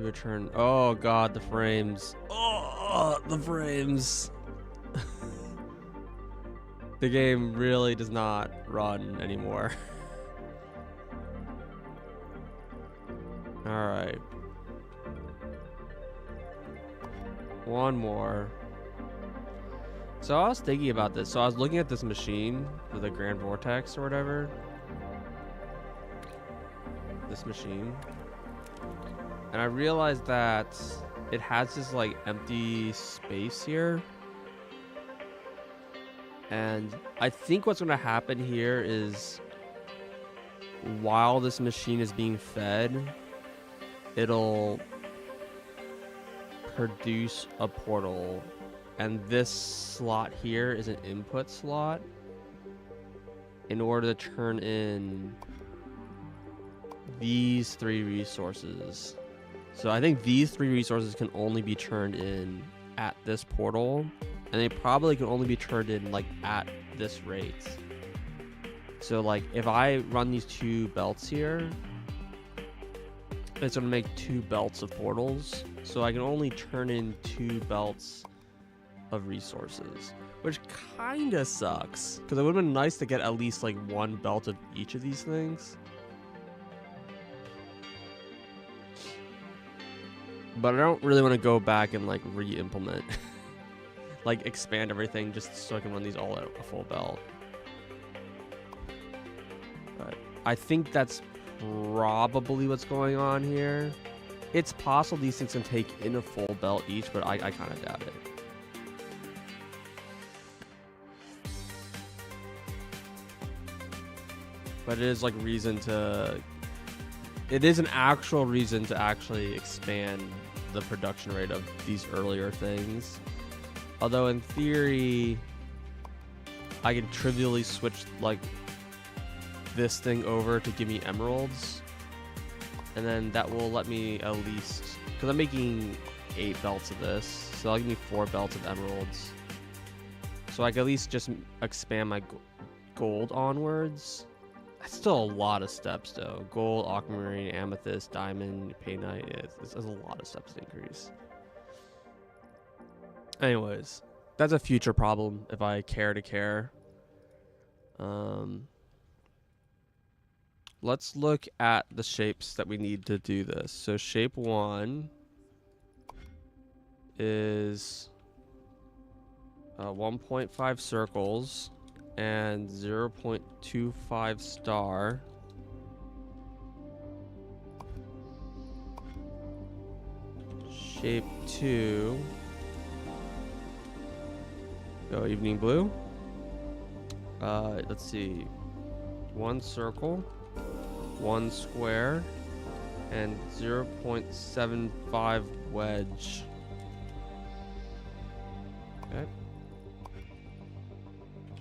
Return. Oh god, the frames. Oh, the frames. The game really does not run anymore. All right. One more. So I was thinking about this. So I was looking at this machine for the Grand Vortex or whatever. This machine. And I realized that it has this like empty space here. And I think what's going to happen here is while this machine is being fed, it'll produce a portal. And this slot here is an input slot in order to turn in these 3 resources. So I think these 3 resources can only be turned in at this portal, and they probably can only be turned in like at this rate. So like if I run these 2 belts here, it's gonna make 2 belts of portals. So I can only turn in 2 belts of resources, which kind of sucks because it would have been nice to get at least like 1 belt of each of these things. But I don't really want to go back and like re-implement like expand everything just so I can run these all at a full belt. But I think that's probably what's going on here. It's possible these things can take in a full belt each, but I kind of doubt it. But it is like reason to... It is an actual reason to actually expand the production rate of these earlier things. Although in theory, I can trivially switch like this thing over to give me emeralds. And then that will let me at least... Because I'm making 8 belts of this. So that'll give me 4 belts of emeralds. So I can at least just expand my gold onwards. That's still a lot of steps though. Gold, aquamarine, amethyst, diamond, painite. Yeah, it's a lot of steps to increase. Anyways, that's a future problem if I care to care. Let's look at the shapes that we need to do this. So shape 1 is 1.5 circles and 0.25 star. Shape 2. Go evening blue. Let's see. 1 circle, 1 square, and 0.75 wedge. Okay.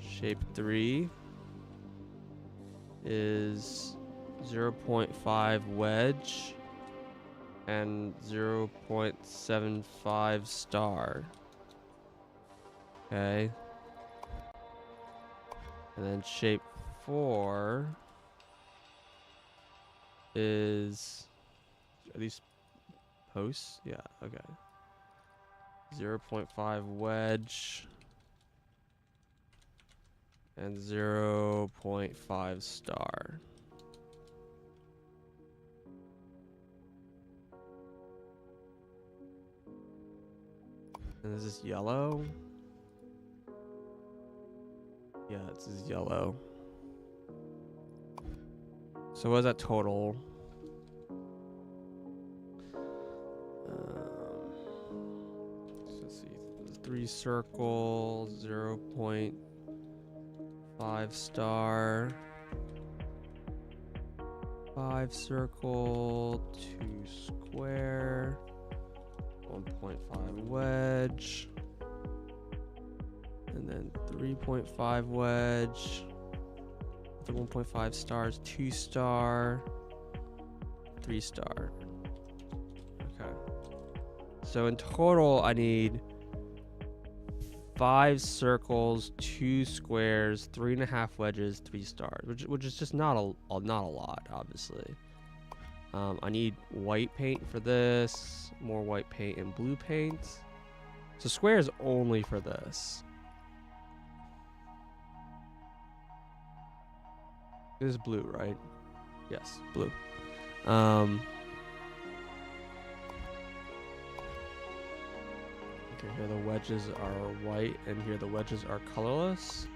Shape 3 is 0.5 wedge and 0.75 star. Okay. And then shape 4 is... Are these posts? Yeah, okay. 0.5 wedge and 0.5 star. And this is yellow. Yeah, this is yellow. So what is that total? Let's see. 3 circle, 0.5 star, 5 circle, 2 square, 1.5 wedge, and then 3.5 wedge. The 1.5 stars, 2 star, 3 star. Okay. So in total, I need 5 circles, 2 squares, 3.5 wedges, 3 stars, which is just not a lot, obviously. I need white paint for this, more white paint and blue paint. So square is only for this. This is blue, right? Yes, blue. Okay, here the wedges are white, and here the wedges are colorless.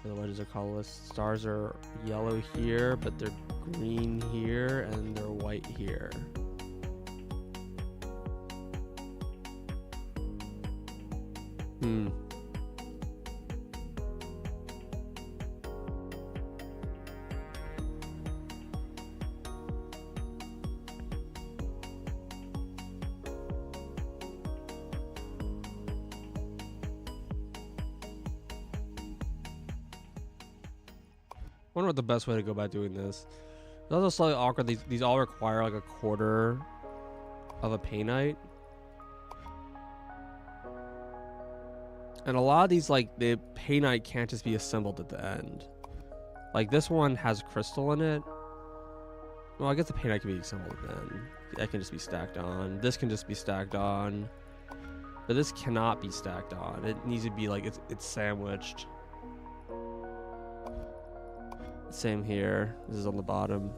Here the wedges are colorless. Stars are yellow here, but they're green here, and they're white here. I wonder what the best way to go about doing this. It's also slightly awkward. These all require like a quarter of a paintite. And a lot of these, like, the paintite can't just be assembled at the end. Like, this one has crystal in it. Well, I guess the paintite can be assembled at the end. That can just be stacked on. This can just be stacked on. But this cannot be stacked on. It needs to be, like, it's sandwiched. Same here. This is on the bottom.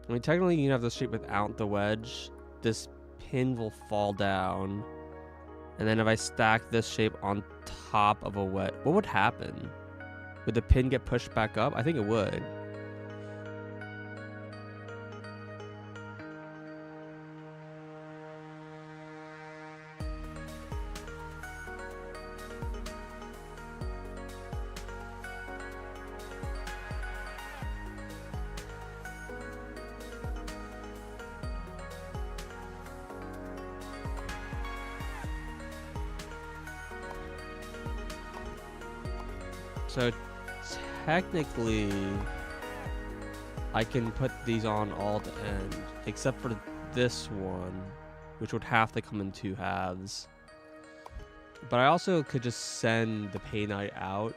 I mean, technically, you can have this shape without the wedge. This pin will fall down. And then if I stack this shape on top of a wedge, what would happen? Would the pin get pushed back up? I think it would. So technically, I can put these on all at the end, except for this one, which would have to come in 2 halves. But I also could just send the paintite out.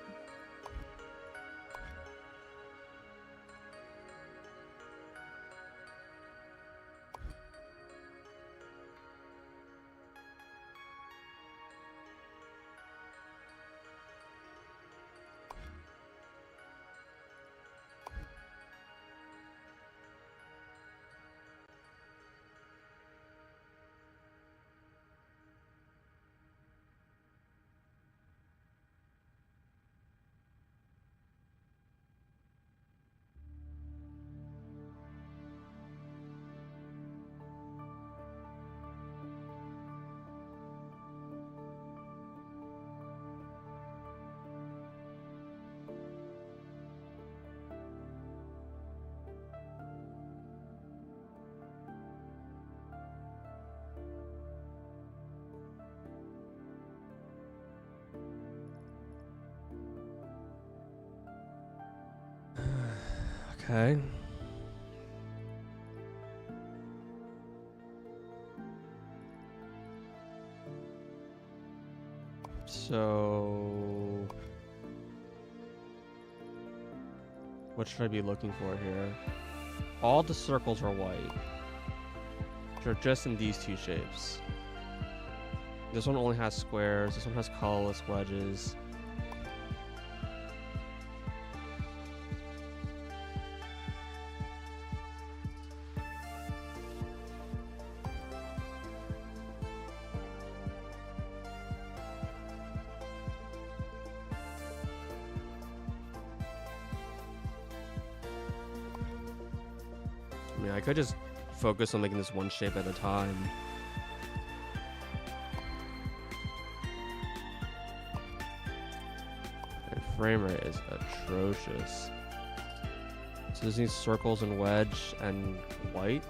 Okay. So, what should I be looking for here? All the circles are white. They're just in these 2 shapes. This one only has squares. This one has colorless wedges. I mean, I could just focus on making this one shape at a time. And frame rate is atrocious. So this needs circles and wedge and white.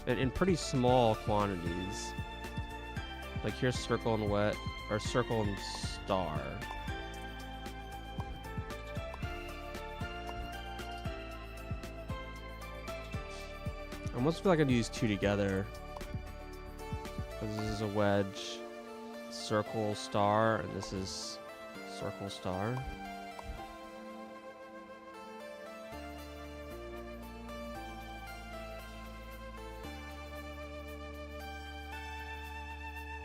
And in pretty small quantities. Like here's circle and wet, or circle and star. I almost feel like I need these 2 together. This is a wedge, circle, star, and this is circle, star.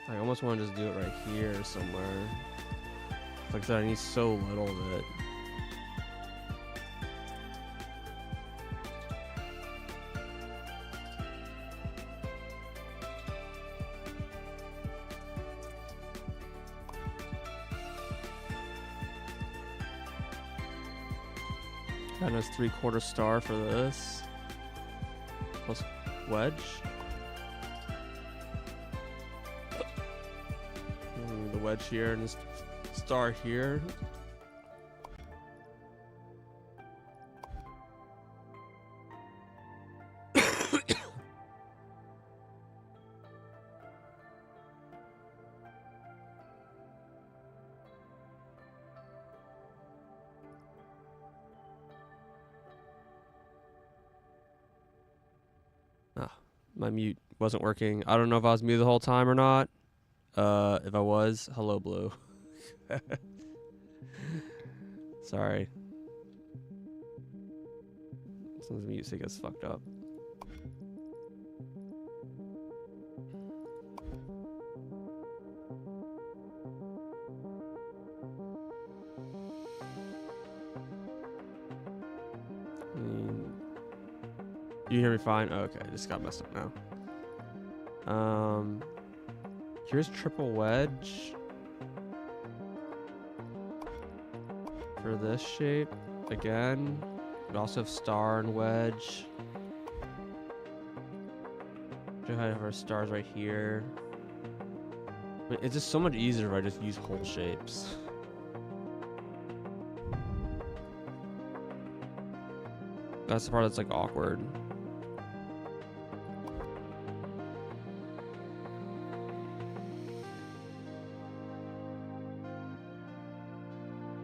I almost want to just do it right here somewhere. Like I said, I need so little of it. Got a nice 3/4 star for this. Plus wedge. The wedge here and this star here. My mute wasn't working. I don't know if I was muted the whole time or not. If I was, hello, Blue. Sorry. Sometimes the music gets fucked up. You hear me fine? Oh, okay, I just got messed up now. Here's triple wedge for this shape again. We also have star and wedge. We have our stars right here. I mean, it's just so much easier if I just use whole shapes. That's the part that's like awkward.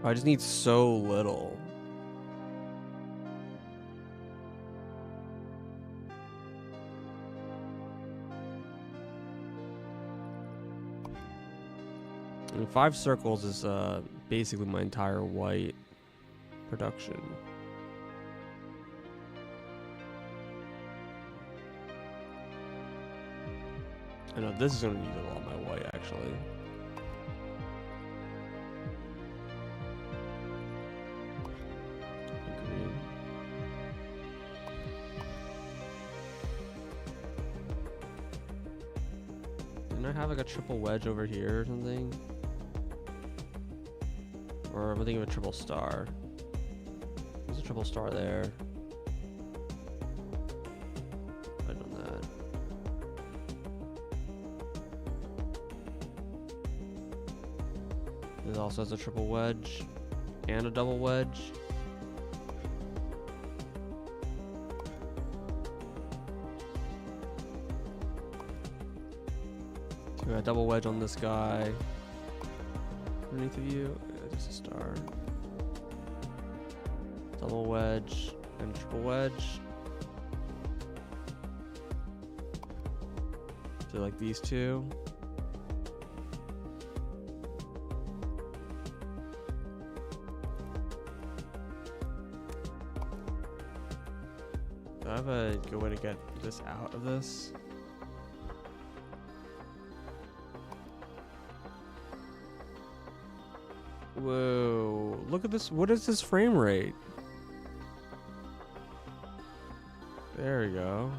I just need so little. I mean, 5 circles is basically my entire white production. I know this is going to use a lot of my white actually. Didn't I have like a triple wedge over here or something? Or am I thinking of a triple star? There's a triple star there. I've done that. It also has a triple wedge and a double wedge. We got a double wedge on this guy. Underneath of you, yeah, just a star. Double wedge and triple wedge. So like these two. Do I have a good way to get this out of this? Whoa, look at this. What is this frame rate? There we go.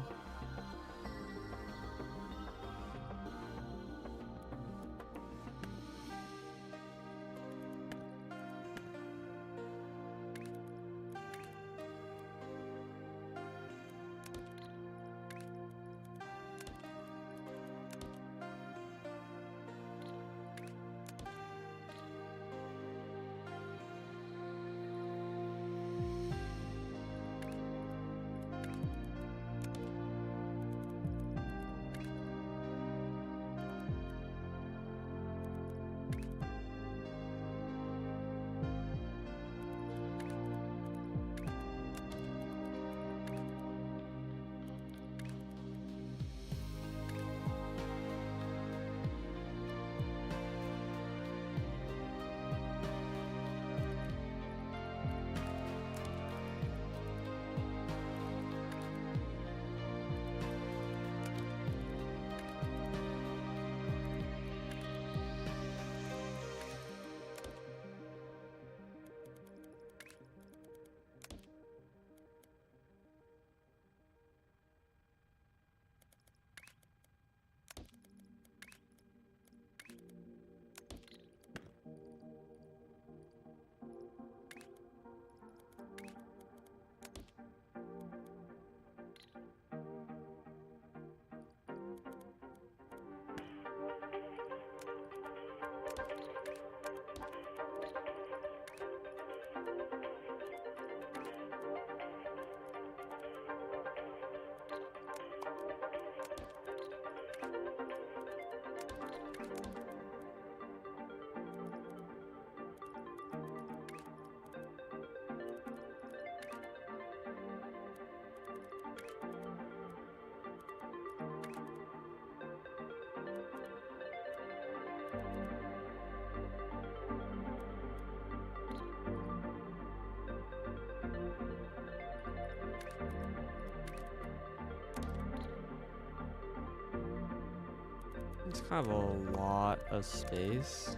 kind of a lot of space.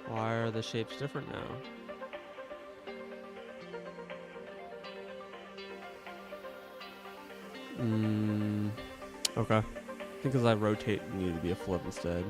Why are the shapes different now? Okay. I think because I rotate, it needed to be a flip instead.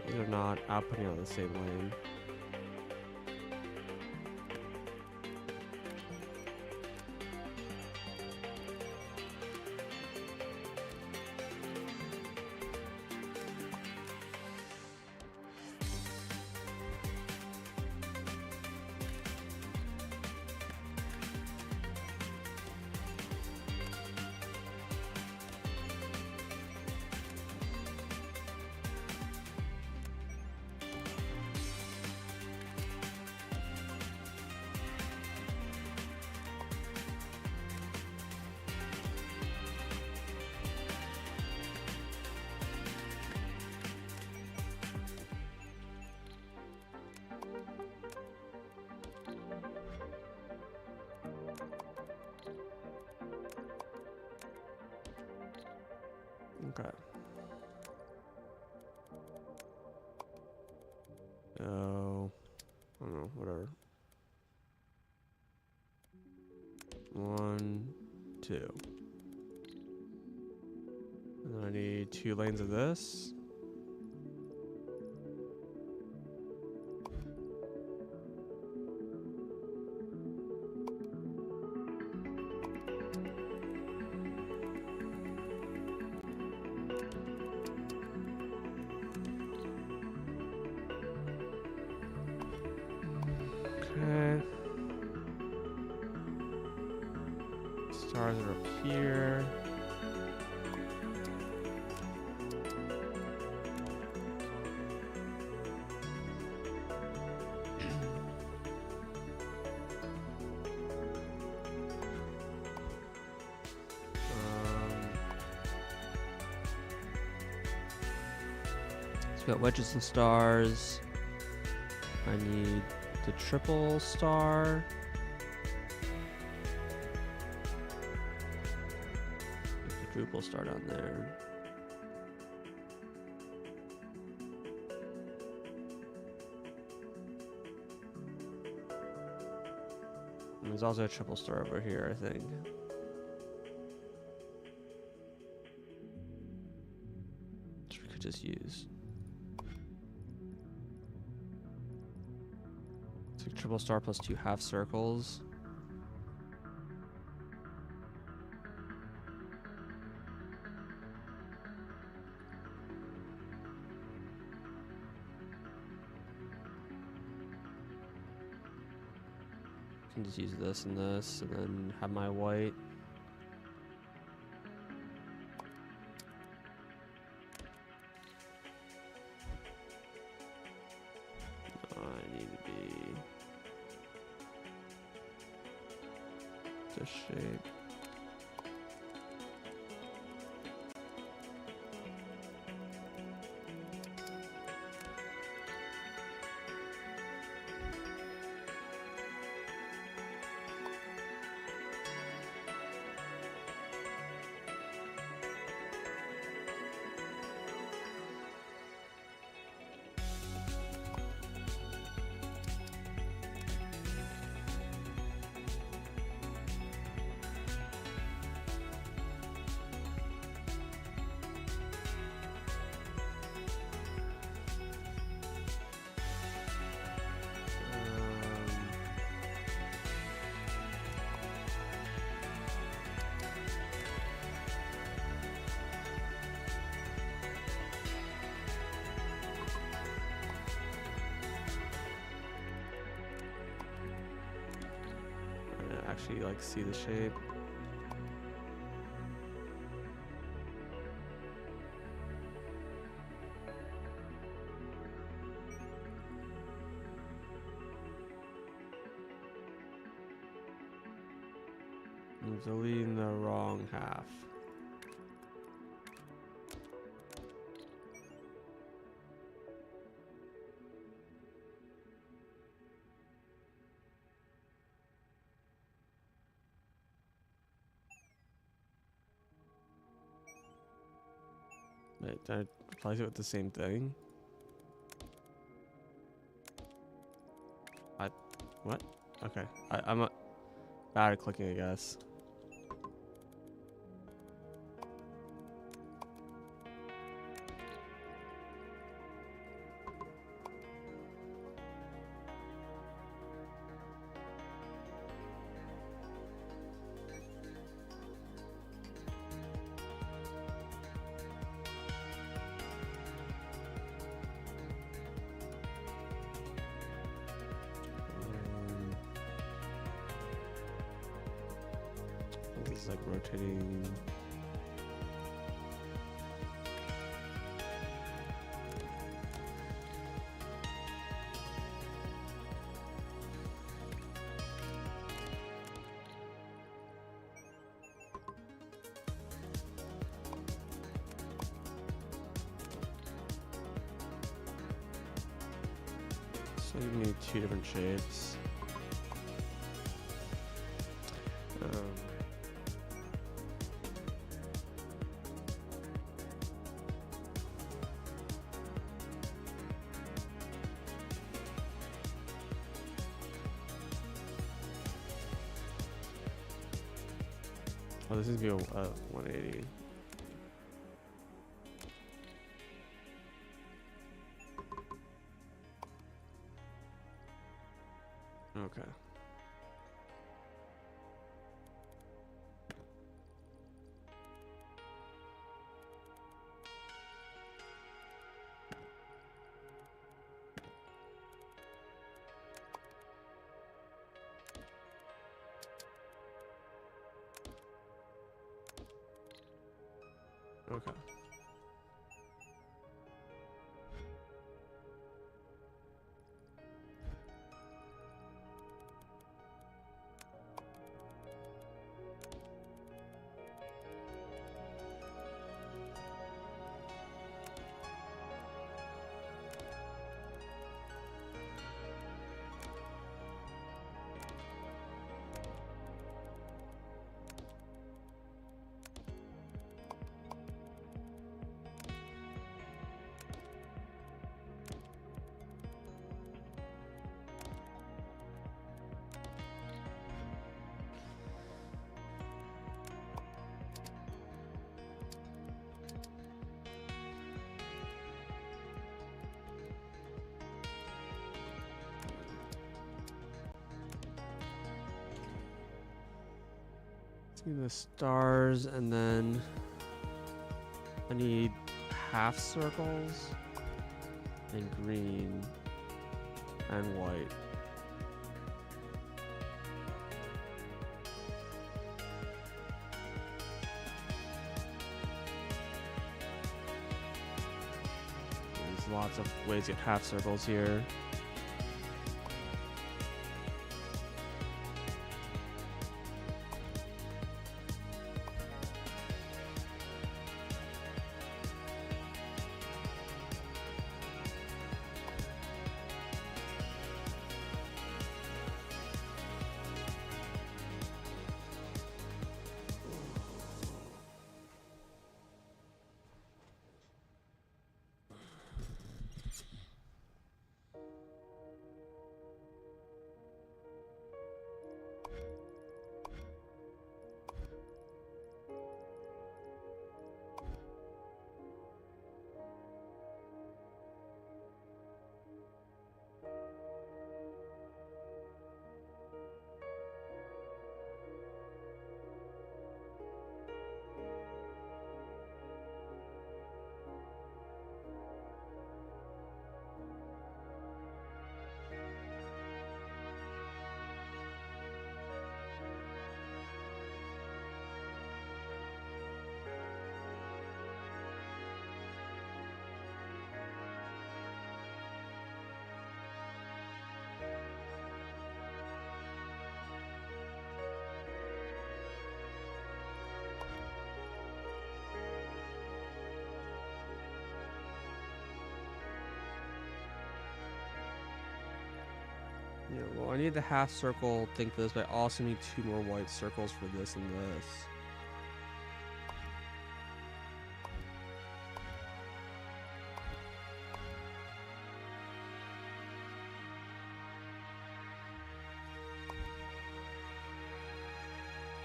These are not outputting on the same lane. Okay. Oh, I don't know, whatever. 1, 2. And then I need 2 lanes of this. Okay. Stars are up here. So we got wedges and stars. I need the triple star. The quadruple star down there. And there's also a triple star over here, I think. Which we could just use. It's like triple star plus 2 half circles. Can just use this and this, and then have my white. I need to be the shape. Actually, like, see the shape. I'm deleting the wrong half. Wait, did I replace it with the same thing? What? Okay. I'm bad at clicking, I guess. This is like rotating. So you need two different shapes. Oh, this is gonna be a 180. Okay. Okay. The stars, and then I need half circles and green and white. There's lots of ways to get half circles here. Yeah, well, I need the half circle thing for this, but I also need 2 more white circles for this and this.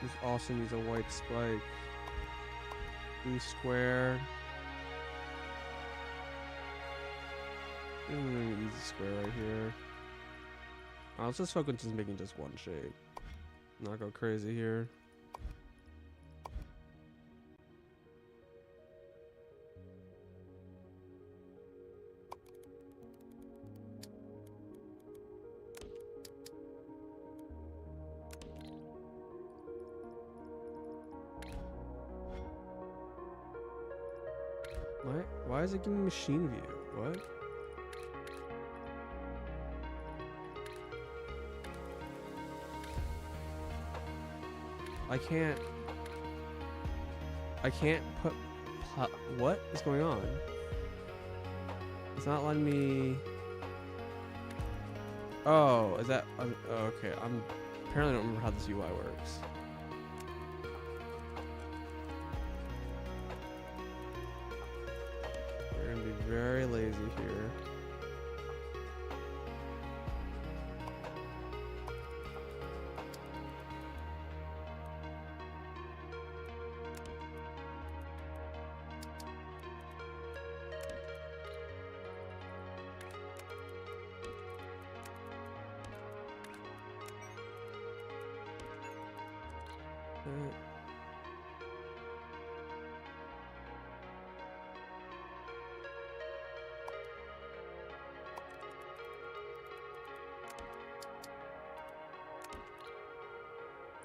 This also needs a white spike. Blue square. An easy square right here. Let's just focus on just making just one shape. Not go crazy here. Why is it giving me machine view? What? I can't put... What is going on? It's not letting me... Oh, is that... oh, okay, I'm... Apparently don't remember how this UI works. We're gonna be very lazy here.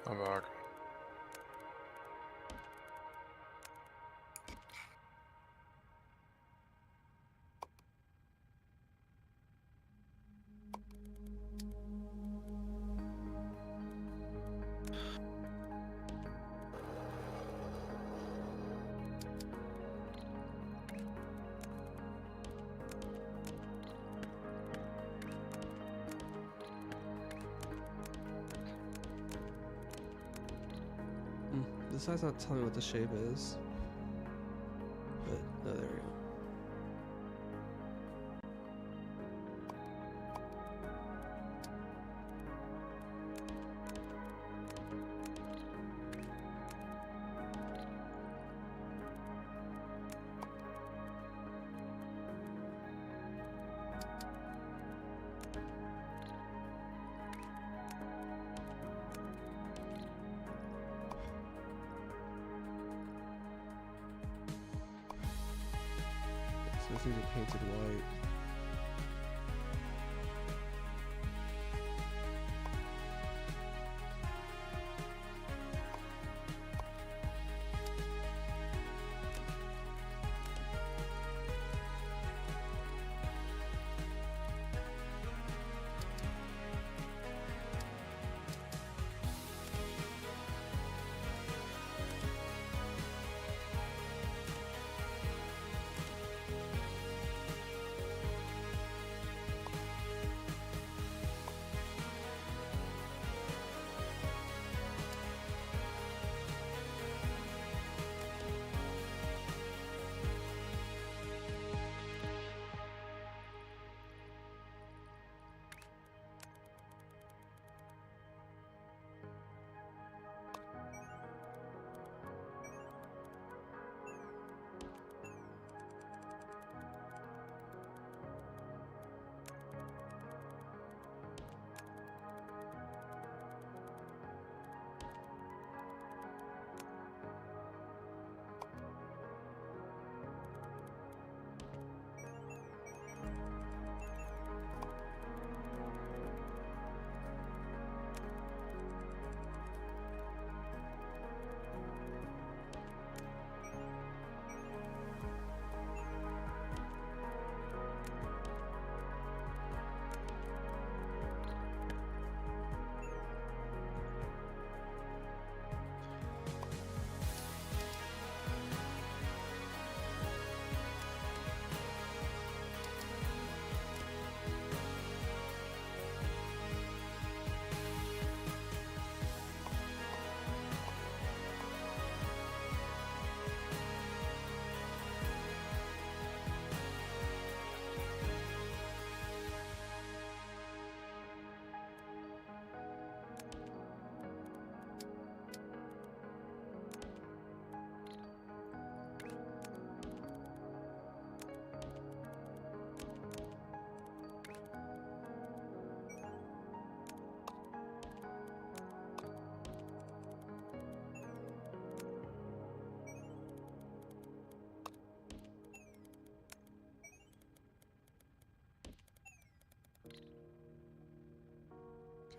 I'm back. This side's not telling me what the shape is. But, oh, there we go. So this needs a painted white.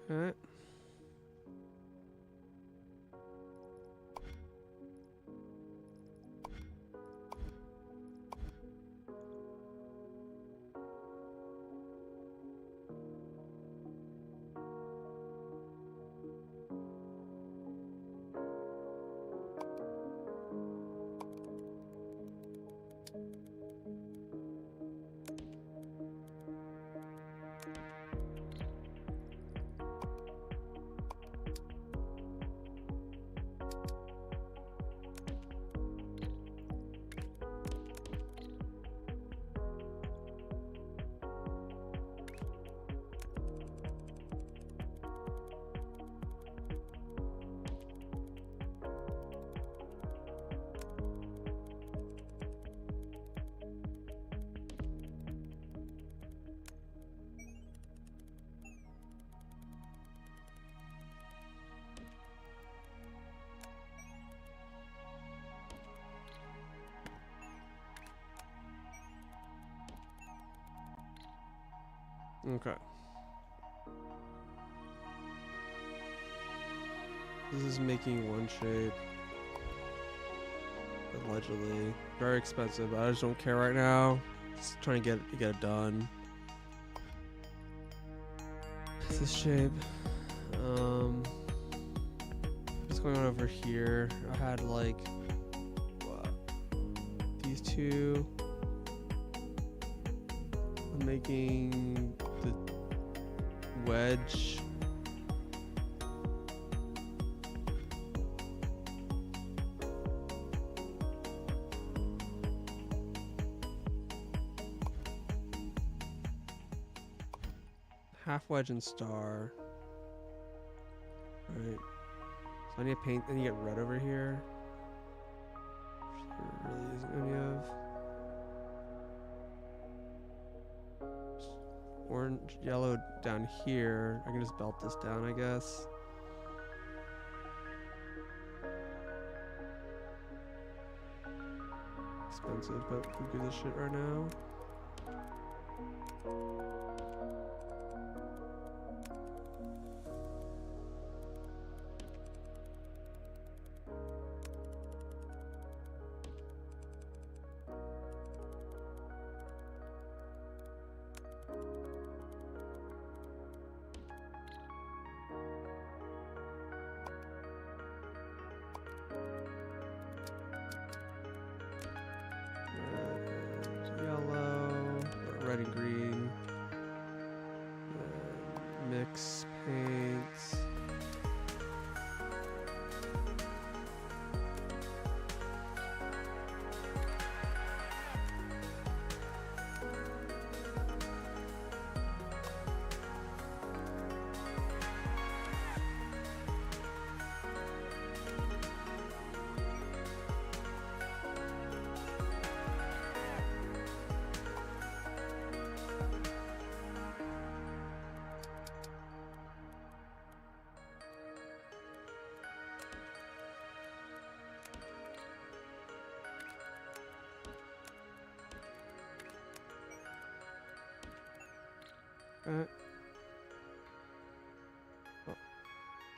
Okay. Okay. This is making one shape. Allegedly. Very expensive, but I just don't care right now. Just trying to get it done. This shape. What's going on over here? I had like these two. I'm making the wedge. Half wedge and star. Right. So I need to paint, and you get red over here. There really isn't any of. Orange, yellow down here. I can just belt this down, I guess. Expensive, but we'll do this shit right now. Red and green. Mix paints.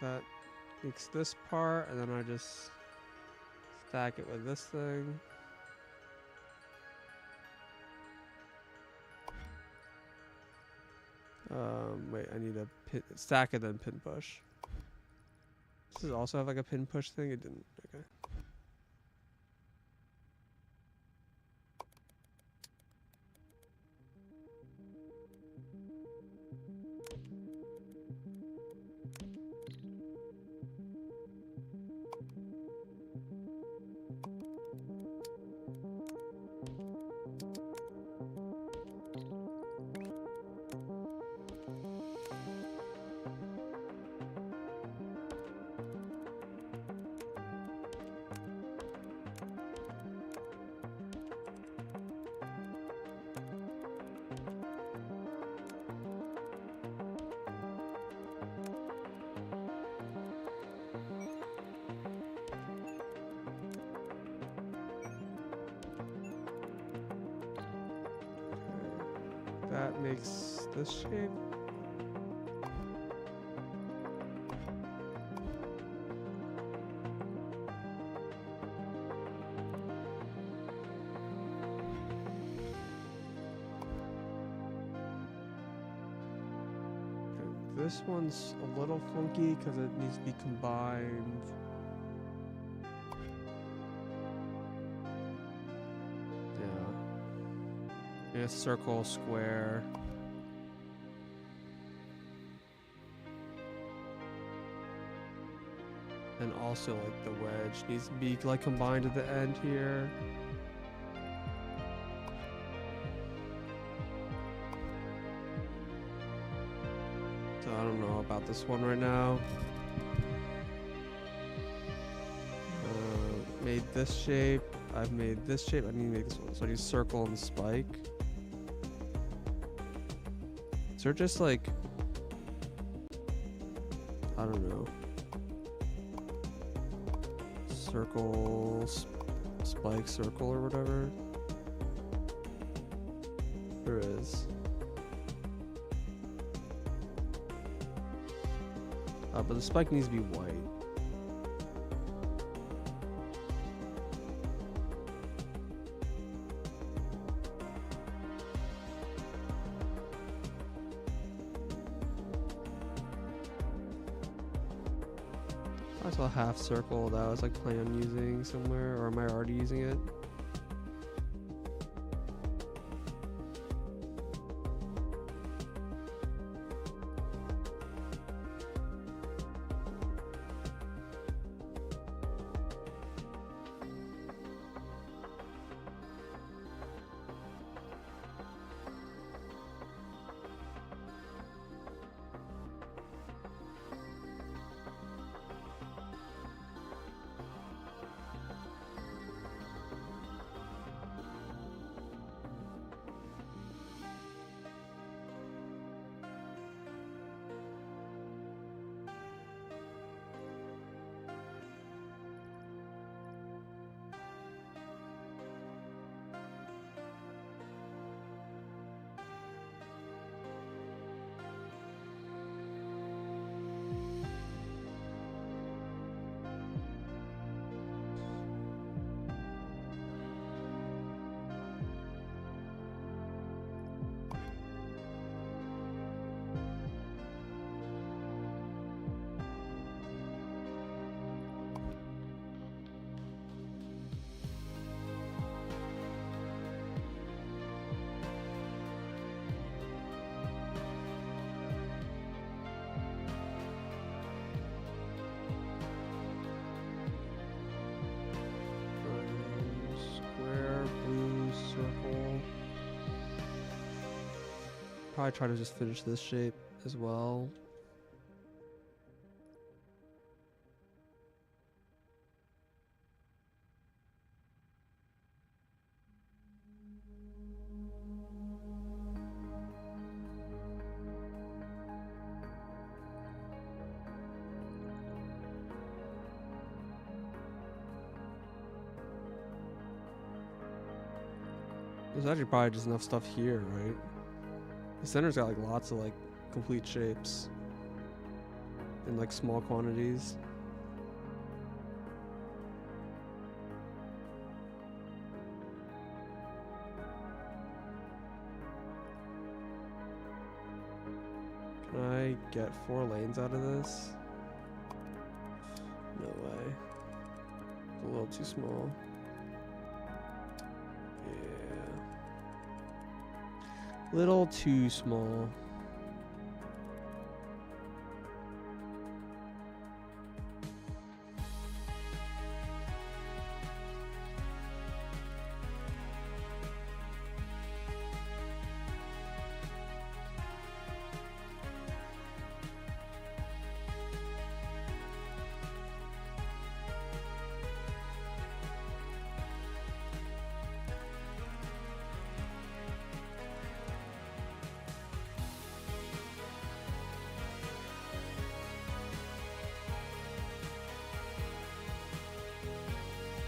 That makes this part, and then I just stack it with this thing. Wait, I need a pin, stack it, then pin push. Does it also have like a pin push thing? It didn't. Okay. That makes this shape. this one's a little funky because it needs to be combined. Yeah. A circle, square. And also like the wedge needs to be like combined at the end here. So I don't know about this one right now. Made this shape. I've made this shape. I need to make this one. So I need circle and spike. Is there just like, I don't know. Circle, spike, circle, or whatever. There is. But the spike needs to be white. I saw a half circle that I was like planning on using somewhere, or am I already using it? Probably try to just finish this shape as well. There's actually probably just enough stuff here, right? The center's got like lots of like complete shapes in like small quantities. Can I get 4 lanes out of this? No way. It's a little too small. Little too small.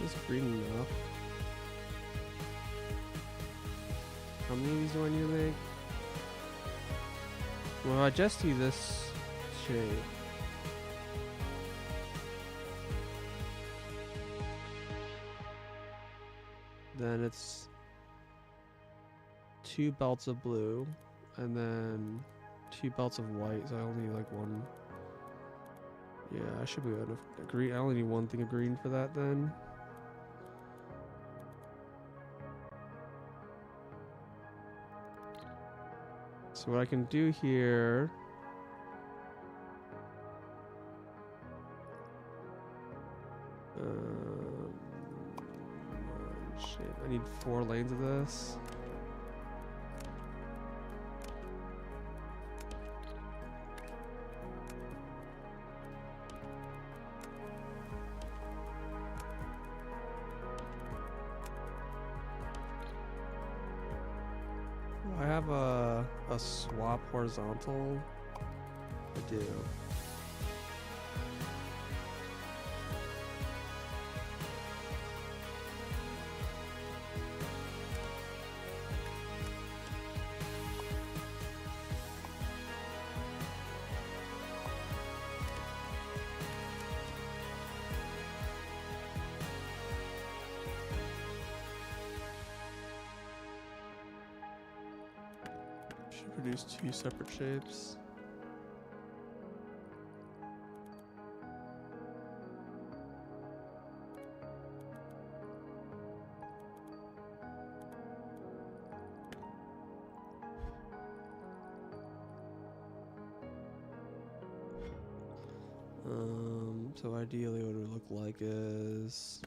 Is green enough? How many of these do I need to make? Well, I just do this shape. Then it's 2 belts of blue, and then 2 belts of white, so I only need like 1. Yeah, I should be enough green. I only need 1 thing of green for that then. So what I can do here... shit, I need 4 lanes of this. Do I have a swap horizontal? I do. Should produce 2 separate shapes. So ideally what it would look like is...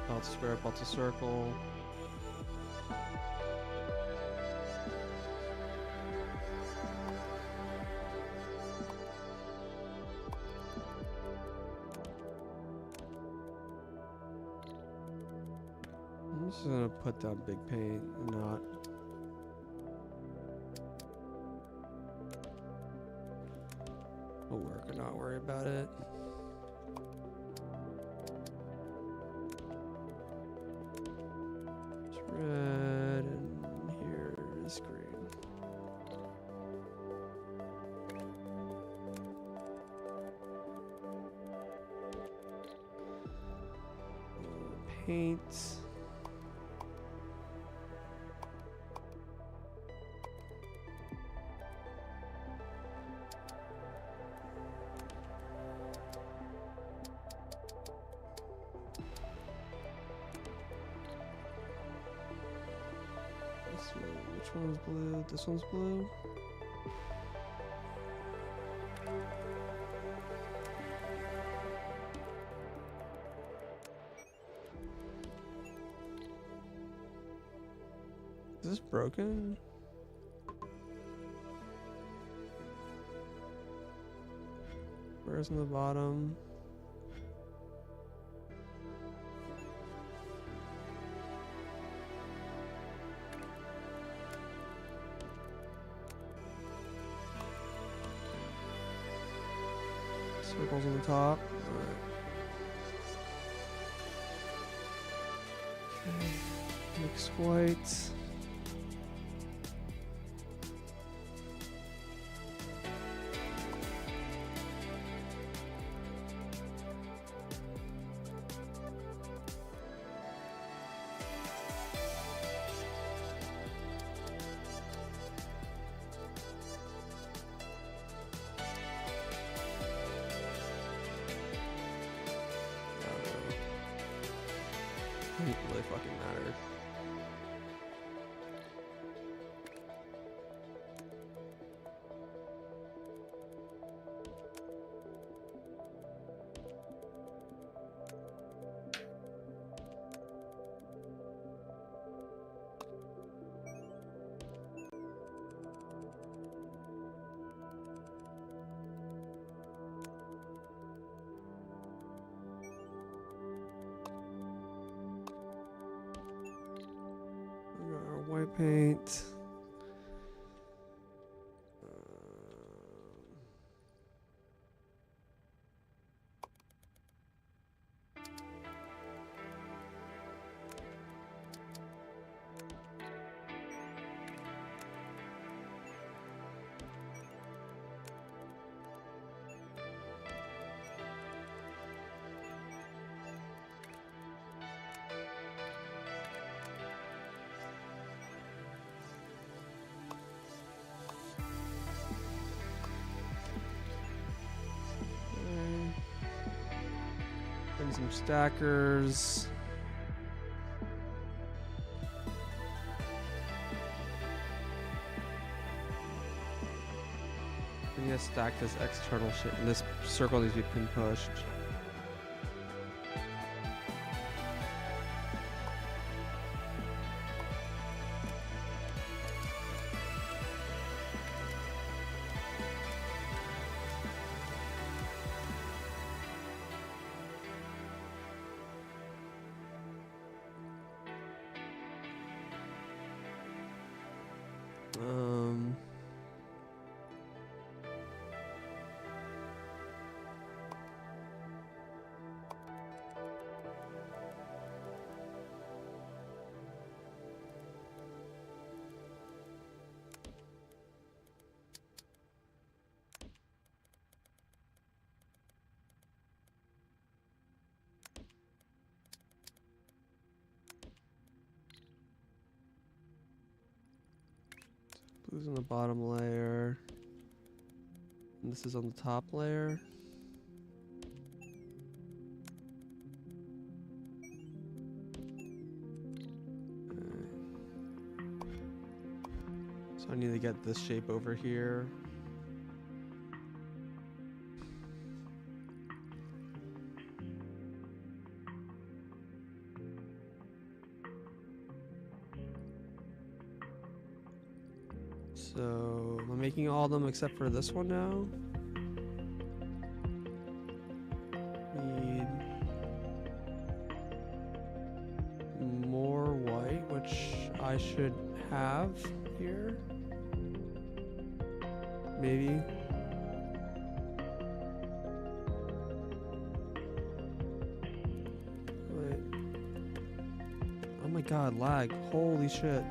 Belt square, belt to circle. I'm just gonna put down big paint and not... We'll work and not worry about it. It's red and here is green. Paint. Which one's blue? This one's blue. Is this broken? Where's in the bottom? Circles on the top. Alright. Okay. Mix white. Doesn't really fucking matter. paint. And some stackers. We need to stack this external shit, and this circle needs to be pin pushed. Blue's on the bottom layer. And this is on the top layer. Okay. So I need to get this shape over here. So I'm making all of them except for this one now. Need more white, which I should have here. Maybe. Wait. Oh my god, lag. Holy shit.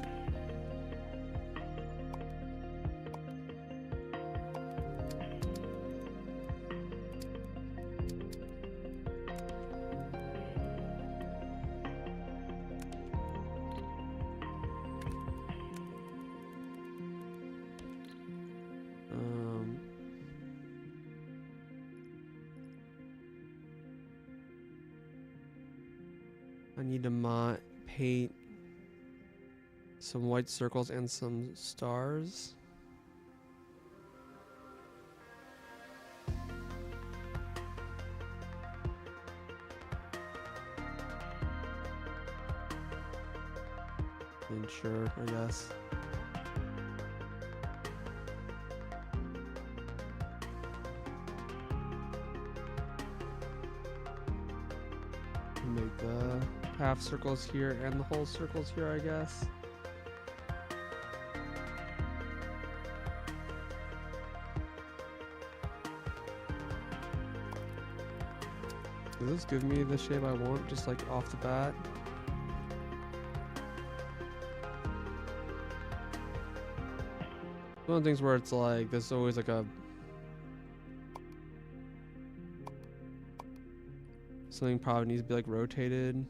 I need to paint some white circles and some stars. And sure, I guess. Make the half circles here and the whole circles here, I guess. Does this give me the shape I want, just like off the bat? One of the things where it's like, there's always like a... something probably needs to be like rotated.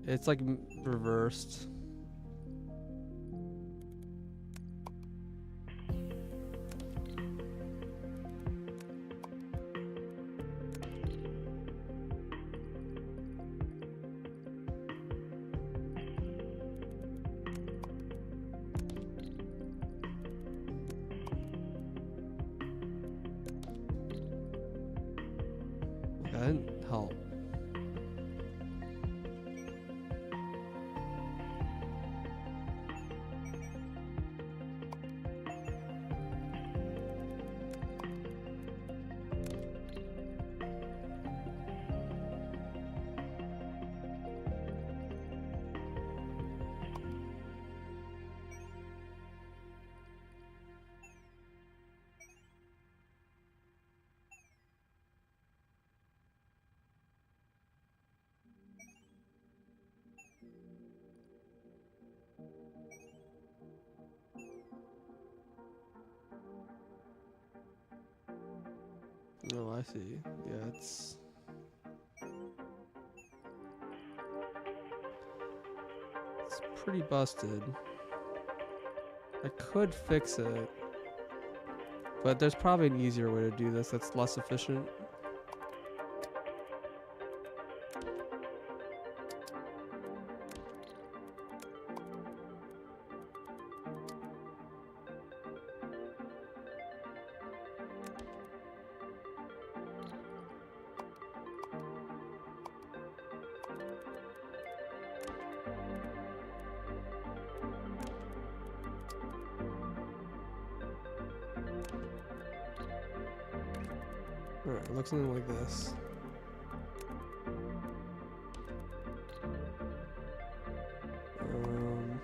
It's like reversed. That didn't help. Oh, I see. Yeah, it's pretty busted. I could fix it, but there's probably an easier way to do this that's less efficient. Alright, it looks something like this. Um,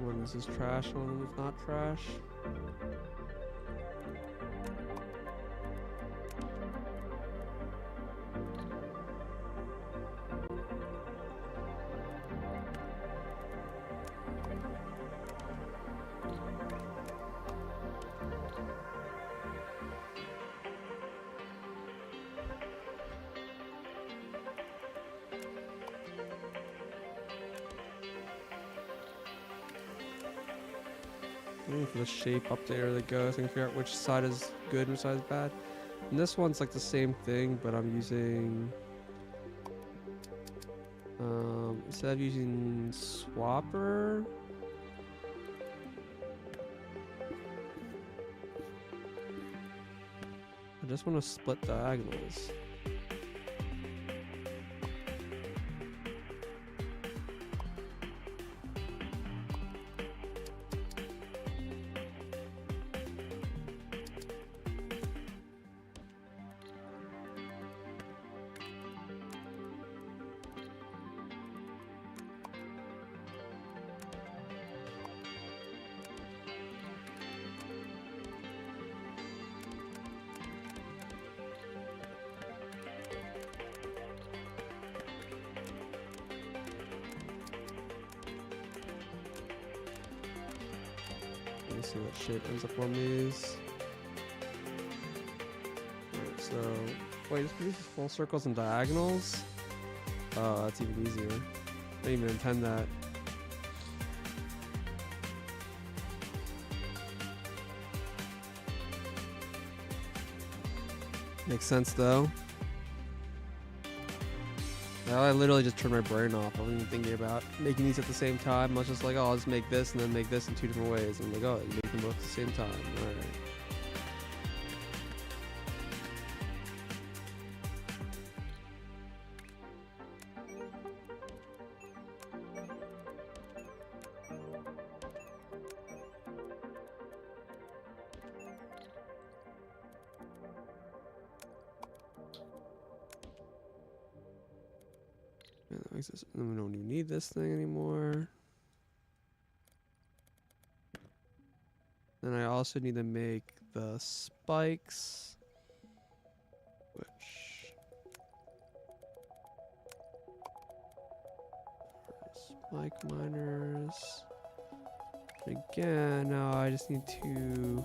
When this is trash, when it's not trash. Waiting for the shape updater that goes and figure out which side is good and which side is bad. And this one's like the same thing, but I'm using instead of using swapper, I just want to split diagonals. Let's see what shape ends up on these. Alright, so wait, this produces full circles and diagonals? Oh, that's even easier. I didn't even intend that. Makes sense though. I literally just turned my brain off. I wasn't even thinking about making these at the same time. I was just like, oh, I'll just make this and then make this in two different ways. And I'm like, oh, you make them both at the same time. Alright. Yeah, that makes this, we don't even need this thing anymore. Then I also need to make the spikes, which spike miners. Again, no, I just need to.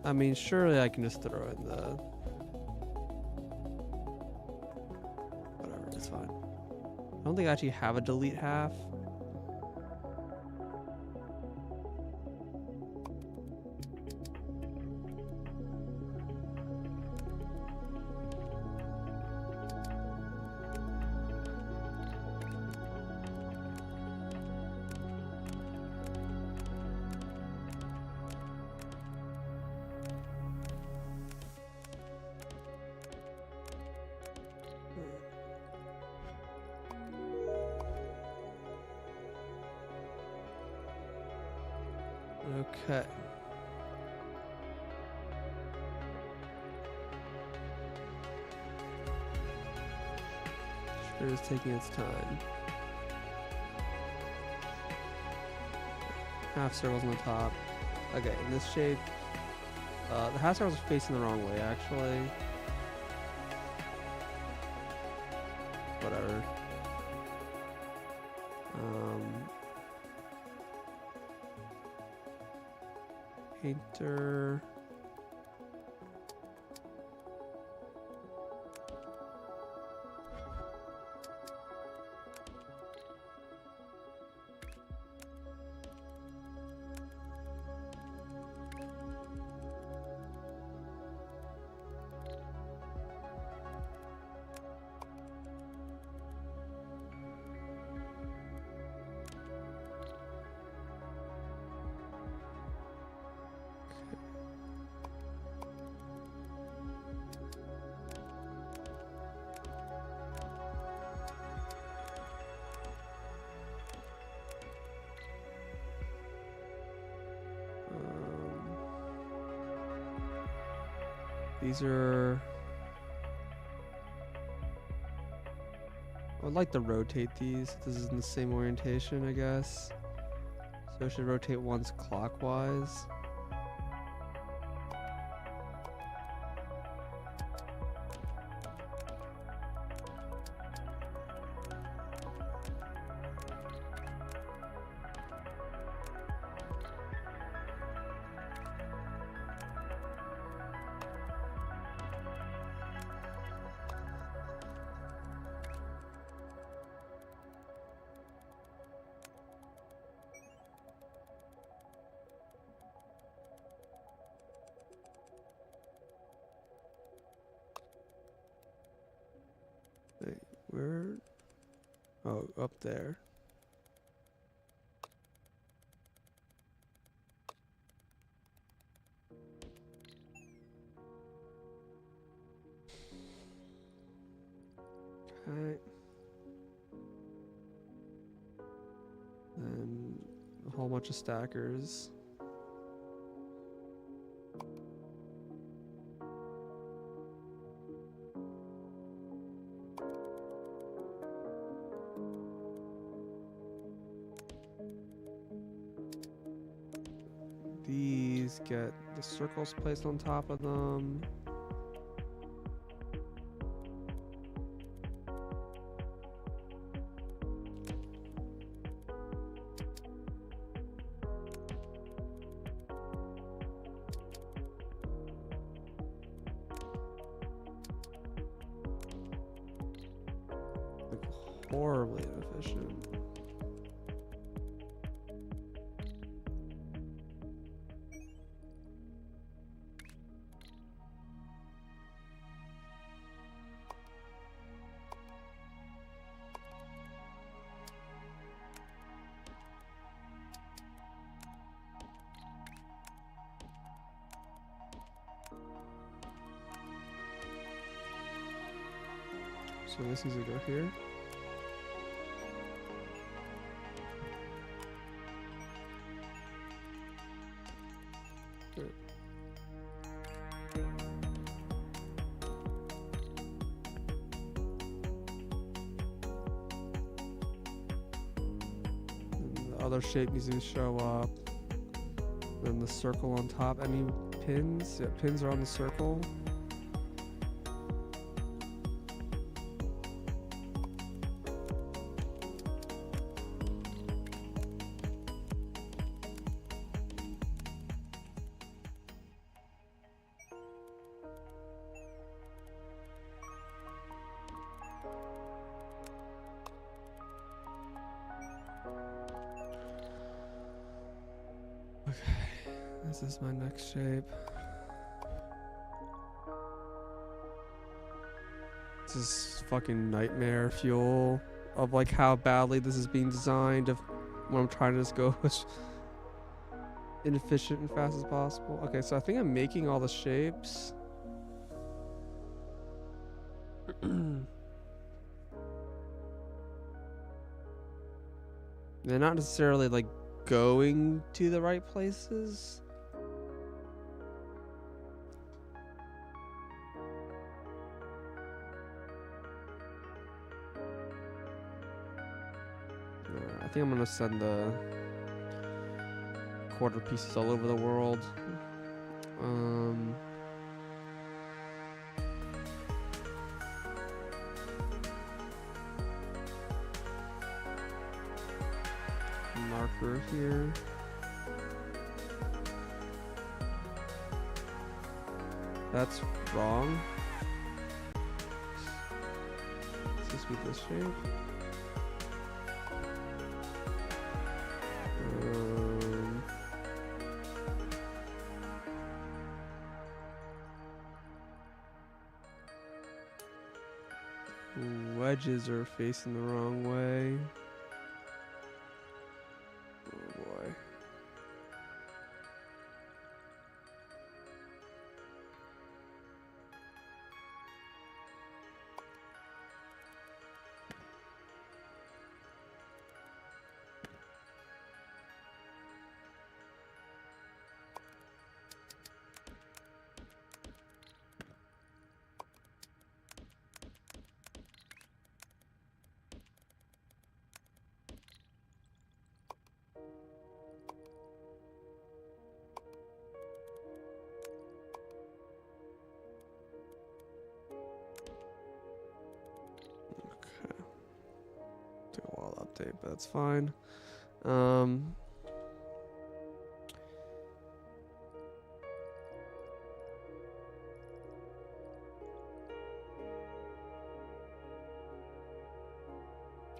I mean, surely I can just throw in the. Whatever, it's fine. I don't think I actually have a delete half. Okay. It is taking its time. Half circles on the top. Okay, in this shape, the half circles are facing the wrong way, actually. Whatever. Painter. These are... I would like to rotate these. This is in the same orientation, I guess. So I should rotate once clockwise. Wait, where? Oh, up there. Okay. Then a whole bunch of stackers. These get the circles placed on top of them. Like horribly inefficient. So this needs to go here. Good. And the other shape needs to show up. Then the circle on top. Any pins? Yeah, pins are on the circle. Okay, this is my next shape. This is fucking nightmare fuel of like how badly this is being designed, of when I'm trying to just go as inefficient and fast as possible. Okay, so I think I'm making all the shapes. They're not necessarily like going to the right places. think I'm gonna send the quarter pieces all over the world. Marker here. That's wrong. Is this with this shape? Wedges are facing the wrong way. Oh boy. Took a while to update, but that's fine.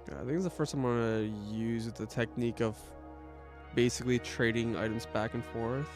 Yeah, I think it's the first time I'm gonna use the technique of basically trading items back and forth.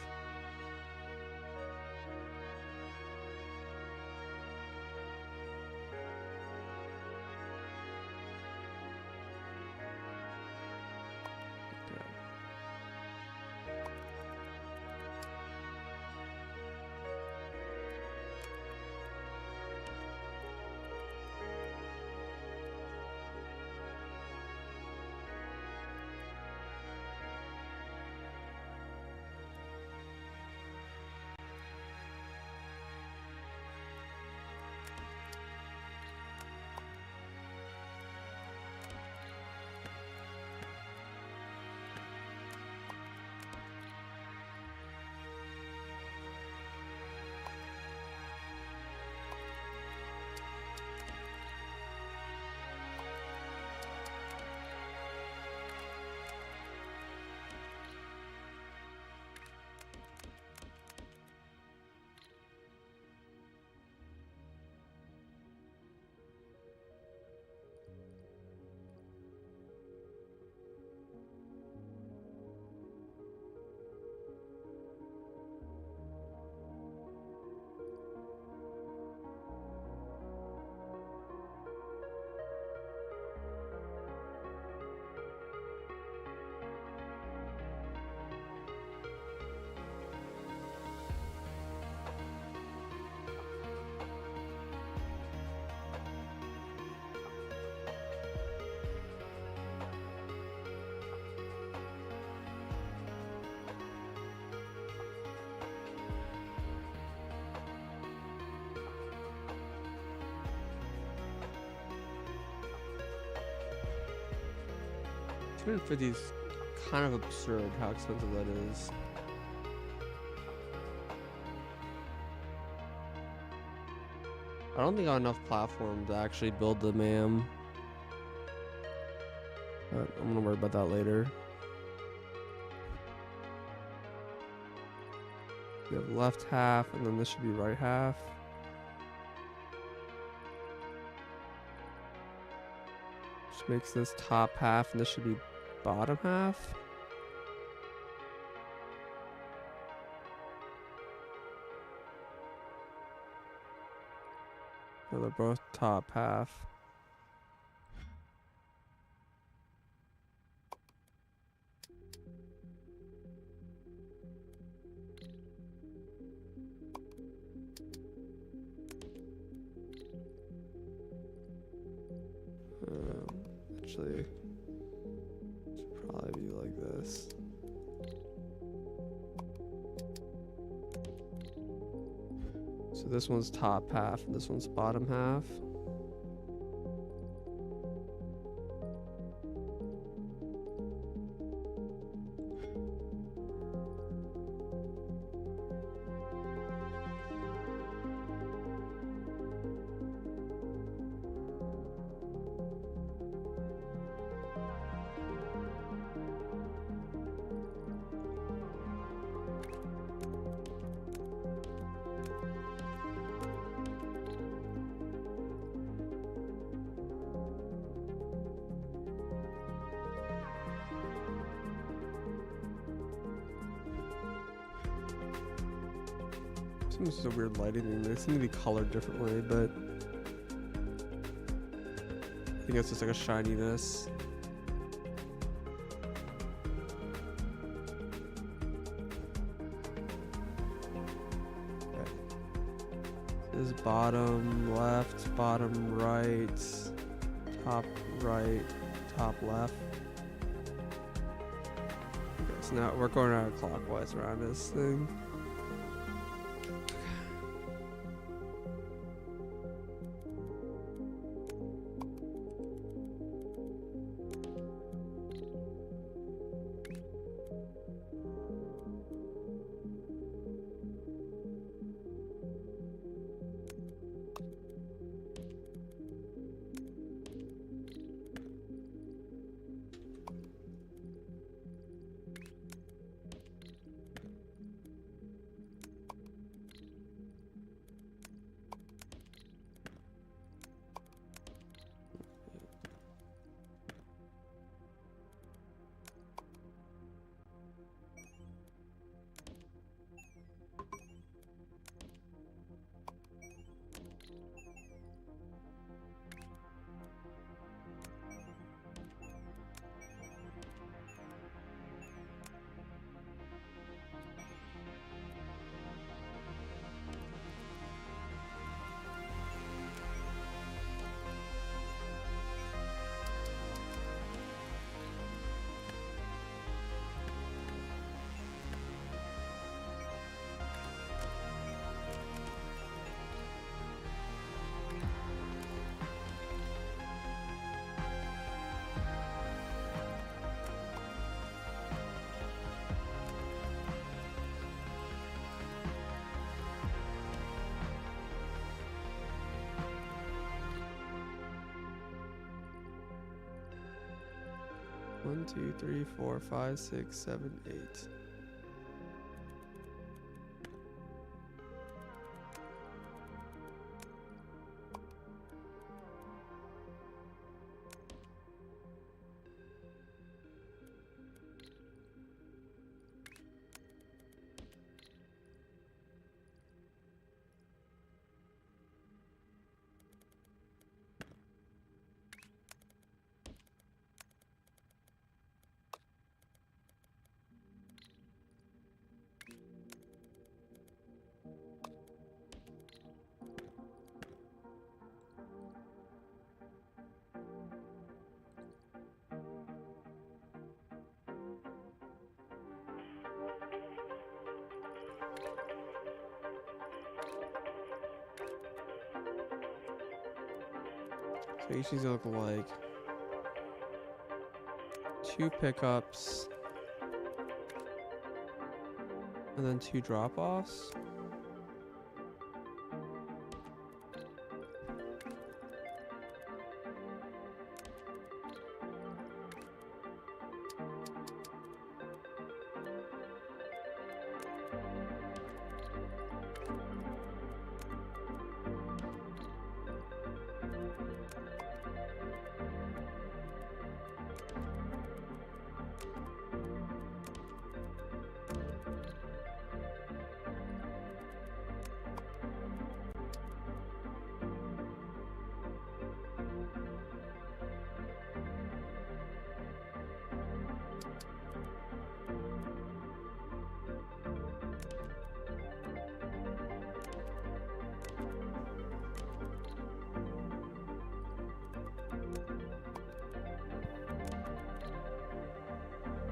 $250 is kind of absurd how expensive that is. I don't think I have enough platform to actually build the MAM. But I'm gonna worry about that later. We have left half, and then this should be right half. Which makes this top half, and this should be bottom half. No, they're both top half. Actually, should probably be like this. So this one's top half and this one's bottom half. This is a weird lighting thing. They seem to be colored differently, but I think it's just like a shininess. Okay. This is bottom left, bottom right, top right, top left. Okay, so now we're going out clockwise around this thing. One, two, three, four, five, six, seven, 8. So each needs to look like 2 pickups and then 2 drop-offs.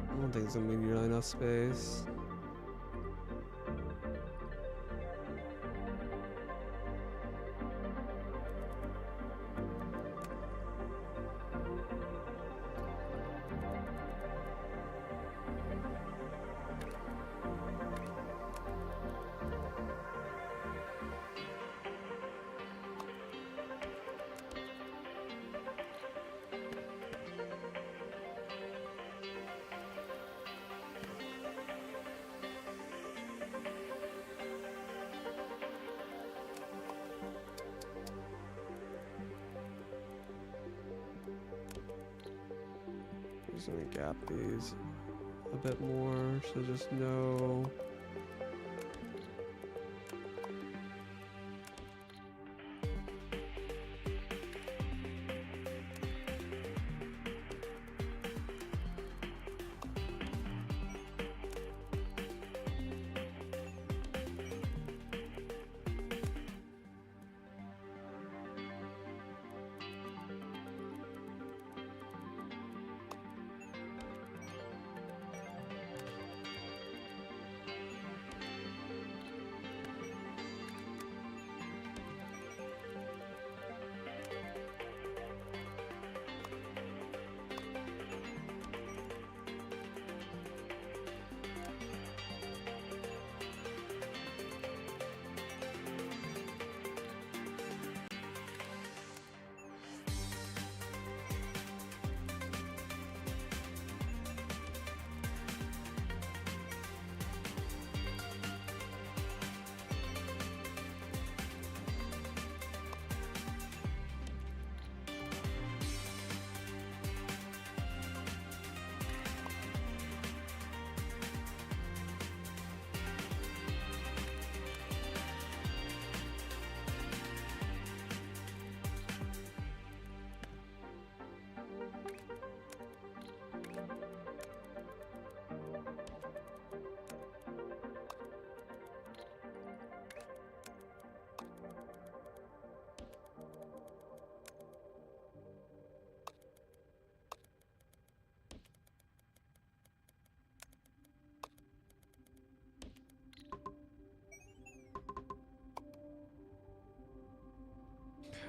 I don't think it's gonna be nearly enough space. Just gonna gap these a bit more so just know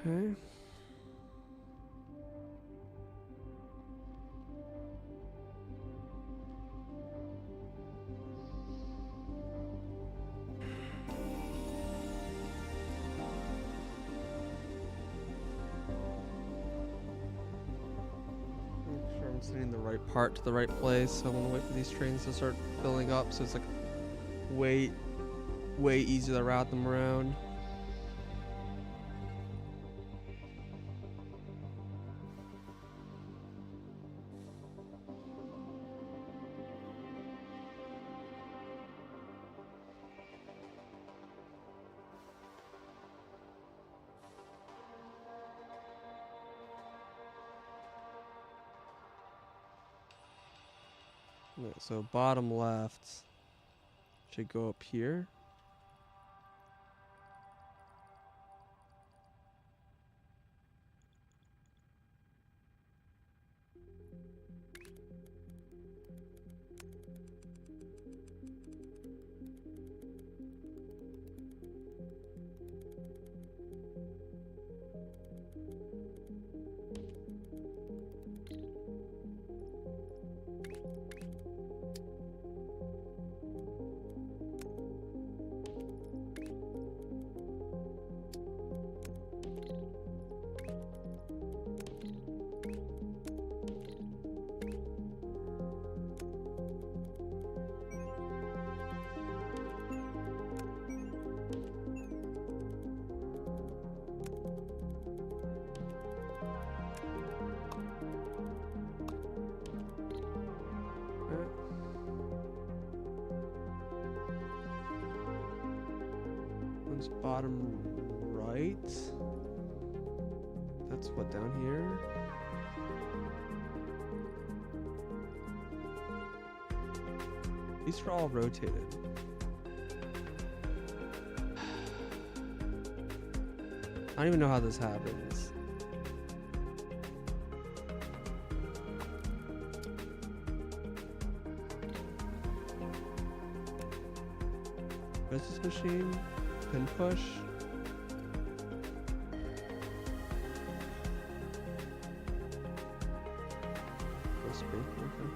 Okay. Make sure I'm sending the right part to the right place. So I want to wait for these trains to start filling up, so it's like way easier to route them around. Okay, so bottom left should go up here. One's bottom right. That's what, down here? These are all rotated. I don't even know how this happens. What is this machine? Pin push? Must be, okay.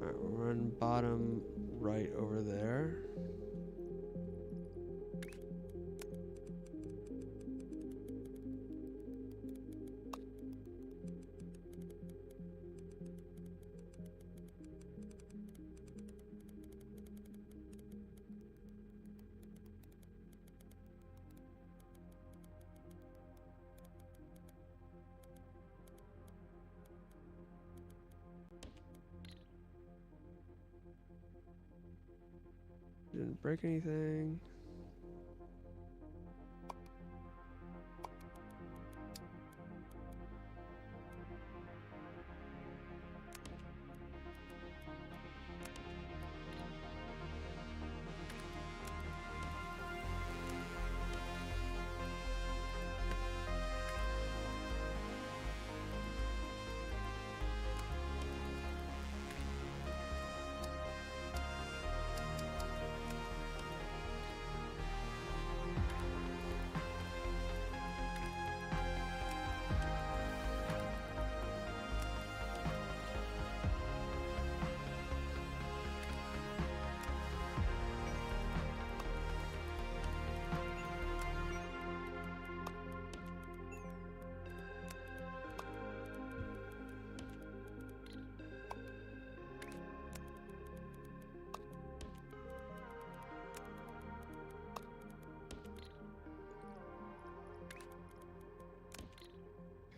Alright, we'll run bottom right over there. Didn't break anything.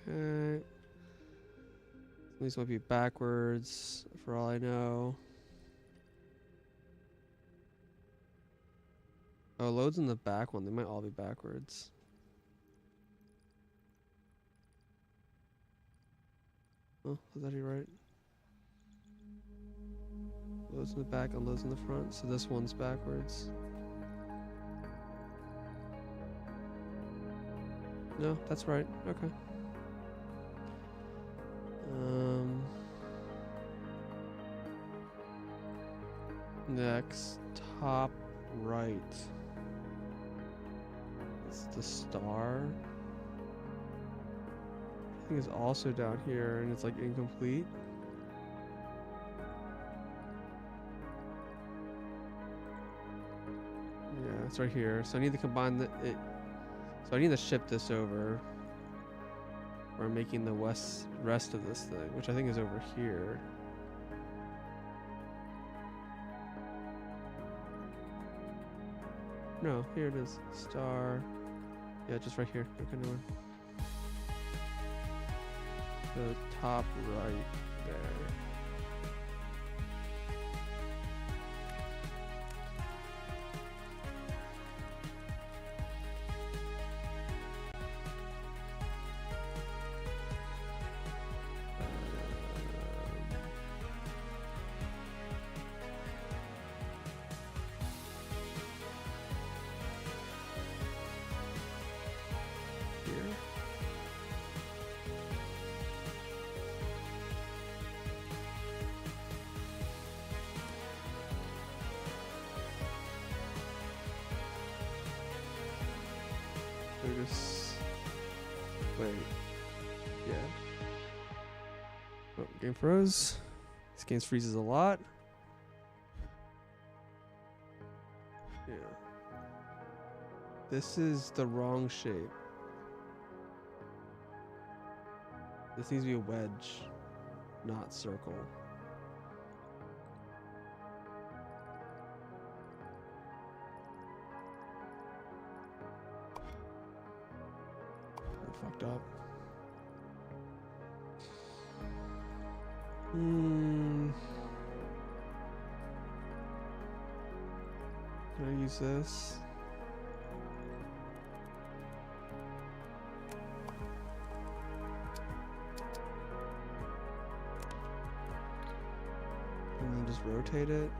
Okay. These might be backwards, for all I know. Oh, loads in the back one. They might all be backwards. Oh, is that right? Loads in the back and loads in the front. So this one's backwards. No, that's right. Okay. Next, top right. It's the star. I think it's also down here, and it's like incomplete. Yeah, it's right here. So I need to combine it. So I need to ship this over. We're making the rest of this thing, which I think is over here. No, here it is. Star. Yeah, just right here. Okay, no one. The top right there. Here. So just wait. Yeah. Oh, game froze. This game freezes a lot. Yeah. This is the wrong shape. This needs to be a wedge, not circle. I fucked up. Can I use this? And then just rotate it.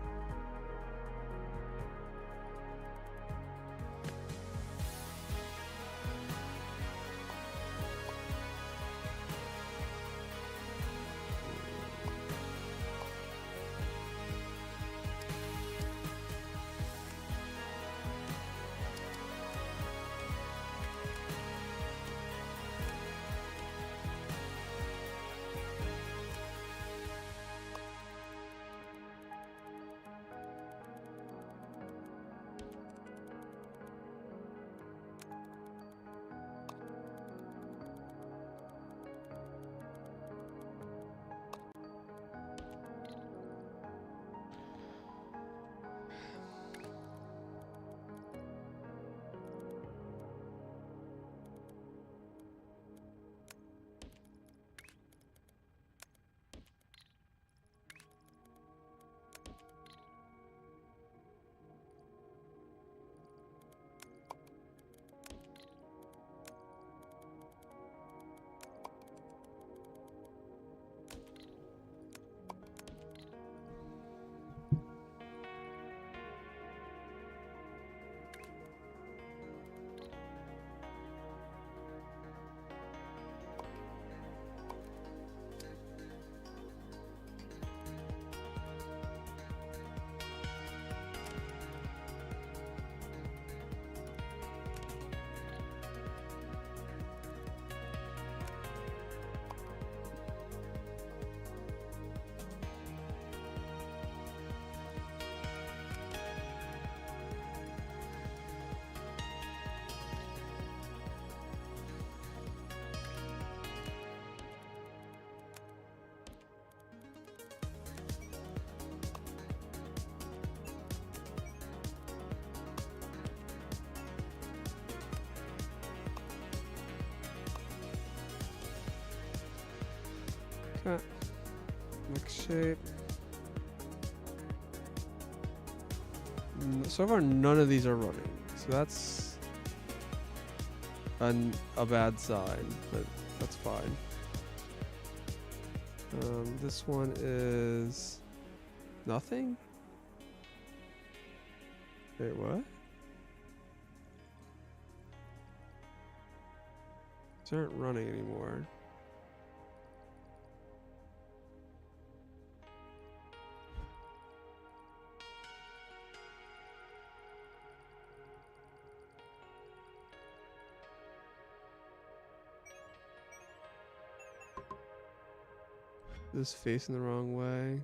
Okay. Next shape. So far, none of these are running. So that's a bad sign, but that's fine. This one is nothing? Wait, what? These aren't running anymore. This is facing the wrong way.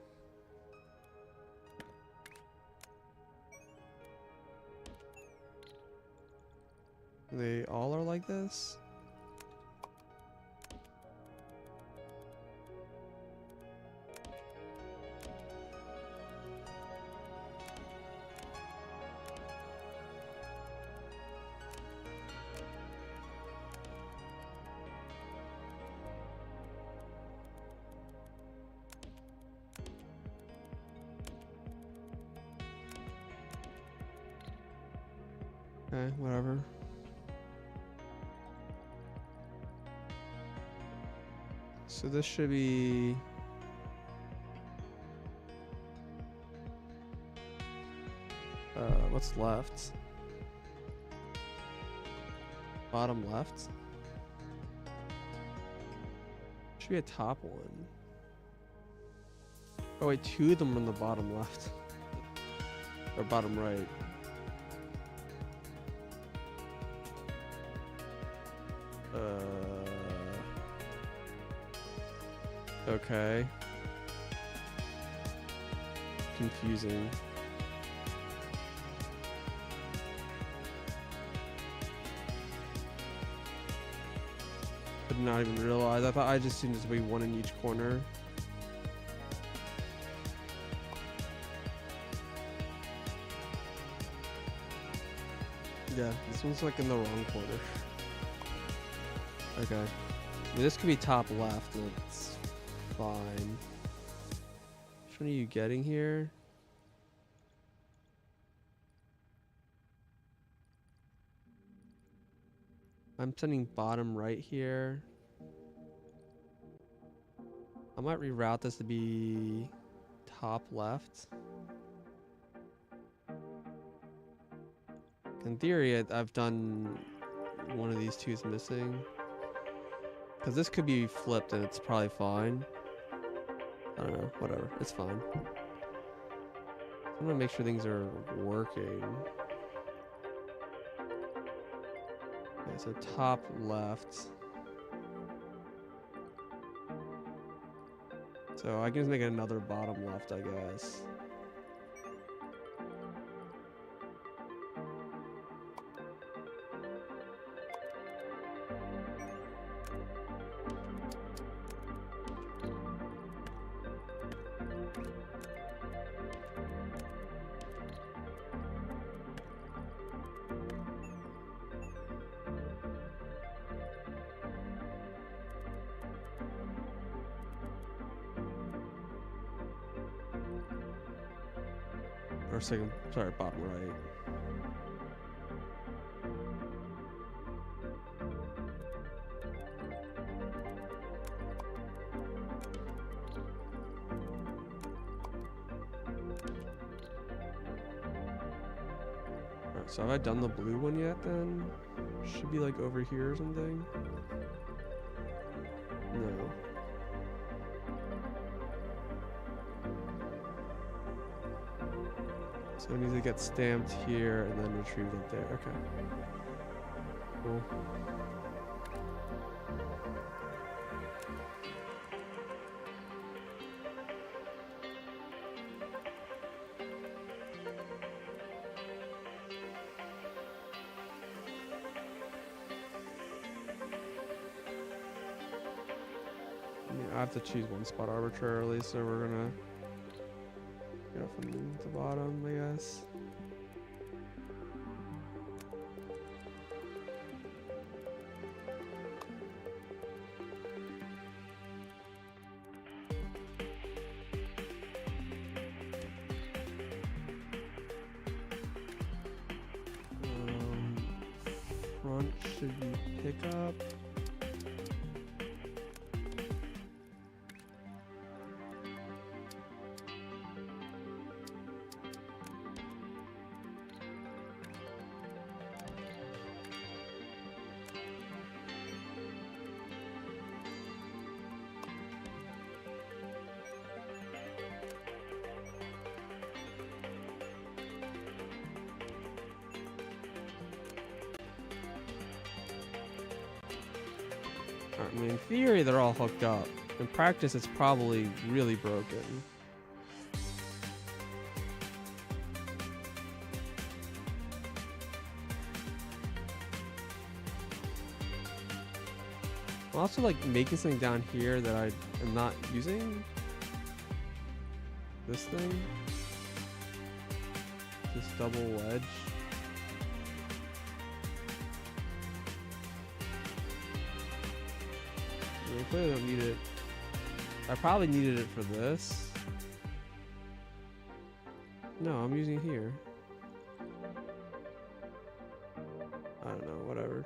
They all are like this? Okay, whatever. So this should be what's left? Bottom left? Should be a top one. Oh wait, two of them are on the bottom left. Or bottom right. Okay. Confusing. I did not even realize. I thought I just assumed there'd be one in each corner. Yeah, this one's like in the wrong corner. Okay. I mean, this could be top left. It's fine. Which one are you getting here? I'm sending bottom right here. I might reroute this to be top left. In theory, I've done one of these two is missing. Because this could be flipped and it's probably fine. I don't know, whatever, it's fine. I'm gonna make sure things are working. Okay, so top left. So I can just make another bottom left, I guess. Or second, sorry, bottom right. Alright, so have I done the blue one yet then? Should be like over here or something. No. So it needs to get stamped here and then retrieved up there. Okay. Cool. I have to choose one spot arbitrarily, so we're gonna go from the bottom, I guess. Front should be pickup. I mean, in theory, they're all hooked up. In practice, it's probably really broken. I'm also like making something down here that I am not using. This thing. This double wedge. I clearly don't need it. I probably needed it for this. No, I'm using it here. I don't know, whatever.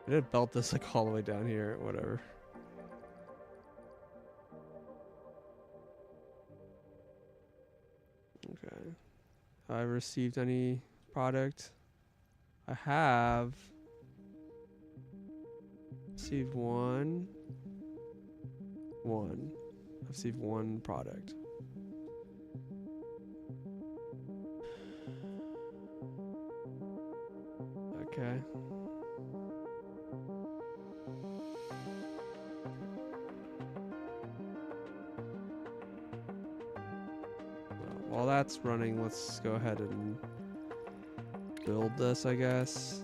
I didn't belt this like all the way down here, whatever. Okay. Have I received any product? I have received one. I've received one product. Okay. While that's running, let's go ahead and build this, I guess.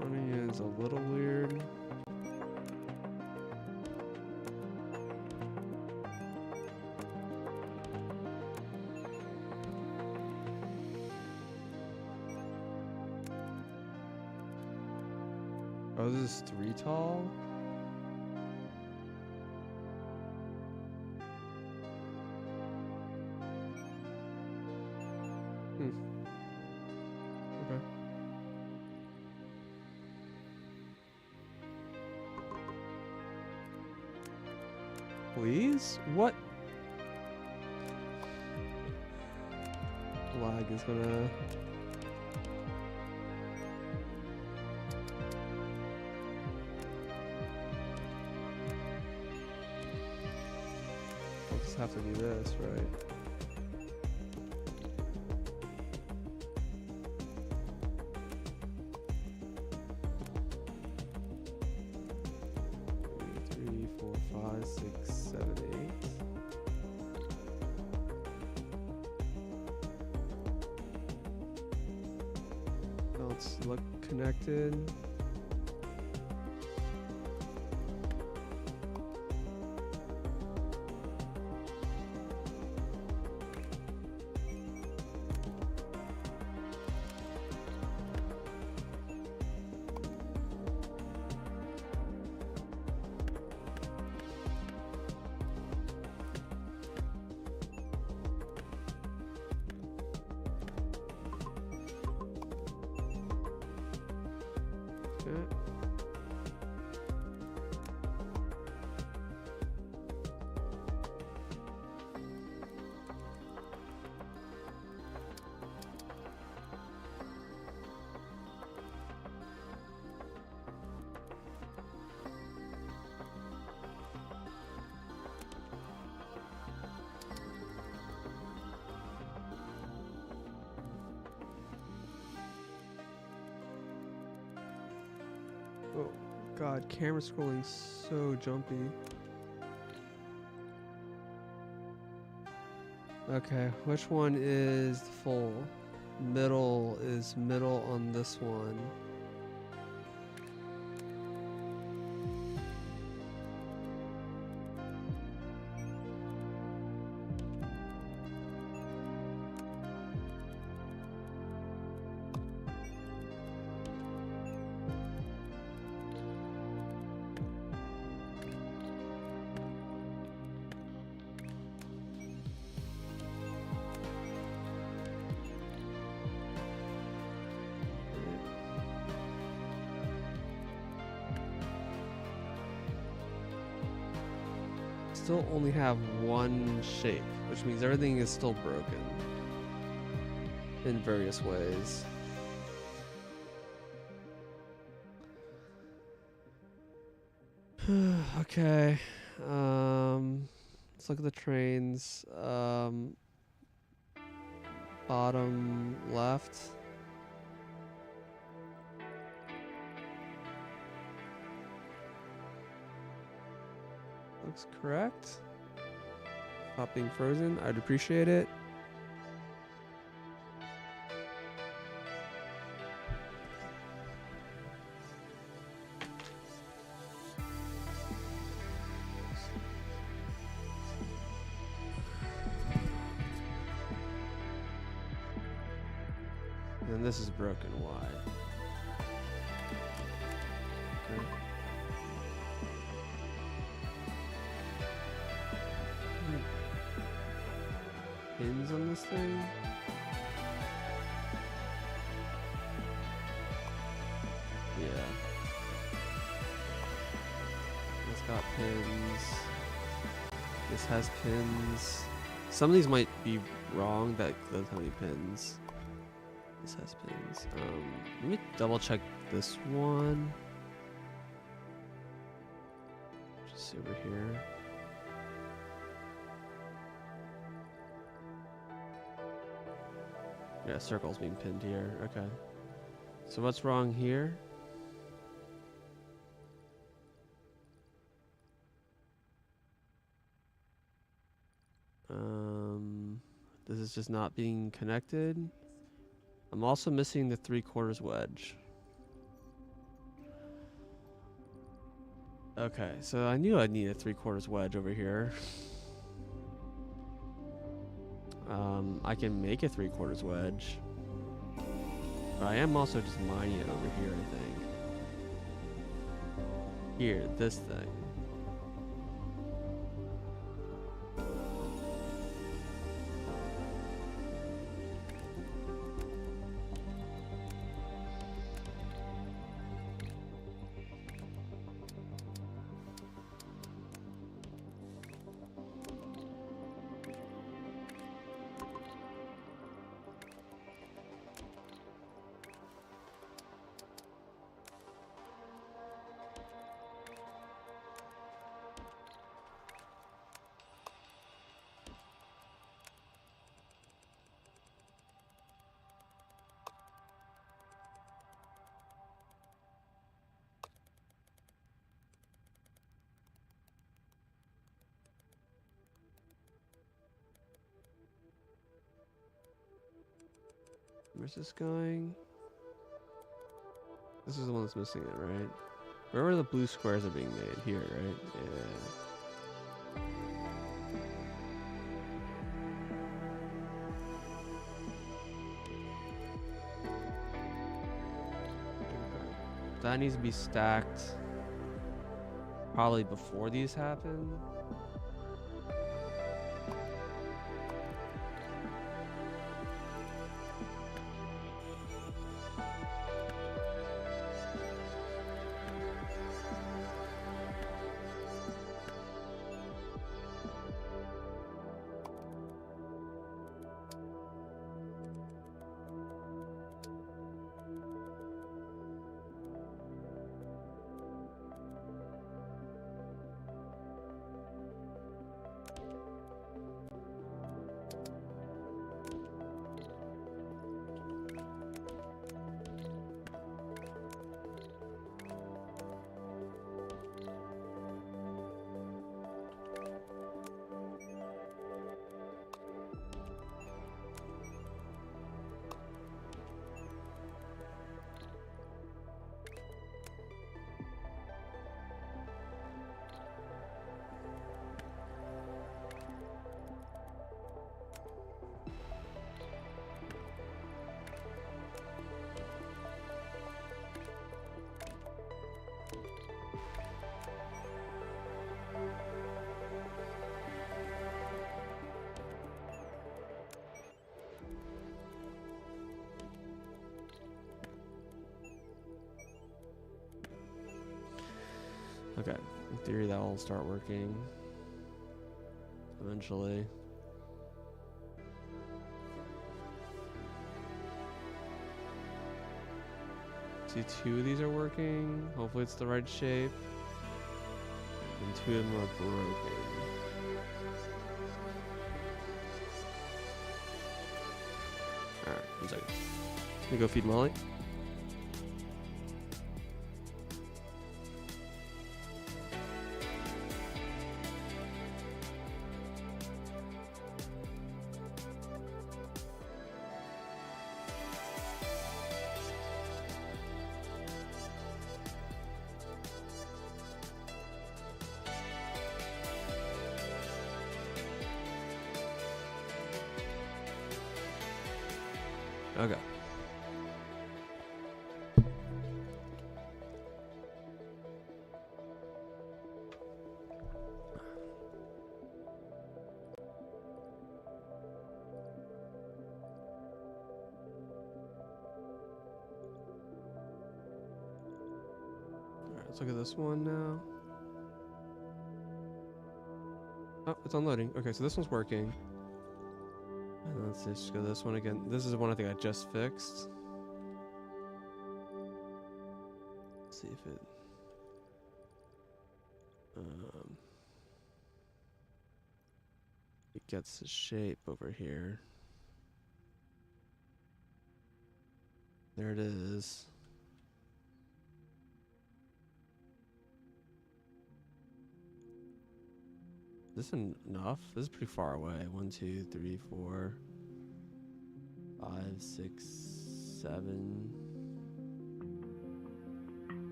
Running is a little weird. Oh, this is 3 tall? Okay. Please? What? Lag is gonna... I'll just have to do this, right? Three, four, five, six, 7, 8. Let's look connected. Oh god, camera scrolling so jumpy. Okay, which one is full? Middle is middle on this one. Still only have one shape, which means everything is still broken in various ways. Okay. Let's look at the trains. Bottom left. Looks correct. Not being frozen. I'd appreciate it. And this is broken. Why? Okay. Pins on this thing? Yeah. It's got pins. This has pins. Some of these might be wrong that doesn't have any pins. This has pins. Let me double check this one. Just see over here. Yeah, circle's being pinned here. Okay. So what's wrong here? This is just not being connected. I'm also missing the 3/4 wedge. Okay, so I knew I'd need a 3/4 wedge over here. I can make a 3/4 wedge. But I am also just mining it over here, I think. Here, this thing. Where's this going? This is the one that's missing it, right? Where were the blue squares are being made? Here, right? Yeah. That needs to be stacked probably before these happen. Okay, in theory that will start working eventually. See, 2 of these are working. Hopefully it's the right shape. and 2 of them are broken. Alright, 1 second. Let me go feed Molly. Okay. Alright, let's look at this one now. Oh, it's unloading. Okay, so this one's working. And let's just go this one again. This is the one I think I just fixed. Let's see if it... it gets the shape over here. There it is. Is this enough? This is pretty far away. 1, 2, 3, 4, 5, 6, 7,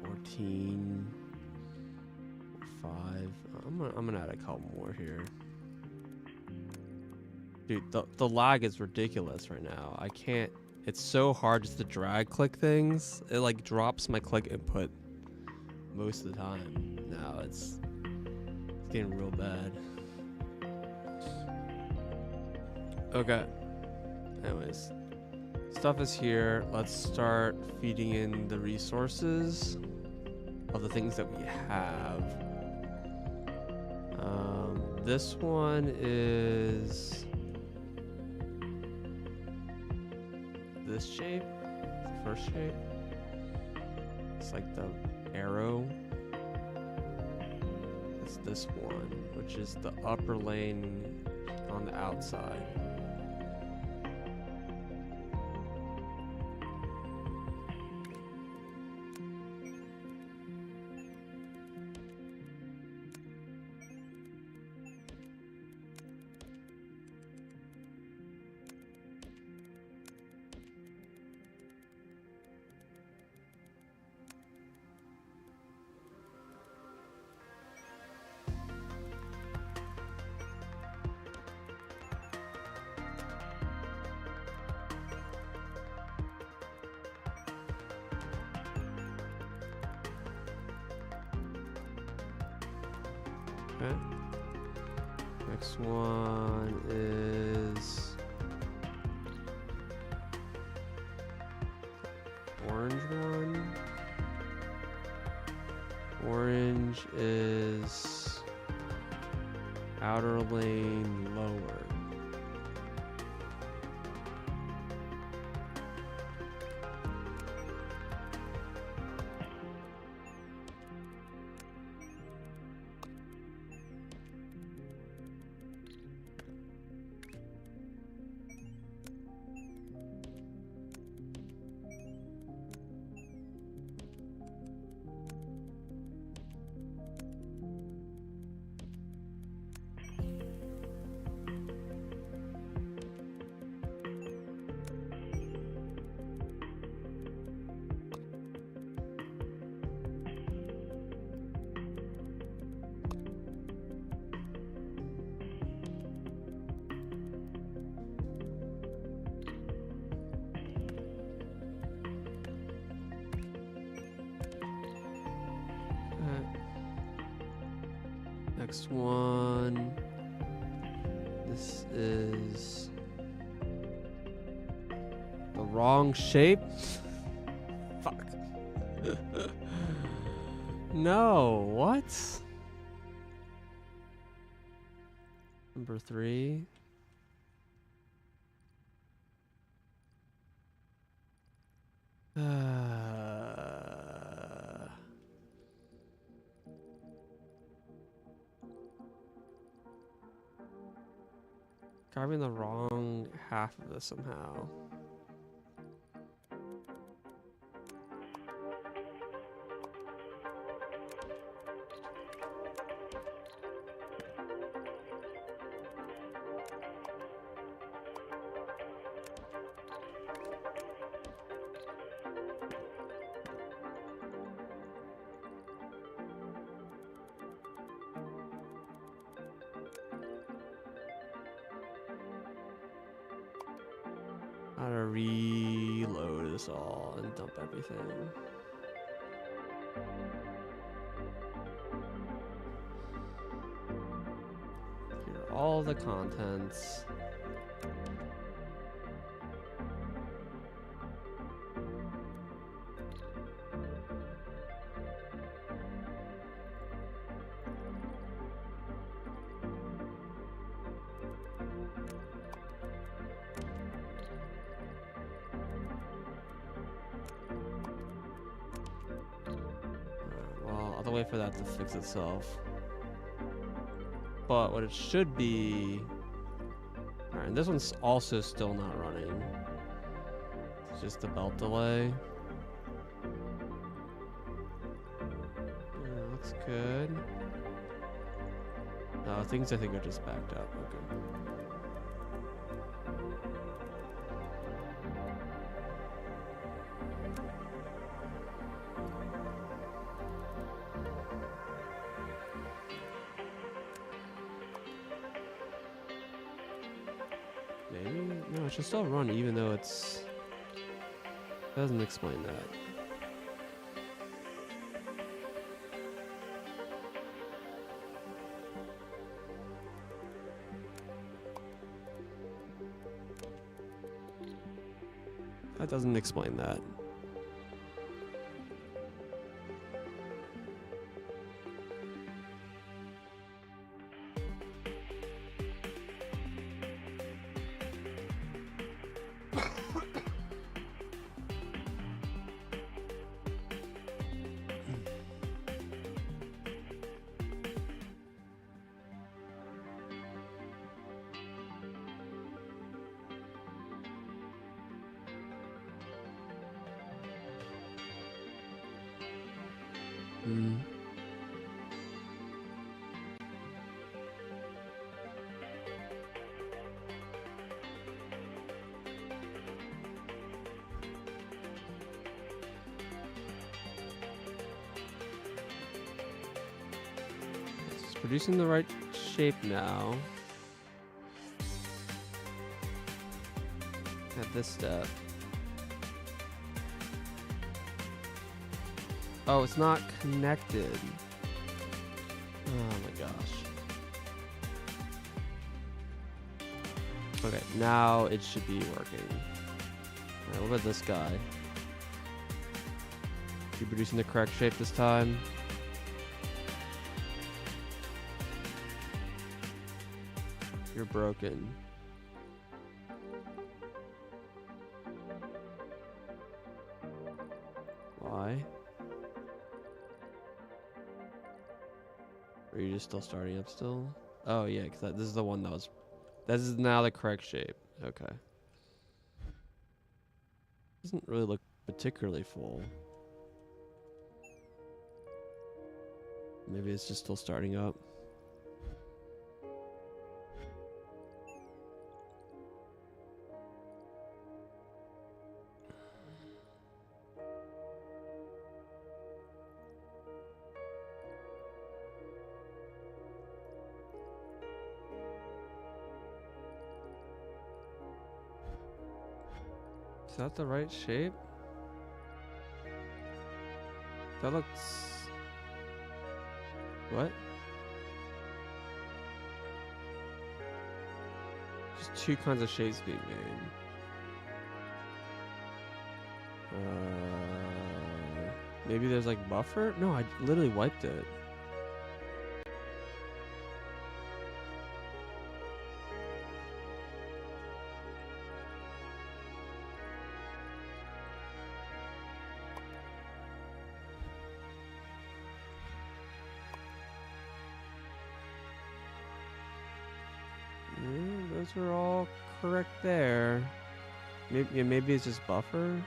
14, 5. I'm gonna add a couple more here. Dude, the lag is ridiculous right now. I can't. It's so hard just to drag click things. It like drops my click input most of the time. Now it's getting real bad. Okay. Anyways, stuff is here. Let's start feeding in the resources of the things that we have. This one is this shape. It's the first shape. It's like the arrow. It's this one, which is the upper lane on the outside. Okay. Next one is orange one. Orange is outer lane lower. Next one. This is the wrong shape. Fuck. No, what? Number 3. Carving the wrong half of this somehow. I gotta reload this all and dump everything. Here are all the contents. Well, I'll wait for that to fix itself. But what it should be... Alright, and this one's also still not running. It's just a belt delay. Yeah, looks good. No, things I think are just backed up. Okay. Maybe? No, it should still run even though it's... Doesn't explain that. That doesn't explain that. It's producing the right shape now. At this step. Oh, it's not connected. Oh my gosh. Okay, now it should be working. Alright, what about this guy? You producing the correct shape this time? You're broken. Why? Are you just still starting up still? Oh yeah, because this is the one that was... This is now the correct shape. Okay. Doesn't really look particularly full. Maybe it's just still starting up. Is that the right shape? That looks... What? Just two kinds of shapes being made. Maybe there's like buffer? No, I literally wiped it. Those are all correct there. Maybe it's just buffer.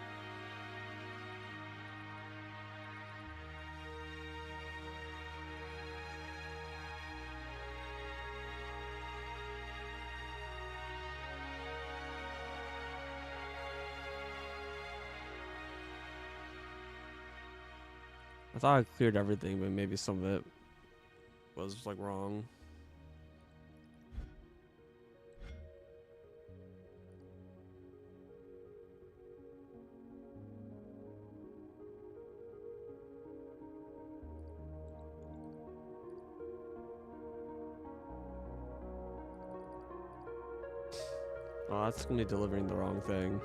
I thought I cleared everything, but maybe some of it was like wrong. Oh, that's gonna be delivering the wrong thing.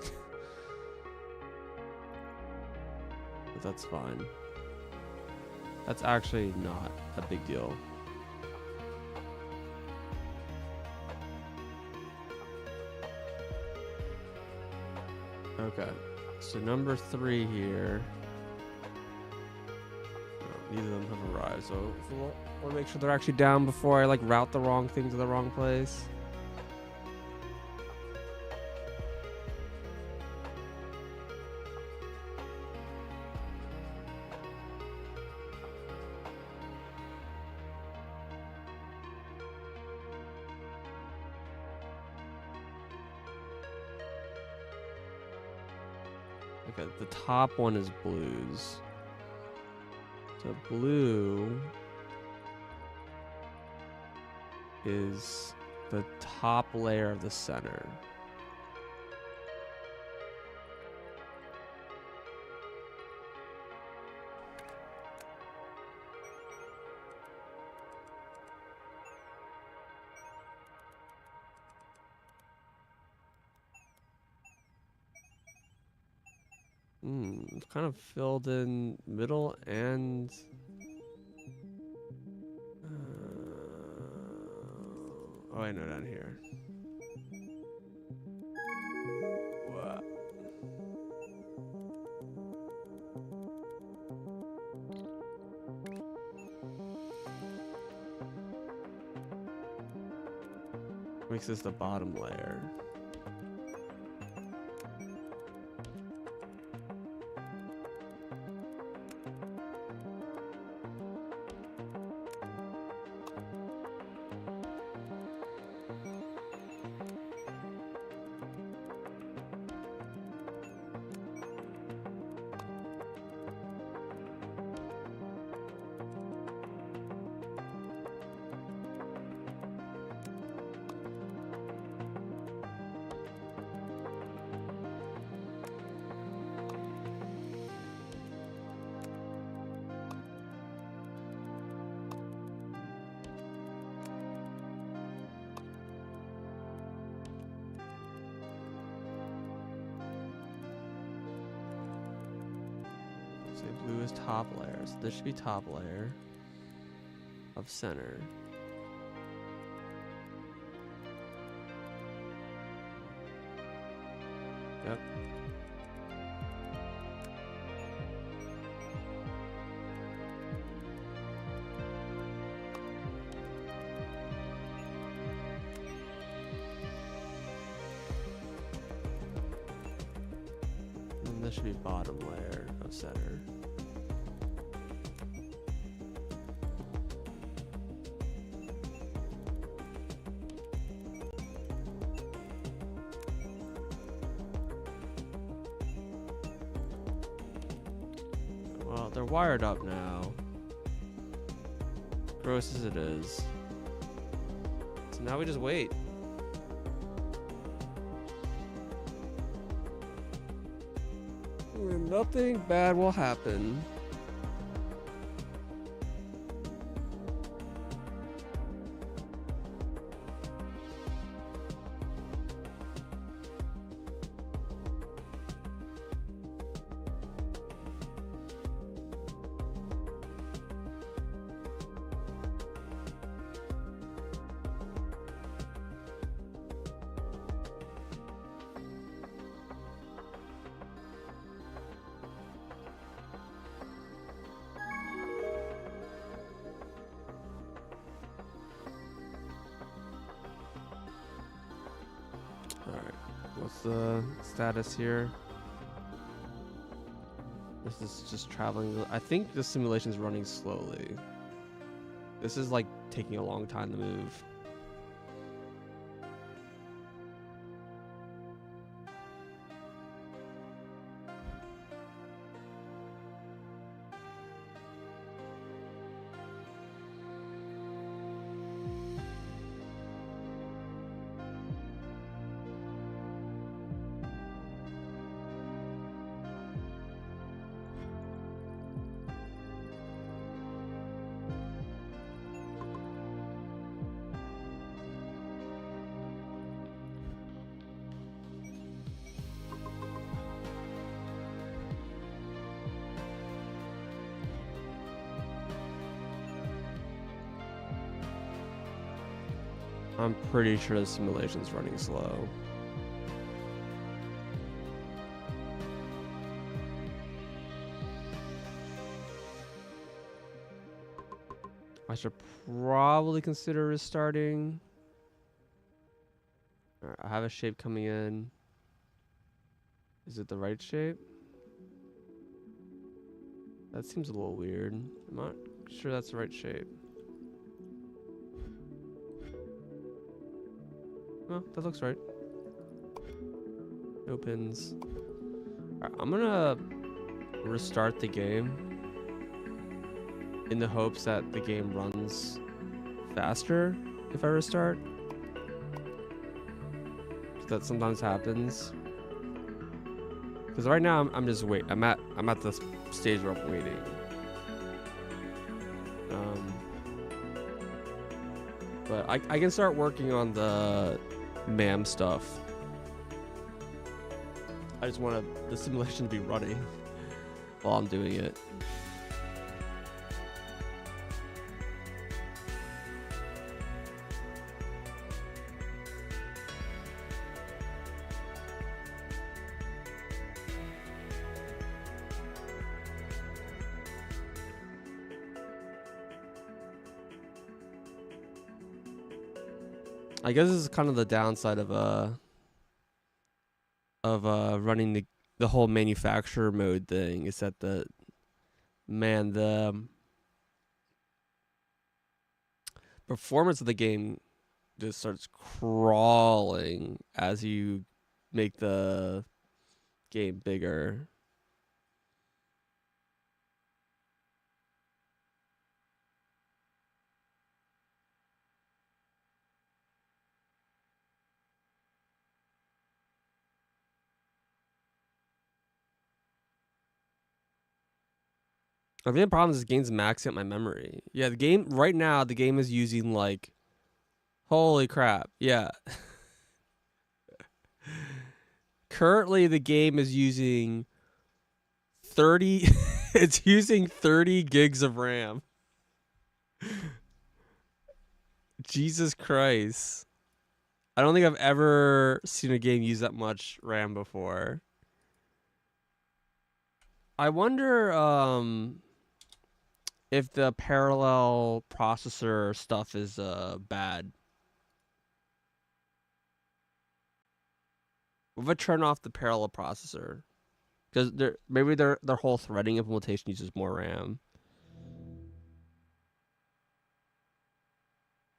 But that's fine. That's actually not a big deal. Okay, so number 3 here. No, neither of them have arrived, so we'll make sure they're actually down before I like route the wrong thing to the wrong place. Okay, the top one is blues. So blue is the top layer of the center. It's kind of filled in middle and oh, I know down here. What? Makes this the bottom layer. So blue is top layer. So this should be top layer of center. Yep. And this should be bottom layer of center. Well, they're wired up now. Gross as it is. So now we just wait. Nothing bad will happen. What's the status here? This is just traveling. I think the simulation is running slowly. This is like taking a long time to move. I'm pretty sure the simulation's running slow. I should probably consider restarting. All right, I have a shape coming in. Is it the right shape? That seems a little weird. I'm not sure that's the right shape. Oh, that looks right. No pins. Alright, I'm gonna restart the game in the hopes that the game runs faster if I restart. That sometimes happens. Because right now I'm just wait. I'm at the stage where I'm waiting. But I can start working on the MAM stuff. I just want the simulation to be running while I'm doing it. I guess this is kind of the downside of running the whole manufacturer mode thing, is that the performance of the game just starts crawling as you make the game bigger. I think the problem is the game's maxing out my memory. Yeah, the game right now, the game is using like, holy crap, yeah. Currently, the game is using 30. It's using 30 gigs of RAM. Jesus Christ. I don't think I've ever seen a game use that much RAM before. I wonder if the parallel processor stuff is bad. What if I turn off the parallel processor? Because maybe their whole threading implementation uses more RAM.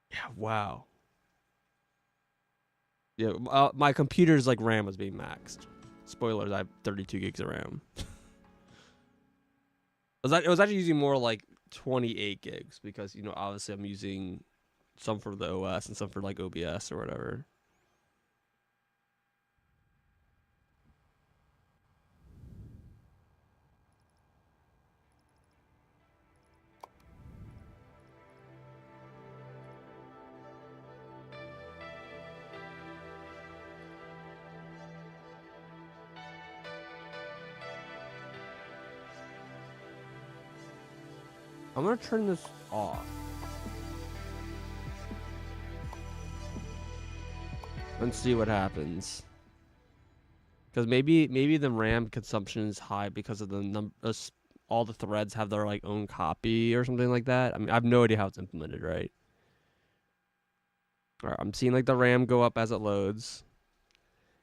Yeah, wow. Yeah, my computer's like RAM was being maxed. Spoilers, I have 32 gigs of RAM. It was actually using more like 28 gigs because, you know, obviously I'm using some for the OS and some for like OBS or whatever. I'm gonna turn this off. And see what happens. Because maybe the RAM consumption is high because of the number. All the threads have their like own copy or something like that. I mean, I have no idea how it's implemented, right? All right, I'm seeing like the RAM go up as it loads.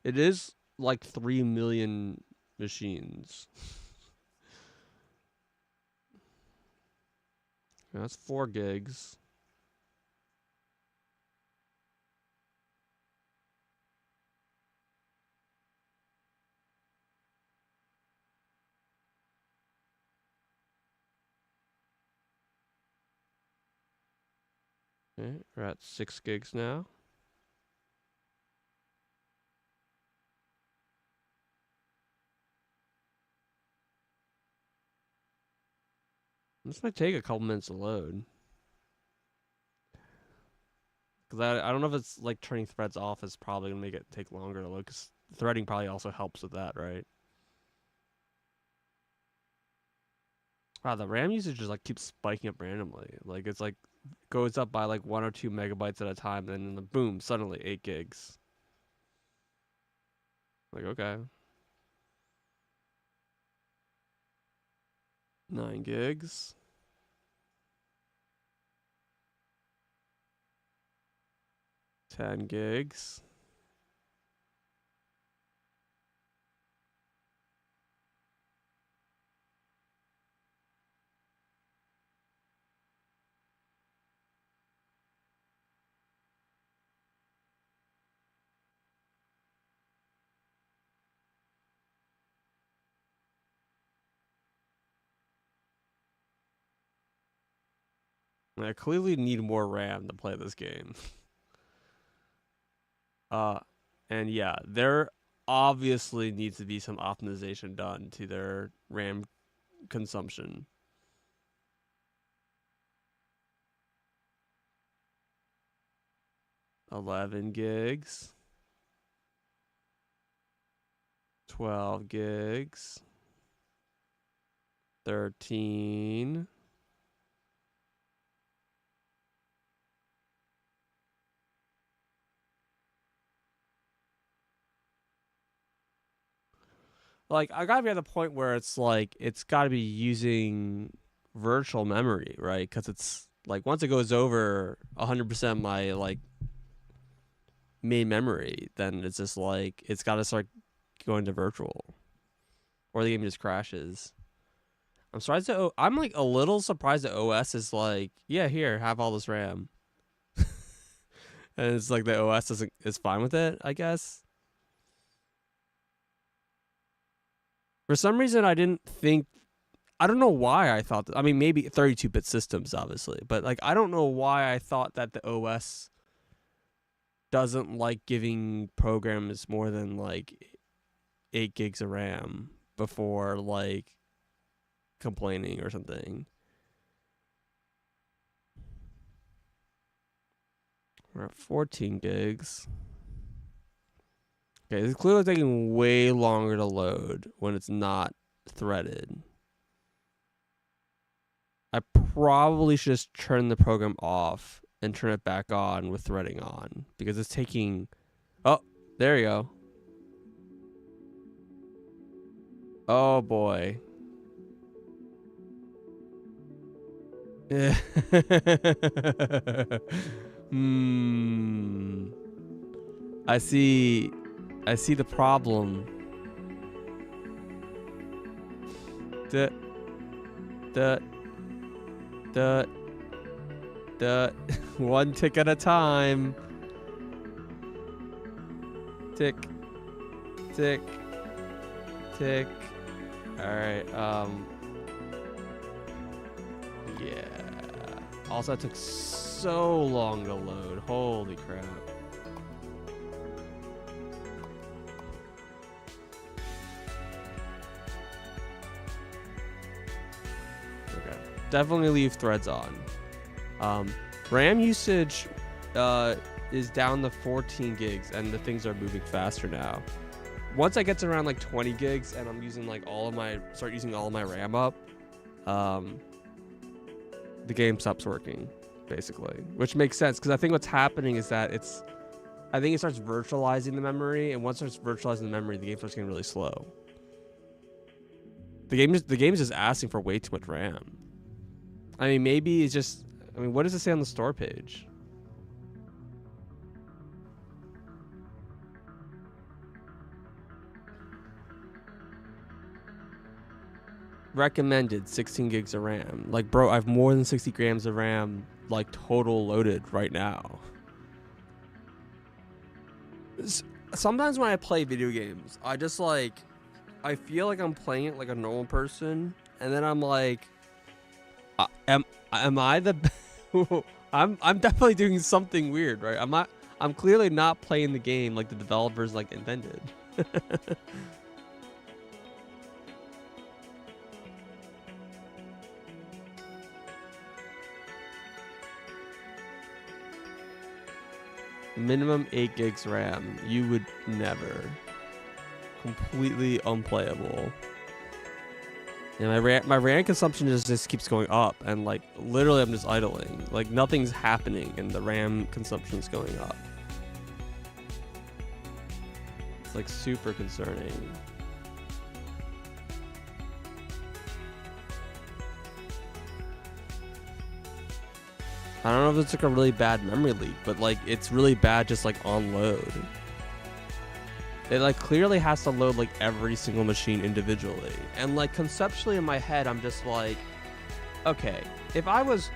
It is like 3 million machines. That's 4 gigs. Okay, we're at 6 gigs now. This might take a couple minutes to load. Because I don't know if it's like turning threads off is probably going to make it take longer to load. Because threading probably also helps with that, right? Wow, the RAM usage just like keeps spiking up randomly. Like it's like goes up by like 1 or 2 megabytes at a time, and then boom, suddenly 8 gigs. Like, okay. 9 gigs. 10 gigs. I clearly need more RAM to play this game. uh, and yeah, there obviously needs to be some optimization done to their RAM consumption. 11 gigs. 12 gigs. 13. Like, I gotta be at the point where it's like, it's gotta be using virtual memory, right? Because it's like, once it goes over 100% my like main memory, then it's just like, it's gotta start going to virtual, or the game just crashes. I'm surprised that I'm like a little surprised that OS is like, yeah, here, have all this RAM. And it's like the OS is fine with it, I guess. For some reason, I didn't think. I don't know why I thought that. I mean, maybe 32-bit systems, obviously, but like I don't know why I thought that the OS doesn't like giving programs more than like 8 gigs of RAM before like complaining or something. We're at 14 gigs. Okay, it's clearly taking way longer to load when it's not threaded. I probably should just turn the program off and turn it back on with threading on, because it's taking... Oh, there you go. Oh, boy. Hmm. I see the problem. Duh, duh, duh, duh. One tick at a time. Tick, tick, tick. All right. Yeah. Also, it took so long to load. Holy crap. Okay. Definitely leave threads on. RAM usage is down to 14 gigs, and the things are moving faster now. Once I get to around like 20 gigs and I'm using like start using all of my RAM up, the game stops working, basically, which makes sense, because I think what's happening is that I think it starts virtualizing the memory, and once it starts virtualizing the memory, the game starts getting really slow. The game is just asking for way too much RAM. I mean, maybe it's just... I mean, what does it say on the store page? recommended 16 gigs of RAM. Like, bro, I have more than 60 grams of RAM, like, total loaded right now. Sometimes when I play video games, I just, like, I feel like I'm playing it like a normal person, and then I'm like, am I the... I'm definitely doing something weird, right? I'm clearly not playing the game like the developers, like, intended. Minimum 8 gigs RAM. You would never. Completely unplayable. And my RAM consumption just keeps going up, and like literally I'm just idling. Like nothing's happening, and the RAM consumption's going up. It's like super concerning. I don't know if it's like a really bad memory leak, but like it's really bad just like on load. It like clearly has to load like every single machine individually. And like conceptually in my head, I'm just like, okay, if I was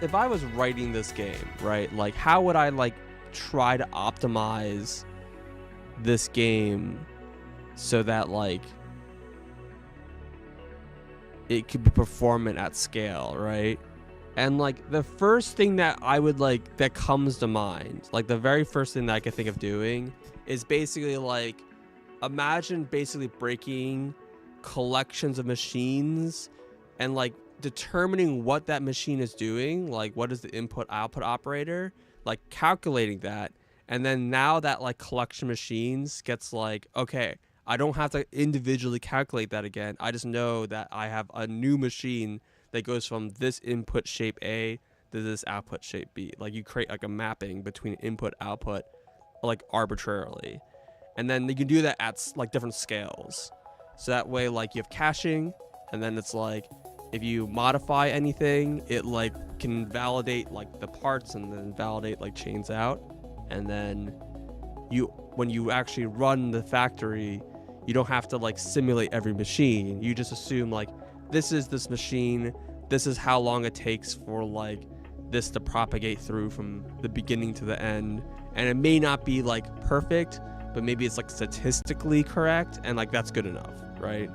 writing this game, right? Like how would I like try to optimize this game so that like it could be performant at scale, right? And like the first thing that I would like that comes to mind, like the very first thing that I could think of doing is basically like imagine basically breaking collections of machines and like determining what that machine is doing, like what is the input output operator, like calculating that, and then now that like collection machines gets like, okay, I don't have to individually calculate that again. I just know that I have a new machine that goes from this input shape A to this output shape B. Like you create like a mapping between input output like arbitrarily. And then you can do that at like different scales. So that way like you have caching, and then it's like if you modify anything, it like can validate like the parts and then validate like chains out. And then when you actually run the factory, you don't have to like simulate every machine. You just assume like this is this machine, this is how long it takes for like this to propagate through from the beginning to the end. And it may not be like perfect, but maybe it's like statistically correct, and like that's good enough, right?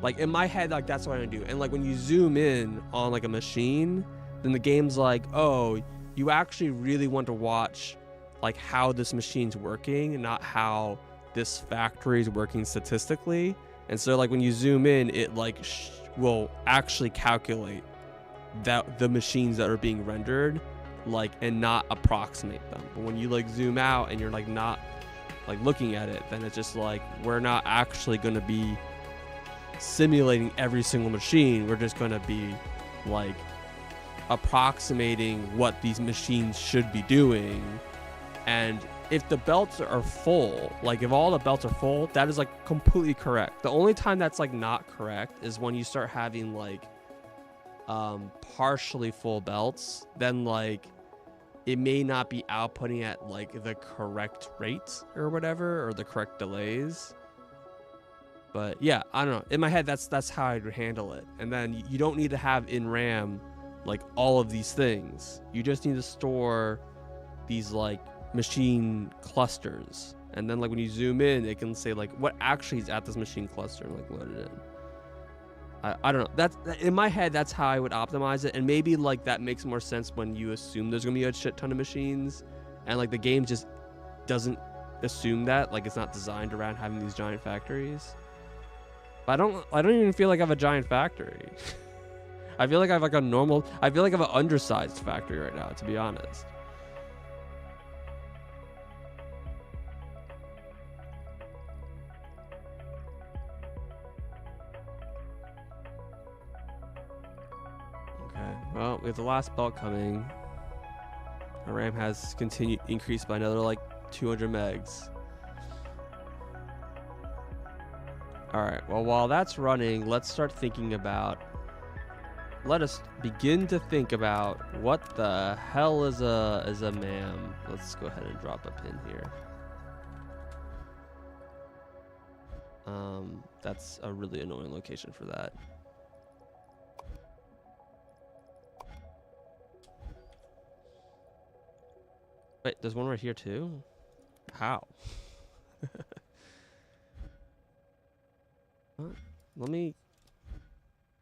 Like in my head, like that's what I do. And like when you zoom in on like a machine, then the game's like, oh, you actually really want to watch like how this machine's working and not how this factory is working statistically. And so like when you zoom in, it like will actually calculate that the machines that are being rendered, like, and not approximate them. But when you like zoom out and you're like not like looking at it, then it's just like we're not actually going to be simulating every single machine. We're just going to be like approximating what these machines should be doing. And if the belts are full, like if all the belts are full, that is like completely correct. The only time that's like not correct is when you start having like partially full belts. Then like it may not be outputting at like the correct rate or whatever, or the correct delays. But yeah, I don't know. In my head, that's how I'd handle it. And then you don't need to have in RAM like all of these things. You just need to store these like machine clusters, and then like when you zoom in, it can say like what actually is at this machine cluster and like load it in. I don't know. That's in my head. That's how I would optimize it, and maybe like that makes more sense when you assume there's gonna be a shit ton of machines, and like the game just doesn't assume that. Like it's not designed around having these giant factories. But I don't even feel like I have a giant factory. I feel like I have like a normal. I feel like I have an undersized factory right now, to be honest. Well, we have the last belt coming. Our RAM has continued increased by another like 200 megs. All right. Well, while that's running, let's start thinking about. Let us begin to think about what the hell is a MAM. Let's go ahead and drop a pin here. That's a really annoying location for that. Wait, there's one right here too? How? What? Let me...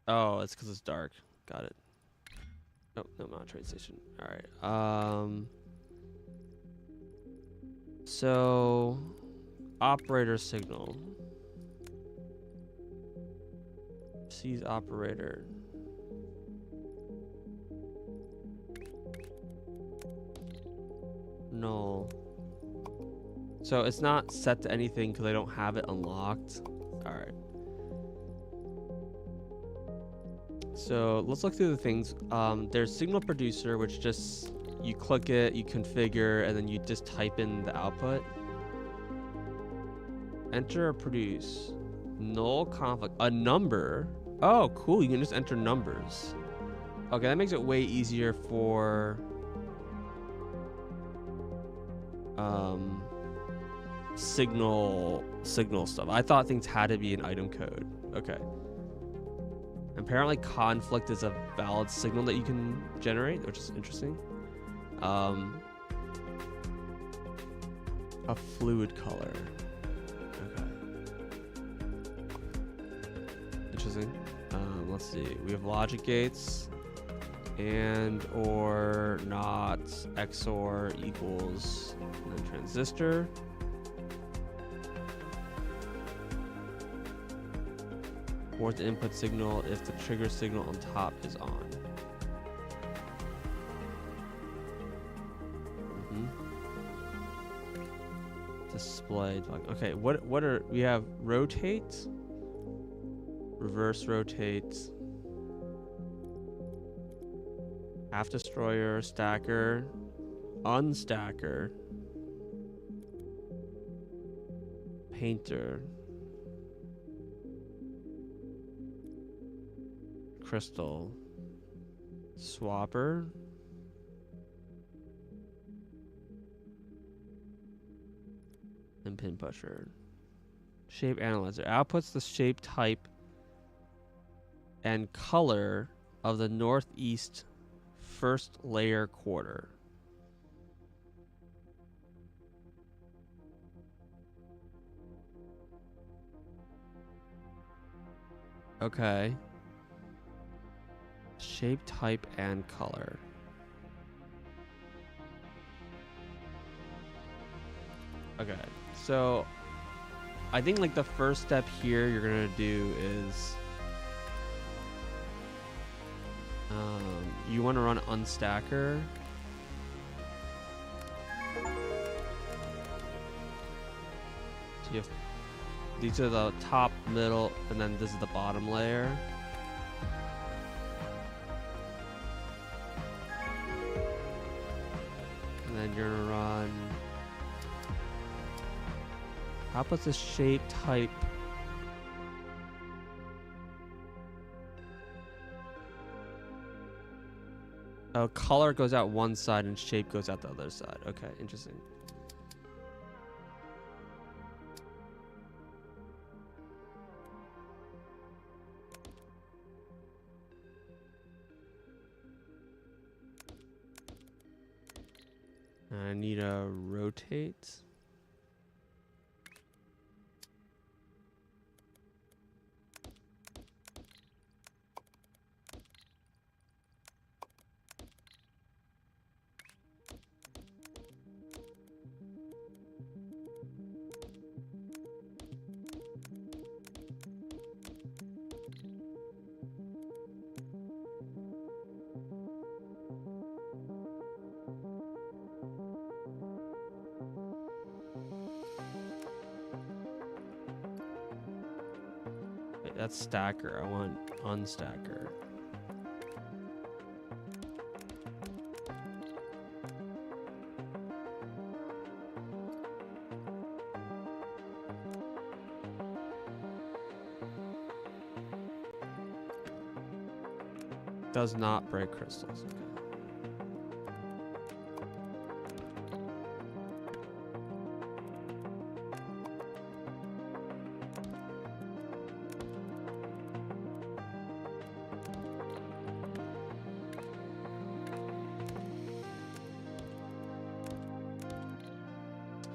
Oh, it's because it's dark. Got it. Oh, no, not train station. Alright. So... Operator signal. Sees operator. No. So it's not set to anything because I don't have it unlocked. Alright. So let's look through the things. There's signal producer, which just you click it, you configure, and then you just type in the output. Enter or produce. Null conflict. A number. Oh, cool. You can just enter numbers. Okay, that makes it way easier for signal stuff. I thought things had to be an item code. Okay. Apparently conflict is a valid signal that you can generate, which is interesting. A fluid color. Okay. Interesting. Let's see. We have logic gates and or not XOR equals and then transistor. Or the input signal if the trigger signal on top is on. Display. Okay, what are we have? Rotate, reverse rotate, half destroyer, stacker, unstacker, painter, crystal, swapper, and pin pusher. Shape analyzer outputs the shape, type, and color of the northeast first layer quarter. Okay. Shape, type, and color. Okay, so I think like the first step here you're gonna do is you want to run unstacker. So you have these are the top, middle, and then this is the bottom layer. And then you're gonna run outputs the shape, type, color goes out one side and shape goes out the other side. Okay, interesting. I need a rotate. That's stacker. I want unstacker. Does not break crystals. Okay.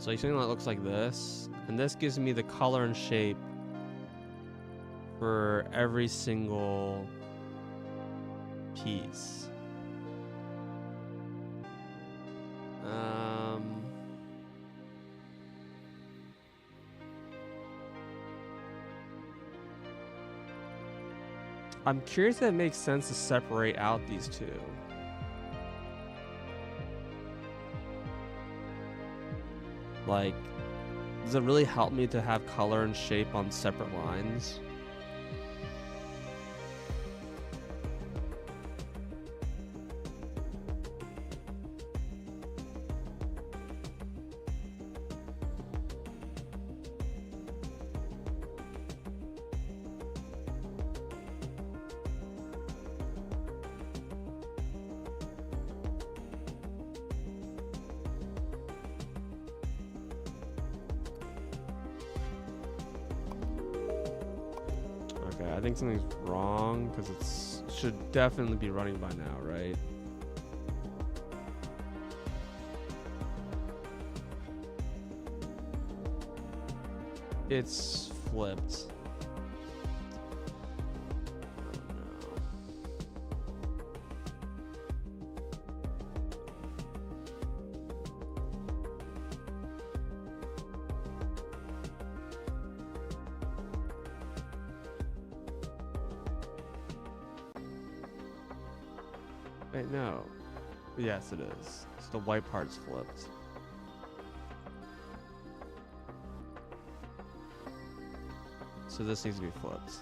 So you something that looks like this, and this gives me the color and shape for every single piece. I'm curious if it makes sense to separate out these two. Like, does it really help me to have color and shape on separate lines? Okay, I think something's wrong because it should definitely be running by now, right? It's flipped. Wait, no. Yes, it is. So the white part's flipped. So this needs to be flipped.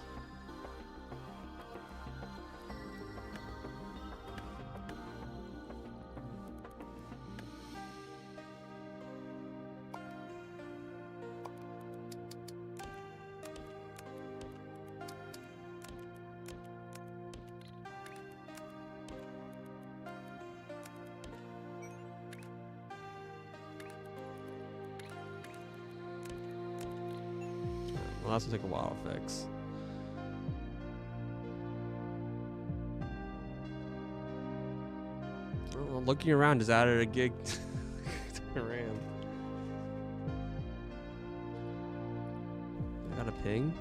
Well, that's gonna take a while to fix. Well, looking around has added a gig to my RAM. I got a ping.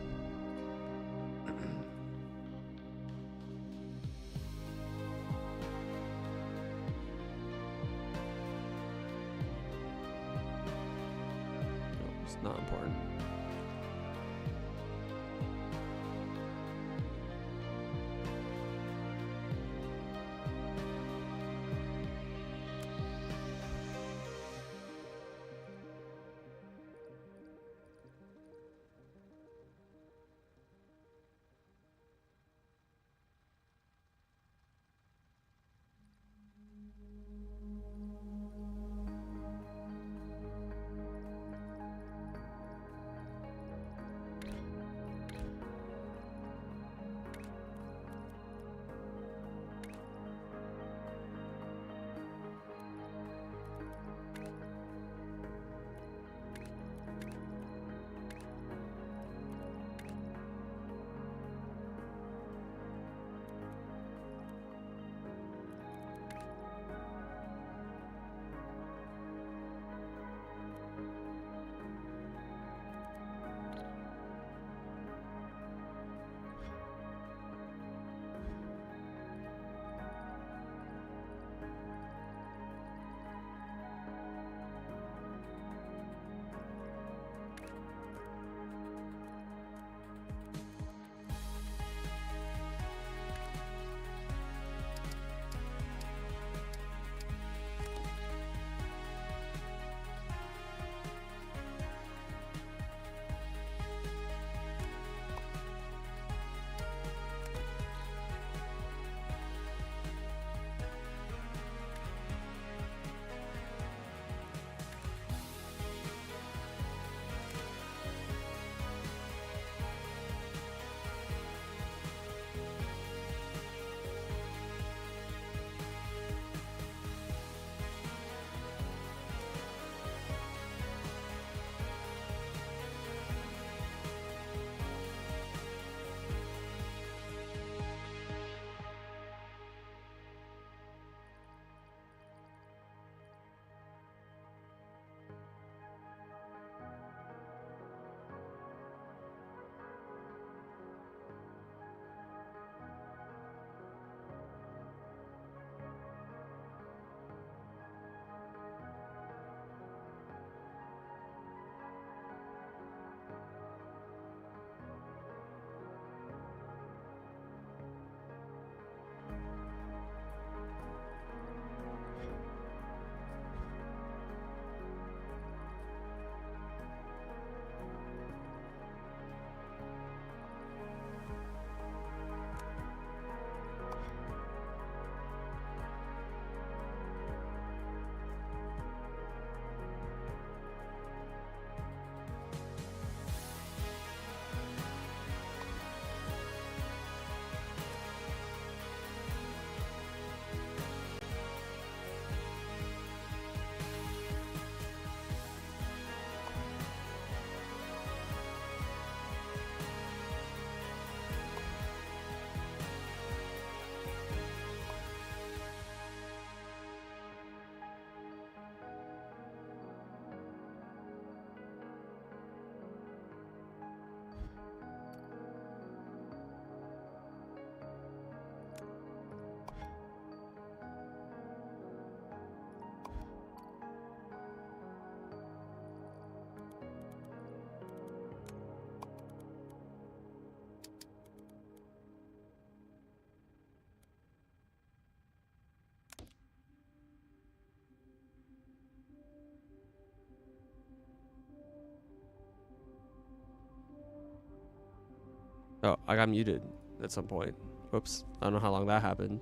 No, it's not important. Oh, I got muted at some point. Whoops. I don't know how long that happened.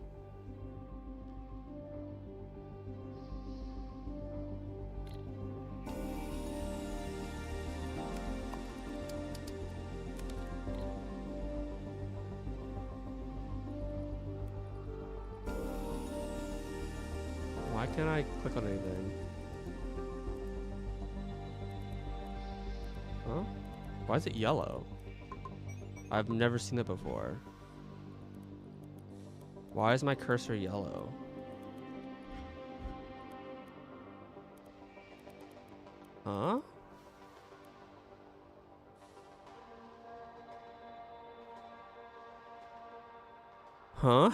Why can't I click on anything? Huh? Why is it yellow? I've never seen it before. Why is my cursor yellow? Huh? Huh?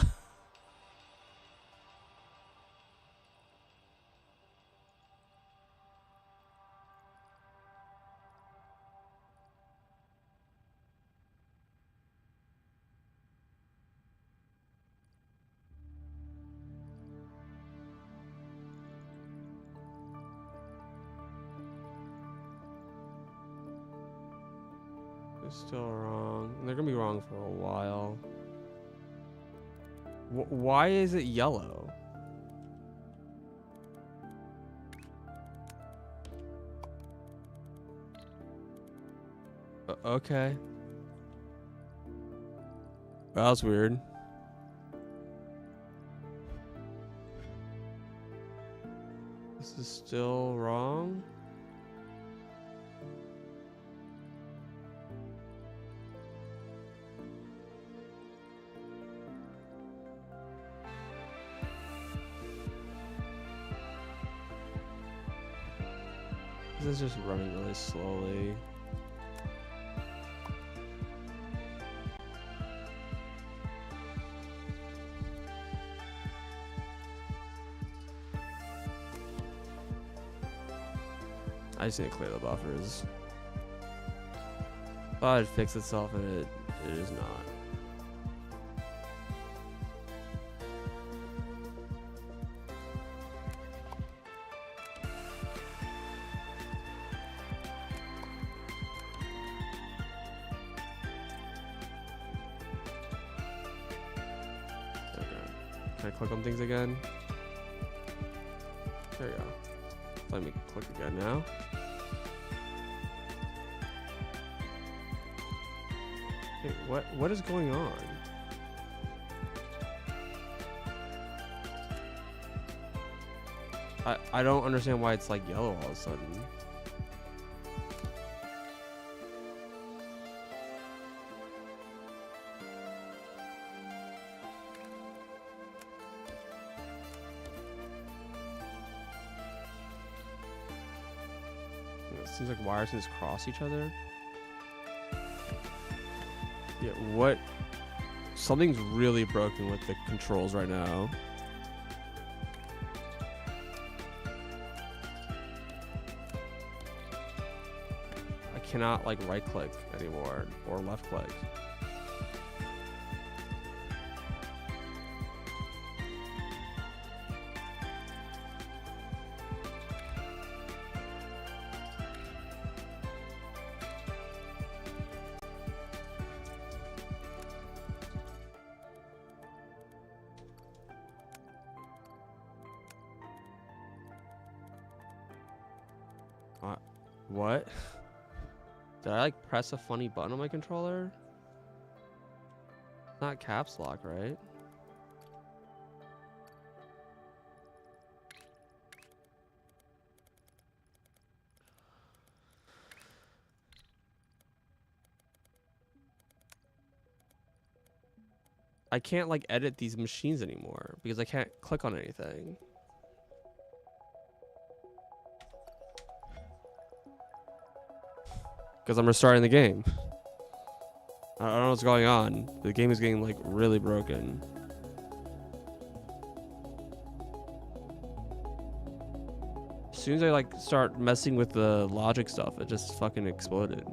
It's still wrong. They're gonna be wrong for a while. Why is it yellow? Okay. That was weird. This is still wrong. This is just running really slowly. I just need to clear the buffers. Thought it'd fix itself, and it is not. Okay. Can I click on things again? There you go. Let me click again now. Hey, what is going on? I don't understand why it's like yellow all of a sudden. It seems like wires just cross each other. Yeah, what? Something's really broken with the controls right now. I cannot like right click anymore or left click. What? Did I like press a funny button on my controller? Not caps lock, right? I can't like edit these machines anymore because I can't click on anything. Because I'm restarting the game. I don't know what's going on. The game is getting like really broken. As soon as I like start messing with the logic stuff, it just fucking exploded.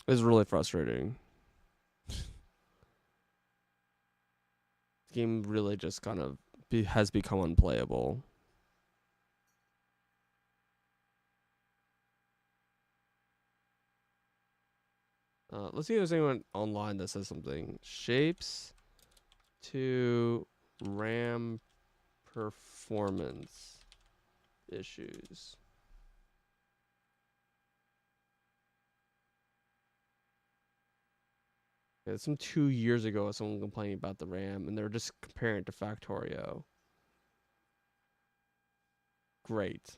It's really frustrating. game really just kind of has become unplayable. Let's see if there's anyone online that says something. Shapes to RAM performance issues. Yeah, it's from 2 years ago. Someone complaining about the RAM, and they're just comparing it to Factorio. Great.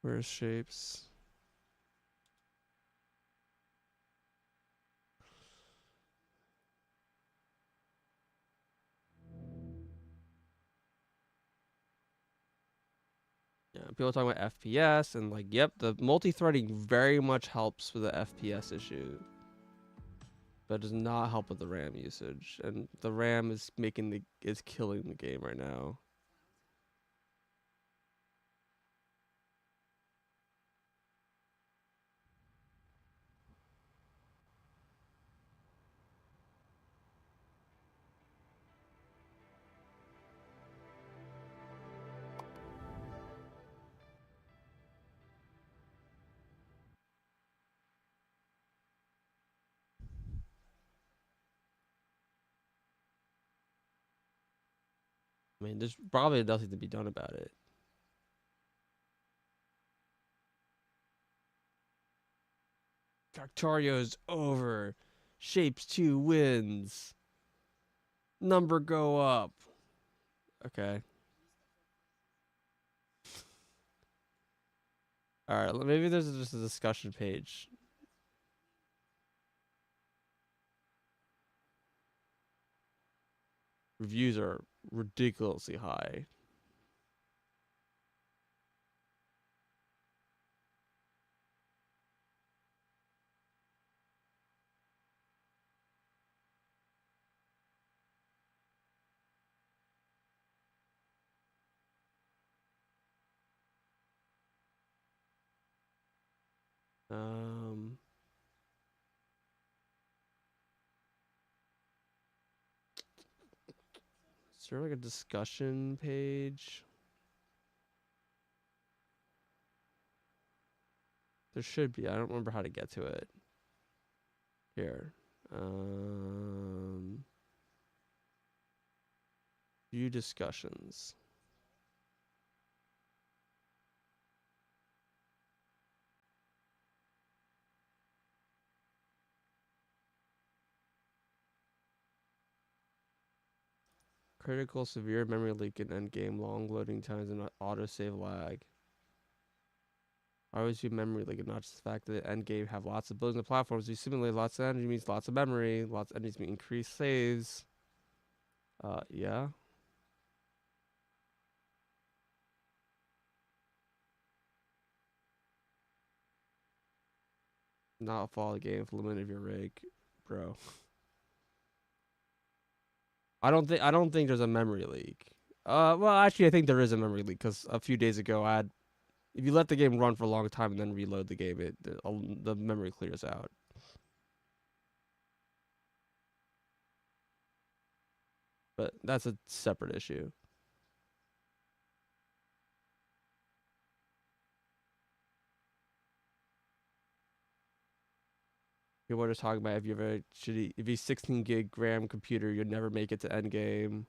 Where's Shapes? Yeah, people are talking about FPS and like, yep, the multi-threading very much helps with the FPS issue, but does not help with the RAM usage. And the RAM is killing the game right now. I mean, there's probably nothing to be done about it. Factorio's over. Shapes 2 wins. Number go up. Okay. All right. Maybe there's just a discussion page. Reviews are ridiculously high. Um, is there like a discussion page? There should be. I don't remember how to get to it. Here. Um, view discussions. Critical severe memory leak in endgame, long loading times, and autosave lag. I always view memory leak and not just the fact that endgame have lots of buildings and platforms. You simulate lots of energy means lots of memory. Lots of enemies mean increased saves. Yeah. Not follow the game with limit of your rig, bro. I don't think there's a memory leak. Well, actually, I think there is a memory leak because a few days ago, if you let the game run for a long time and then reload the game, the memory clears out. But that's a separate issue. People are just talking about if you have a shitty, if you 16 gig RAM computer, you'd never make it to endgame.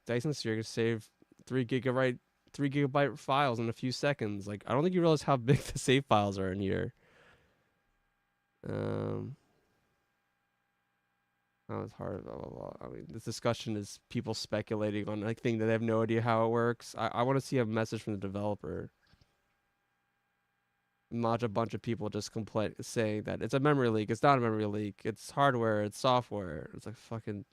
Dyson Sphere can save 3 gigabyte files in a few seconds. Like, I don't think you realize how big the save files are in here. That was hard. Blah blah blah. I mean, this discussion is people speculating on like thing that they have no idea how it works. I want to see a message from the developer, not a bunch of people just complain saying that it's a memory leak. It's not a memory leak. It's hardware. It's software. It's like fucking.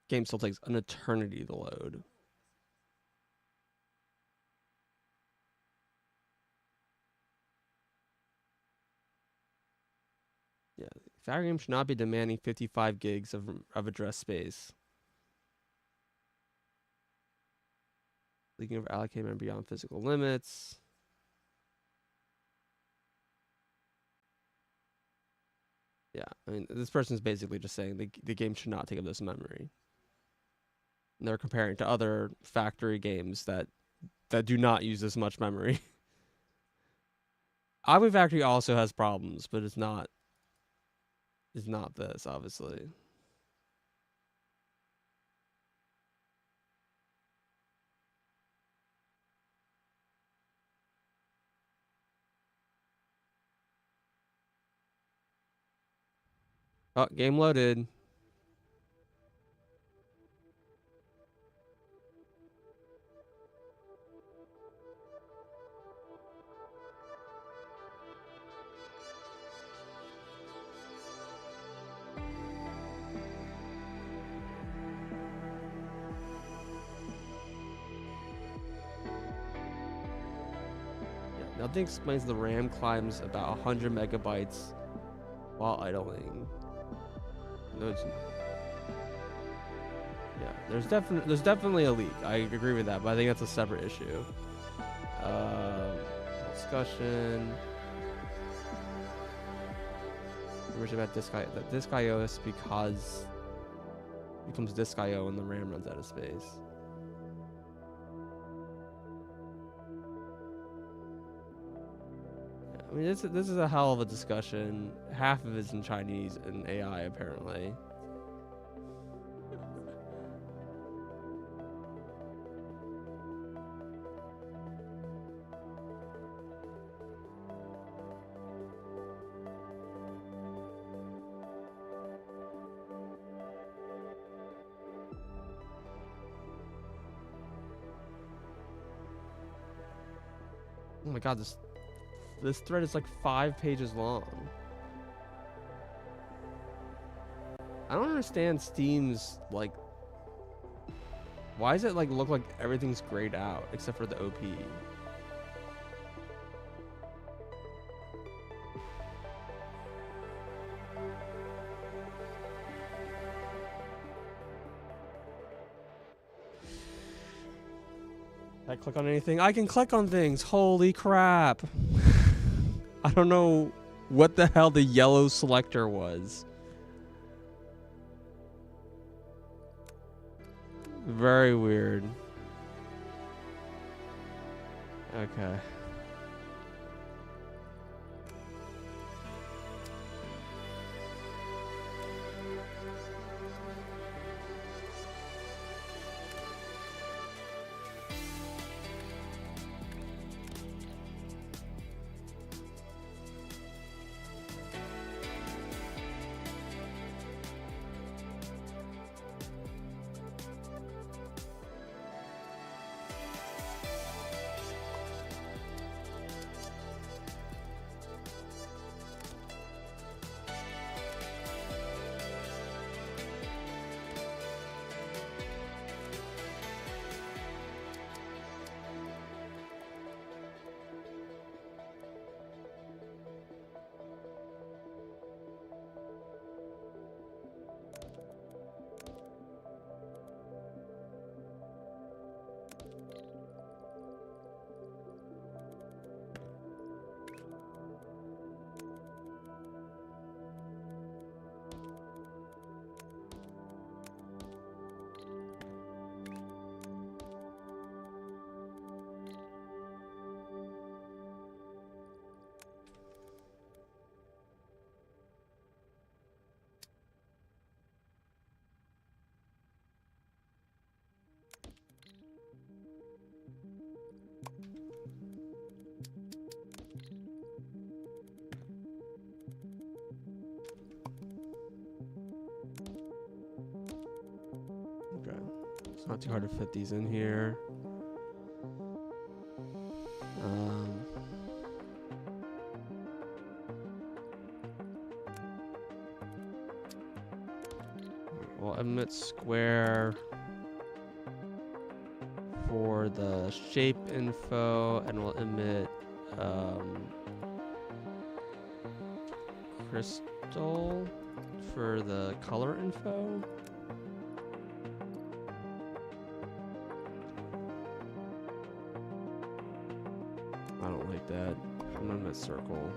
Game still takes an eternity to load. Yeah, factory game should not be demanding 55 gigs of address space. Leaking over allocated memory beyond physical limits. Yeah, I mean, this person's basically just saying the game should not take up this memory. And they're comparing to other factory games that do not use this much memory. Agui Factory also has problems, but it's not this, obviously. Oh, game loaded. Yeah, nothing explains the RAM climbs about 100 megabytes while idling. No, yeah, there's definitely a leak. I agree with that, but I think that's a separate issue. Discussion. Information about disk IO is because it becomes disk IO when the RAM runs out of space. Yeah, I mean, this is a hell of a discussion. Half of it's in Chinese and AI apparently. Oh my god, this thread is like 5 pages long. I don't understand Steam's like. Why does it like look like everything's grayed out except for the OP? Can I click on anything? I can click on things. Holy crap. I don't know what the hell the yellow selector was. Very weird. Okay. It's not too hard to fit these in here. Well, emit score. square for the shape info, and we'll emit crystal for the color info. I don't like that. I'm gonna emit circle.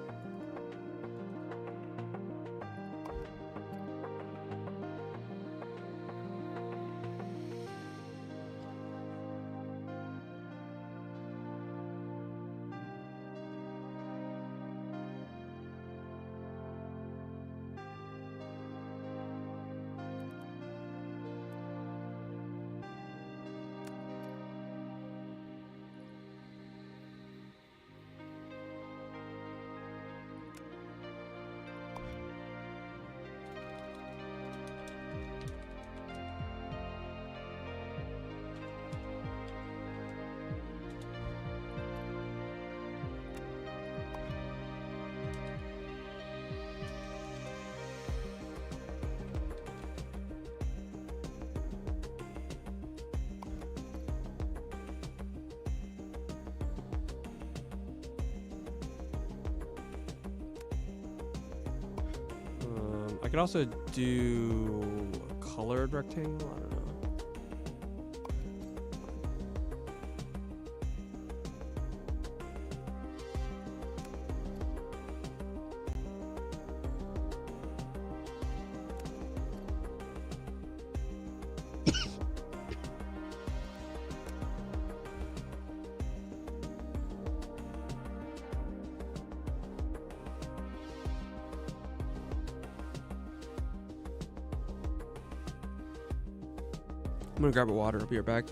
I could also do a colored rectangle. I don't know. I'm gonna grab a water. I'll be right back.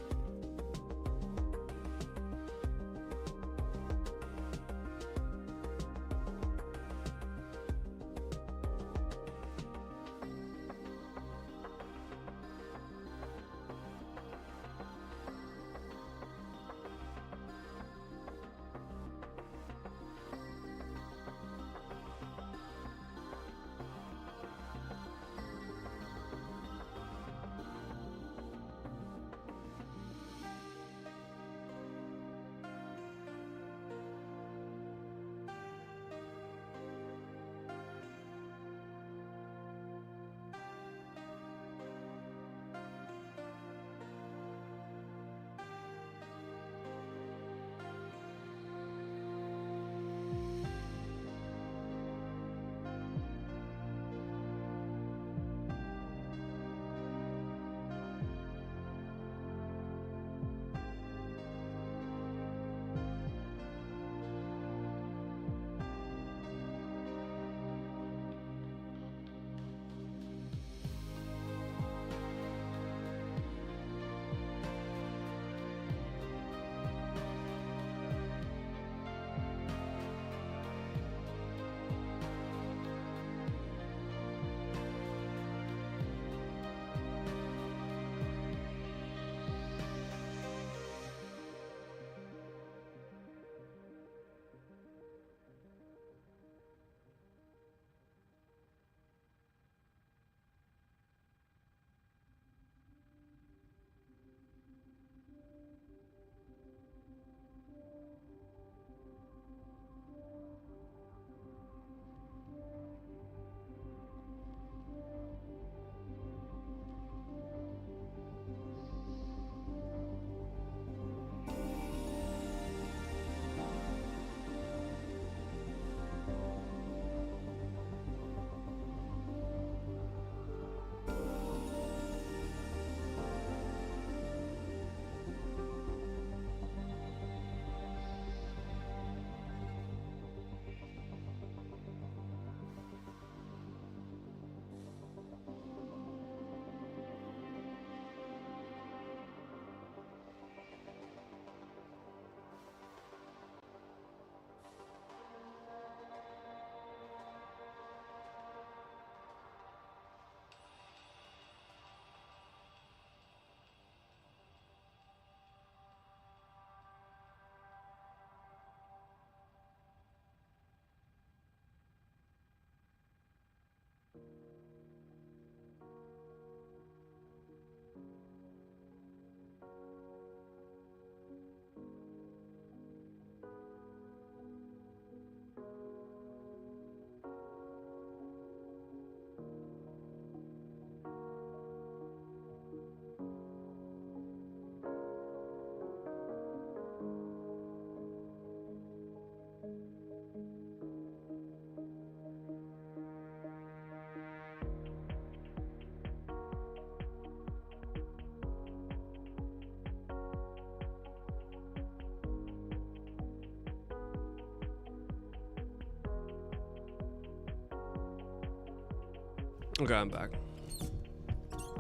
Okay, I'm back.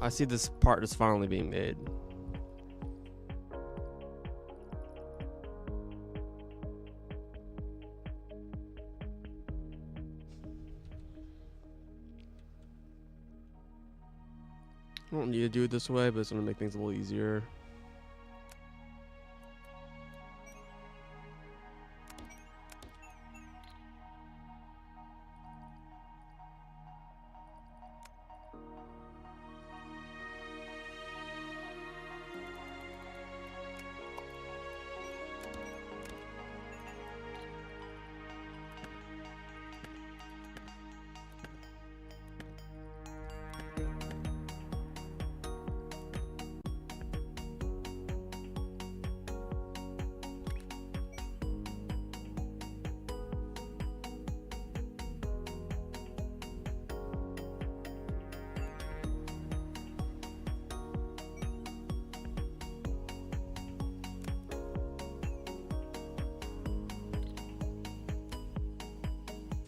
I see this part is finally being made. I don't need to do it this way, but it's gonna make things a little easier.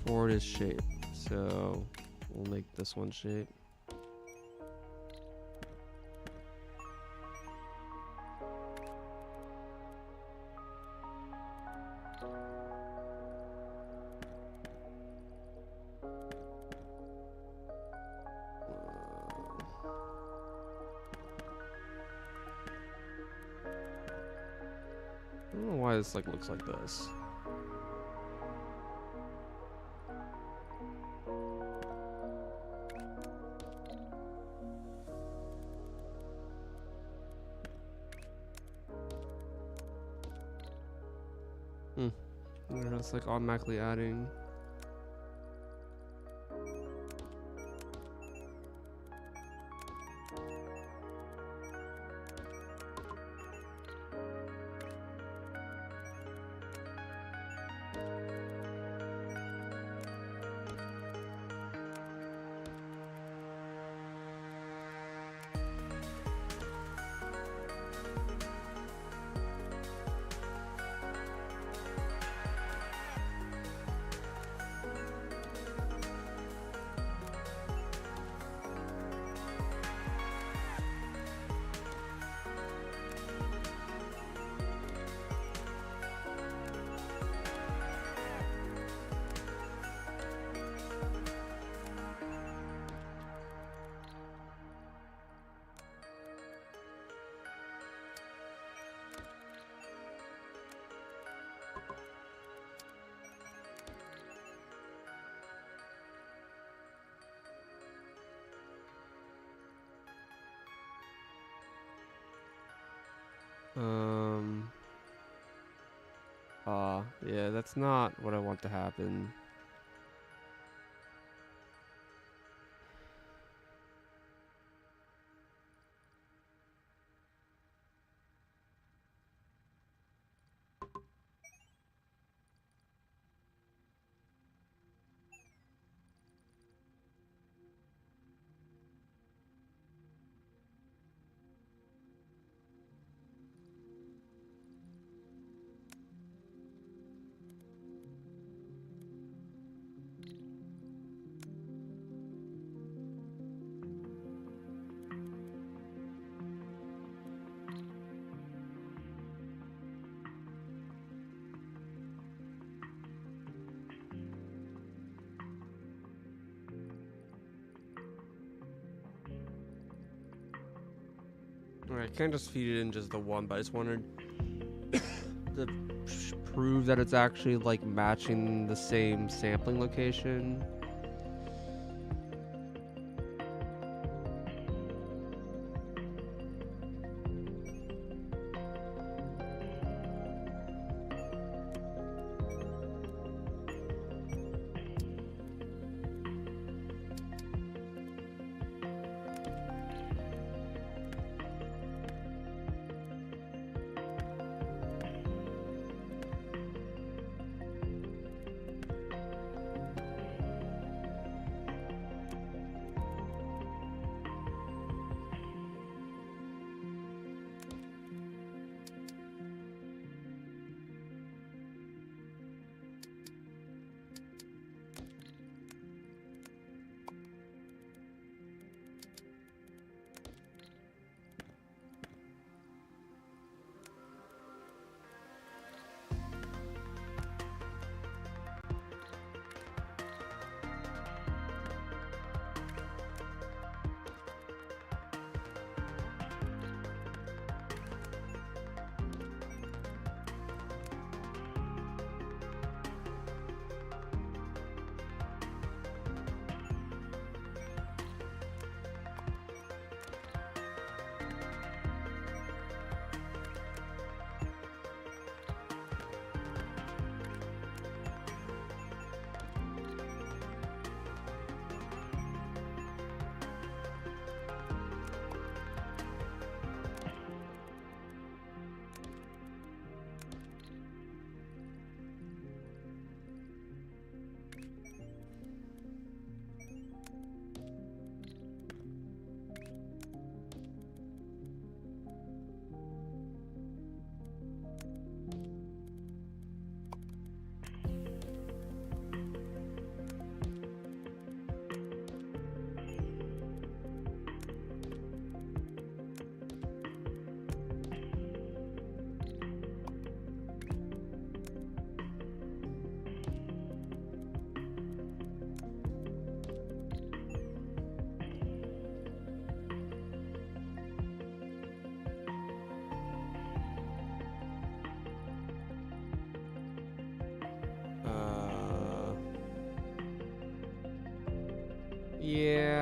Forward is shape, so we'll make this one shape. I don't know why this looks like this. It's automatically adding. Yeah, that's not what I want to happen. Alright, can't just feed it in just the one, but I just wanted to prove that it's actually matching the same sampling location.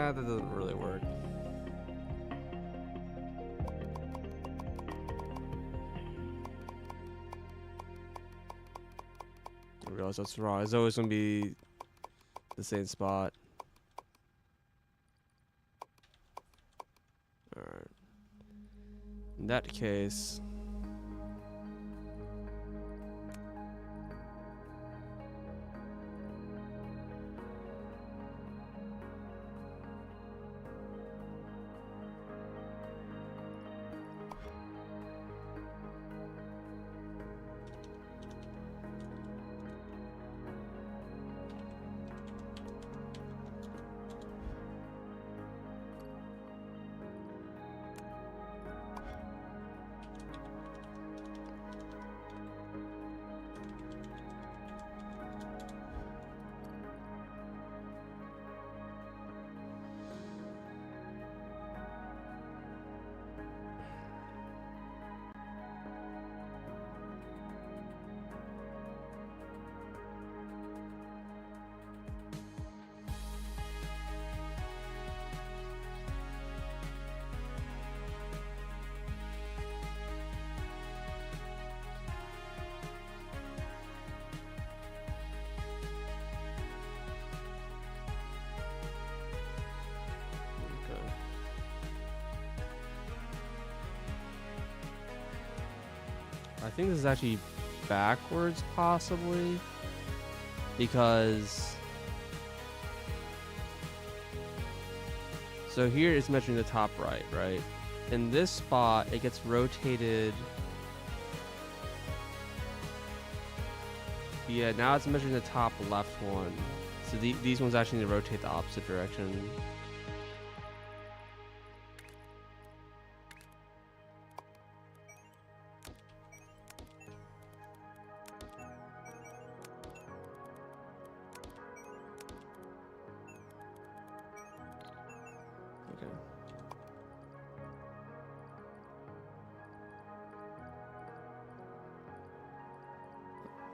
Yeah, that doesn't really work. I realize that's wrong. It's always gonna be the same spot. Alright. In that case... I think this is actually backwards, possibly, because so here it's measuring the top right? In this spot, it gets rotated. Yeah, now it's measuring the top left one. So these ones actually need to rotate the opposite direction. Okay.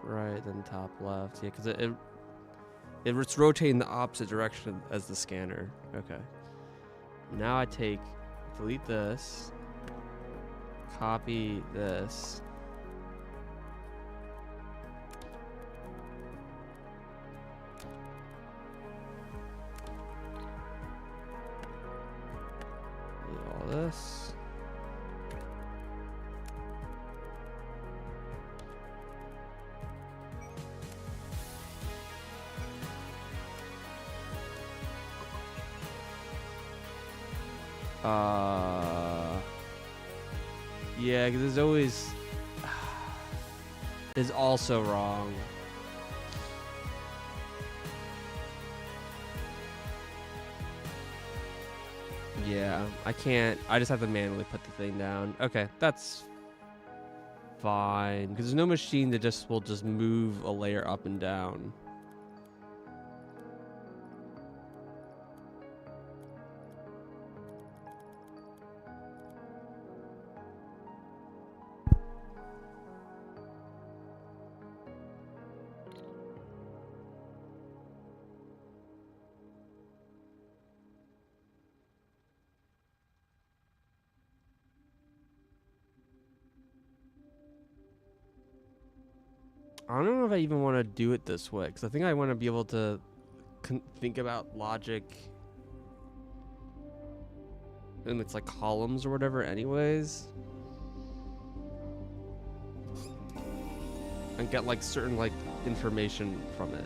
Right, then top left. Yeah, because it's rotating the opposite direction as the scanner. Okay. Now I delete this, copy this. Delete all this. Yeah, because there's always is also wrong. Yeah, I can't. I just have to manually put the thing down. Okay, that's fine because there's no machine that will just move a layer up and down. I don't know if I even want to do it this way because I think I want to be able to think about logic and it's like columns or whatever anyways, and get like certain like information from it.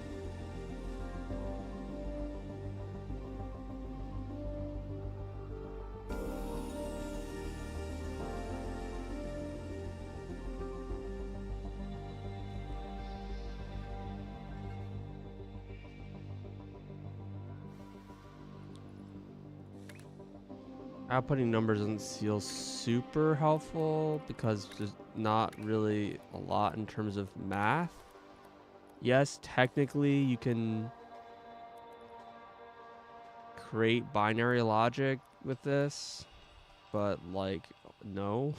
Outputting numbers doesn't feel super helpful because there's not really a lot in terms of math. Yes, technically you can create binary logic with this, but like, no.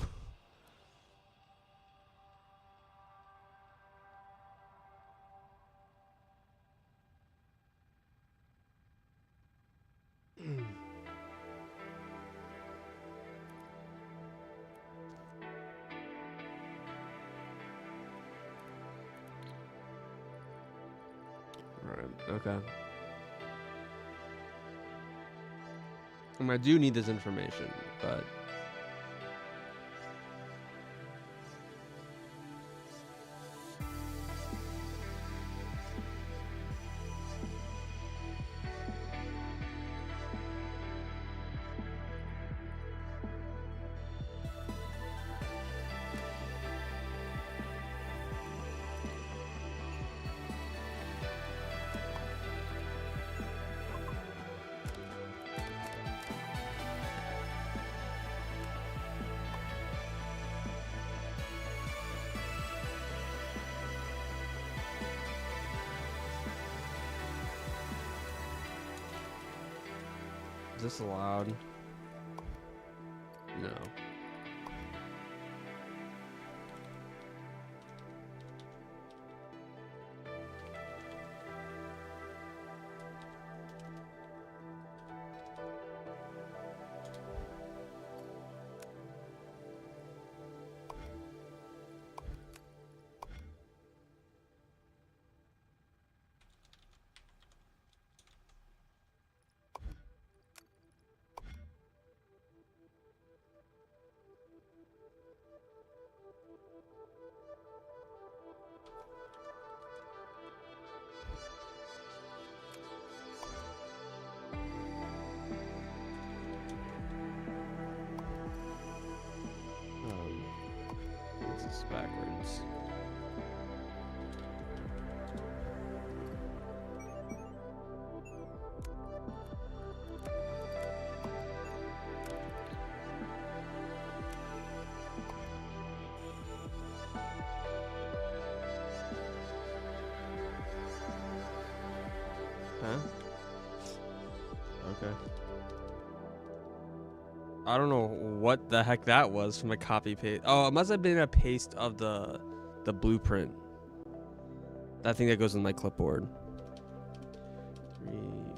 Right. Okay. I mean, I do need this information, but is this allowed? No. This is backwards. Huh? Okay. I don't know what the heck that was from a copy paste. Oh, it must have been a paste of the blueprint. That thing that goes in my clipboard. 3, 4.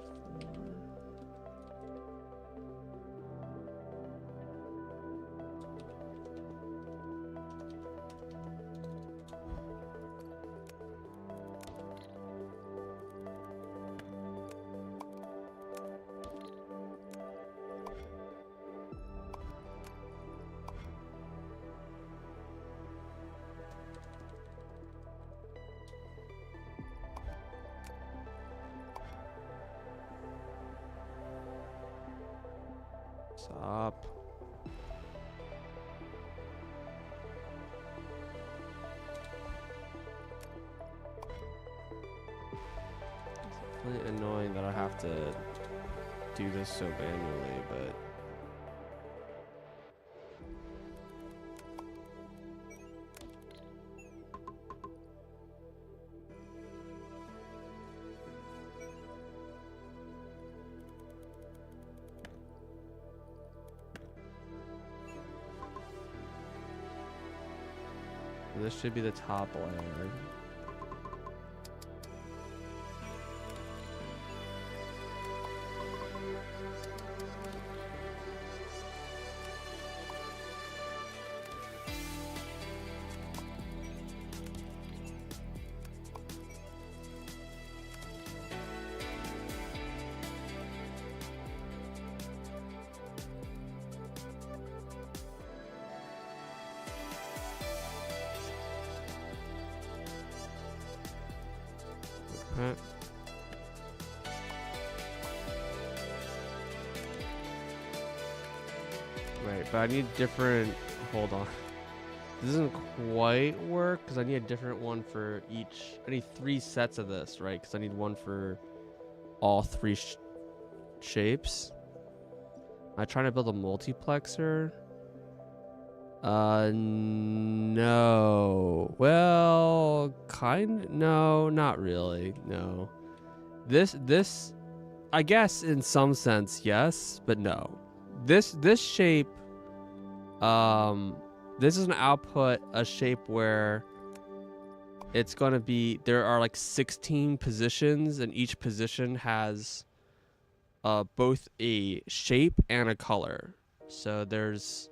Stop. It's really annoying that I have to do this so manually, but this should be the top layer. Okay. Right, but I need different. Hold on. This doesn't quite work because I need a different one for each. I need 3 sets of this, right? Because I need one for all 3 shapes. Am I trying to build a multiplexer? No. Well, no, not really. No. This, I guess in some sense, yes, but no. This shape, this is an output, a shape where it's going to be, there are like 16 positions and each position has both a shape and a color. So there's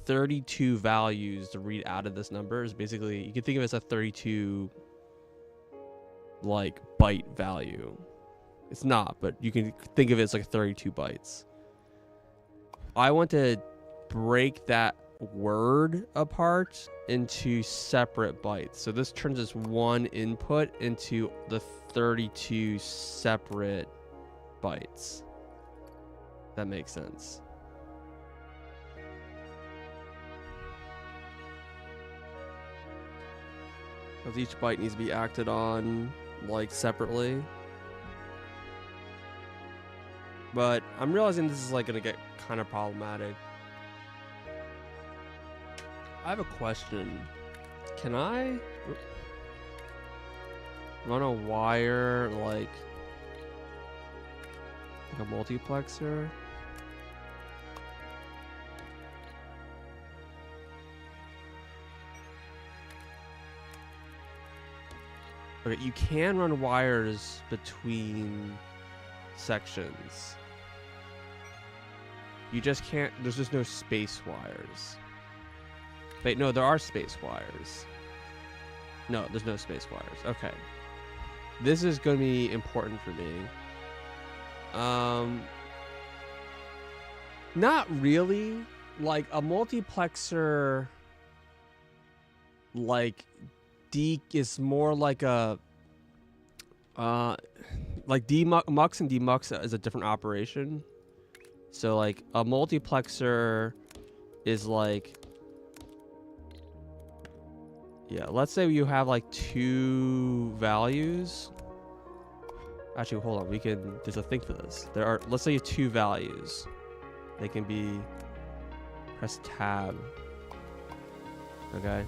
32 values to read out of this number. Is basically, you can think of it as a 32 like byte value. It's not, but you can think of it as like 32 bytes. I want to break that word apart into separate bytes. So this turns this one input into the 32 separate bytes. That makes sense. Because each byte needs to be acted on like separately. But I'm realizing this is like gonna get kind of problematic. I have a question. Can I run a wire like a multiplexer? Okay, you can run wires between sections. You just can't, there's just no space wires. Wait, no, there are space wires. No, there's no space wires. Okay. This is going to be important for me. Not really. Like a multiplexer, like is more like a like demux and demux is a different operation. So like a multiplexer is like, yeah, let's say you have like two values. Actually, hold on, there's a thing for this. Let's say you have two values. They can be, press tab. Okay.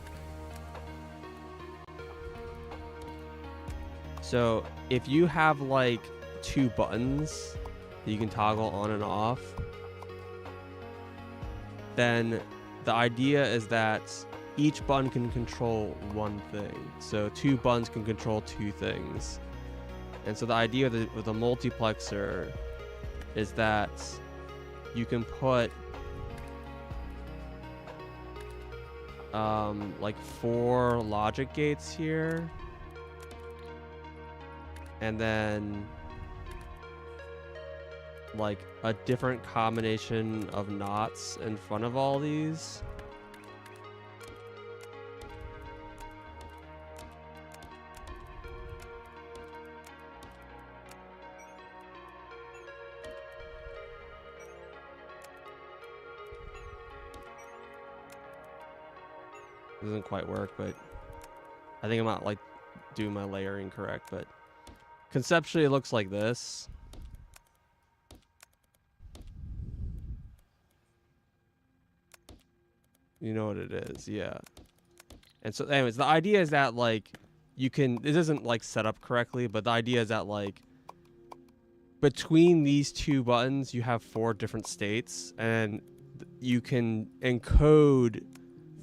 So if you have like two buttons that you can toggle on and off, then the idea is that each button can control one thing. So two buttons can control two things. And so the idea with a multiplexer is that you can put like 4 logic gates here, and then like a different combination of knots in front of all these. Doesn't quite work, but I think I'm not like doing my layering correct, but conceptually it looks like this. You know what it is, yeah. And so anyways, the idea is that like this isn't like set up correctly, but the idea is that like between these two buttons you have 4 different states, and you can encode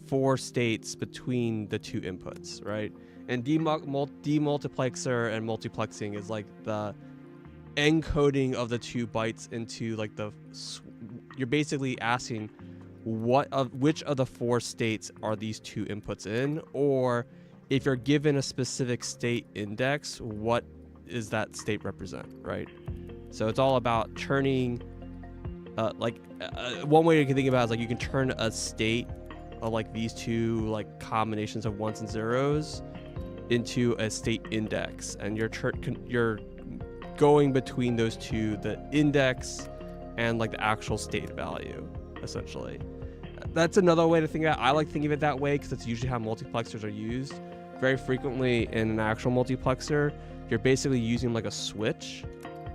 4 states between the 2 inputs, right? And demultiplexer and multiplexing is like the encoding of the 2 bytes into like you're basically asking which of the 4 states are these 2 inputs in, or if you're given a specific state index, what is that state represent, right? So it's all about turning one way you can think about it is like you can turn a state of like these 2 like combinations of 1s and 0s into a state index, and you're going between those 2, the index and like the actual state value, essentially. That's another way to think about it. I like thinking of it that way because that's usually how multiplexers are used. Very frequently in an actual multiplexer, you're basically using like a switch.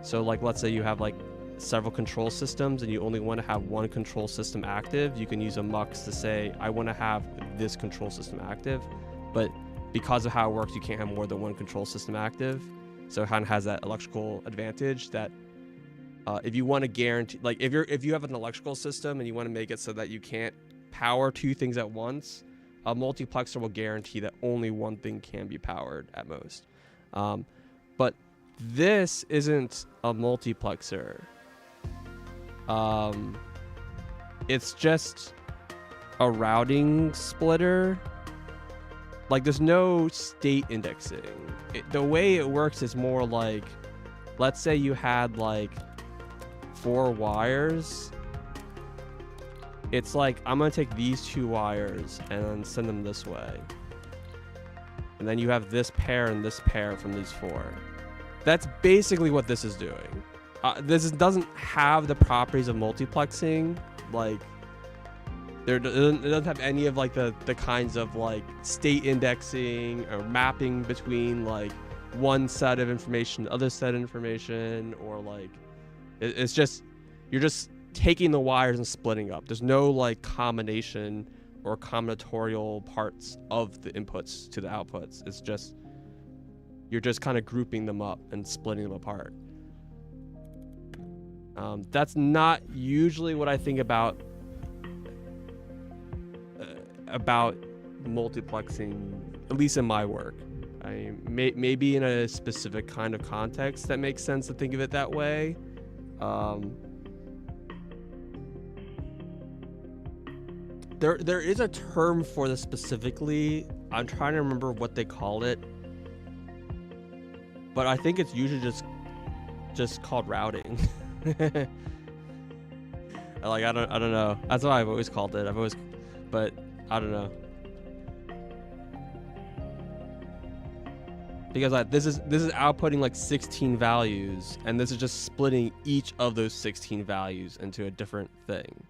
So like let's say you have like several control systems and you only want to have one control system active, you can use a mux to say I want to have this control system active, but because of how it works you can't have more than one control system active. So it kind of has that electrical advantage that if you want to guarantee, like if you have an electrical system and you want to make it so that you can't power 2 things at once, a multiplexer will guarantee that only one thing can be powered at most. But this isn't a multiplexer. It's just a routing splitter Like there's no state indexing. The way it works is more like, let's say you had like 4 wires. It's like, I'm gonna take these 2 wires and then send them this way. And then you have this pair and this pair from these 4. That's basically what this is doing. This doesn't have the properties of multiplexing. Like, it doesn't have any of like the kinds of like state indexing or mapping between like one set of information, other set of information, or like, it's just, you're just taking the wires and splitting up. There's no like combination or combinatorial parts of the inputs to the outputs. It's just, you're just kind of grouping them up and splitting them apart. That's not usually what I think about multiplexing, at least in my work. Maybe in a specific kind of context that makes sense to think of it that way. There is a term for this specifically. I'm trying to remember what they call it, but I think it's usually just called routing. Like I don't know. That's what I've always called it. But I don't know. Because like this is outputting like 16 values, and this is just splitting each of those 16 values into a different thing.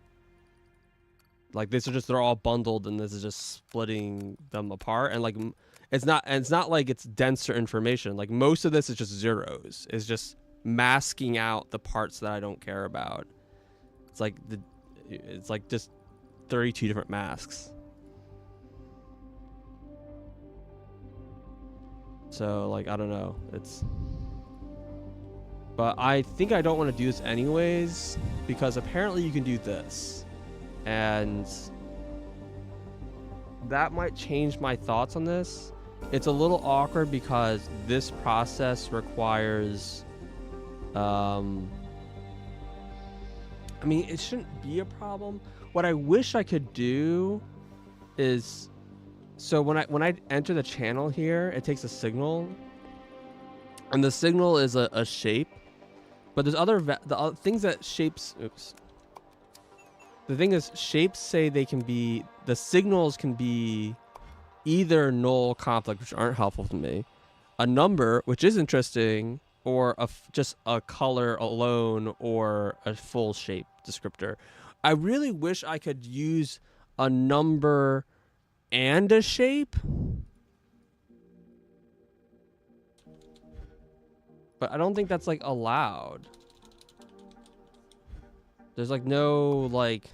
Like they're all bundled, and this is just splitting them apart. And like it's not like it's denser information. Like most of this is just zeros. It's just masking out the parts that I don't care about. It's like just 32 different masks. So like I don't know. But I think I don't want to do this anyways, because apparently you can do this. And that might change my thoughts on this. It's a little awkward because this process requires I mean, it shouldn't be a problem. What I wish I could do is, so when I enter the channel here, it takes a signal, and the signal is a shape, but there's the things that shapes. Oops. The thing is, shapes say they can be, the signals can be either null, conflict, which aren't helpful to me, a number, which is interesting, or just a color alone, or a full shape descriptor. I really wish I could use a number and a shape, but I don't think that's like allowed. There's like no like,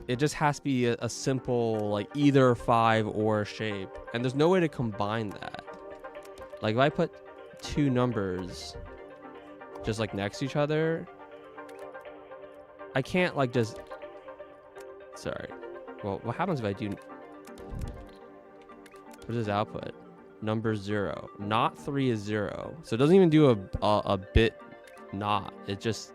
it just has to be a simple like either 5 or shape, and there's no way to combine that. Like if I put 2 numbers just like next to each other, I can't like just, sorry. Well, what happens if I do, what is output? Number 0. Not 3 is 0. So it doesn't even do a bit not. It just,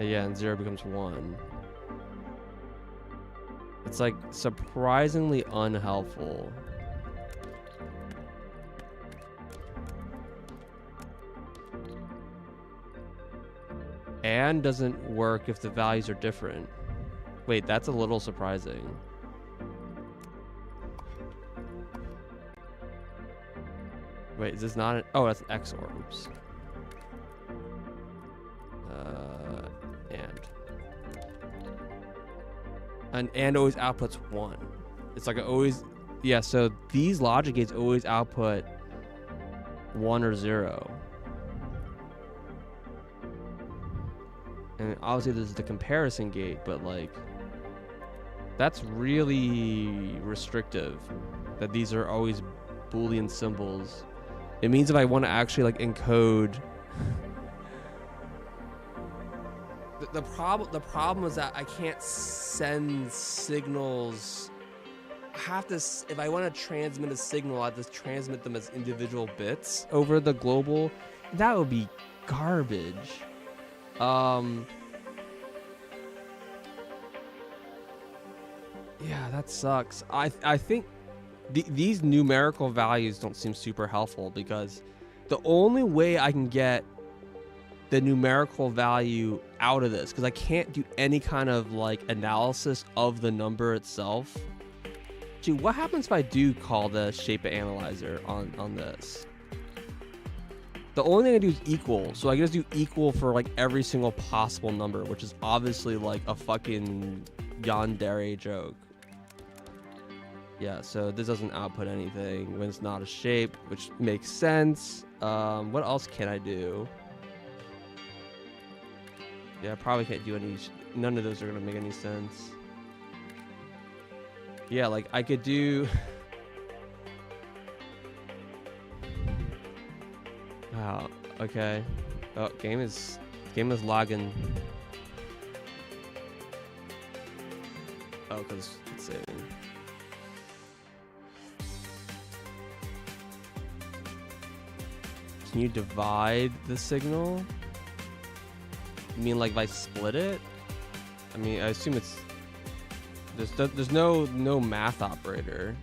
yeah, and 0 becomes 1. It's like surprisingly unhelpful. And doesn't work if the values are different. Wait, that's a little surprising. Wait, is this not an, oh, that's an XOR. Oops. And always outputs 1. It's like it always, yeah, so these logic gates always output 1 or 0. And obviously this is the comparison gate, but like, that's really restrictive, that these are always Boolean symbols. It means if I want to actually like encode, the problem is that I can't send signals. I have to, if I want to transmit a signal, I have to transmit them as individual bits over the global. That would be garbage. Yeah, that sucks. I think these numerical values don't seem super helpful because the only way I can get the numerical value out of this, because I can't do any kind of like analysis of the number itself. Gee, what happens if I do call the shape analyzer on this? The only thing I do is equal, so I can just do equal for like every single possible number, which is obviously like a fucking yandere joke. Yeah, so this doesn't output anything when it's not a shape, which makes sense. What else can I do? Yeah, I probably can't do any. None of those are gonna make any sense. Yeah, like I could do. Wow. Okay. Oh, game is lagging. Oh, because it's saving. Can you divide the signal? You mean like if I split it? I mean, I assume it's there's no math operator.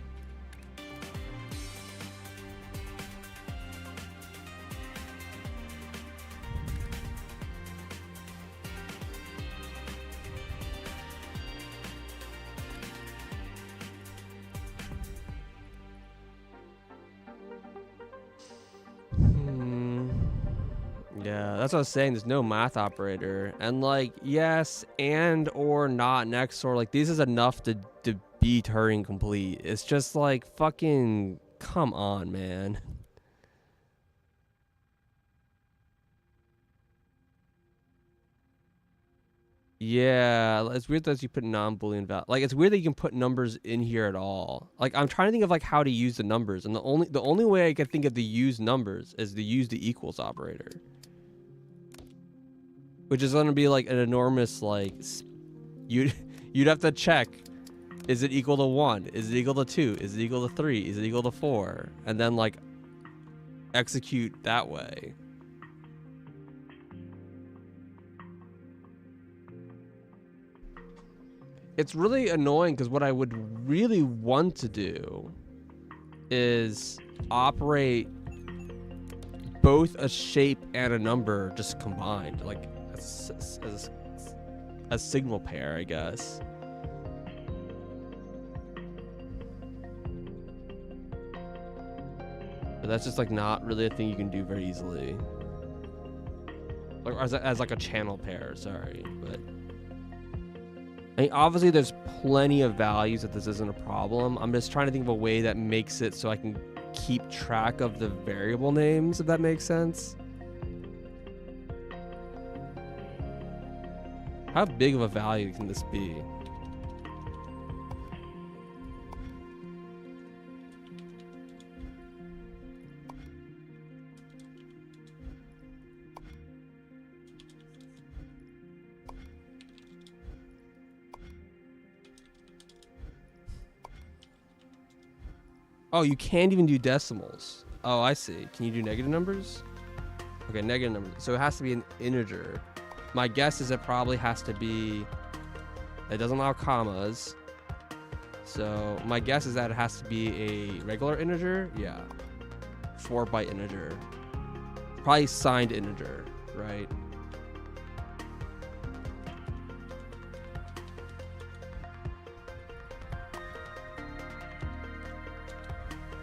Yeah, that's what I was saying. There's no math operator. And like, yes, and or not next or like this is enough to be Turing complete. It's just like fucking come on, man. Yeah, it's weird that you put non-Boolean value. Like it's weird that you can put numbers in here at all. Like I'm trying to think of like how to use the numbers, and the only way I can think of to use numbers is to use the equals operator. Which is going to be like an enormous like you'd have to check, is it equal to 1? Is it equal to 2? Is it equal to 3? Is it equal to 4? And then like execute that way. It's really annoying because what I would really want to do is operate both a shape and a number just combined, like as a signal pair, I guess. But that's just like not really a thing you can do very easily. Like as like a channel pair, sorry, but I mean, obviously there's plenty of values that this isn't a problem. I'm just trying to think of a way that makes it so I can keep track of the variable names, if that makes sense. How big of a value can this be? Oh, you can't even do decimals. Oh, I see. Can you do negative numbers? Okay, negative numbers. So it has to be an integer. My guess is it probably has to be... It doesn't allow commas. So my guess is that it has to be a regular integer. Yeah. 4-byte integer. Probably signed integer, right?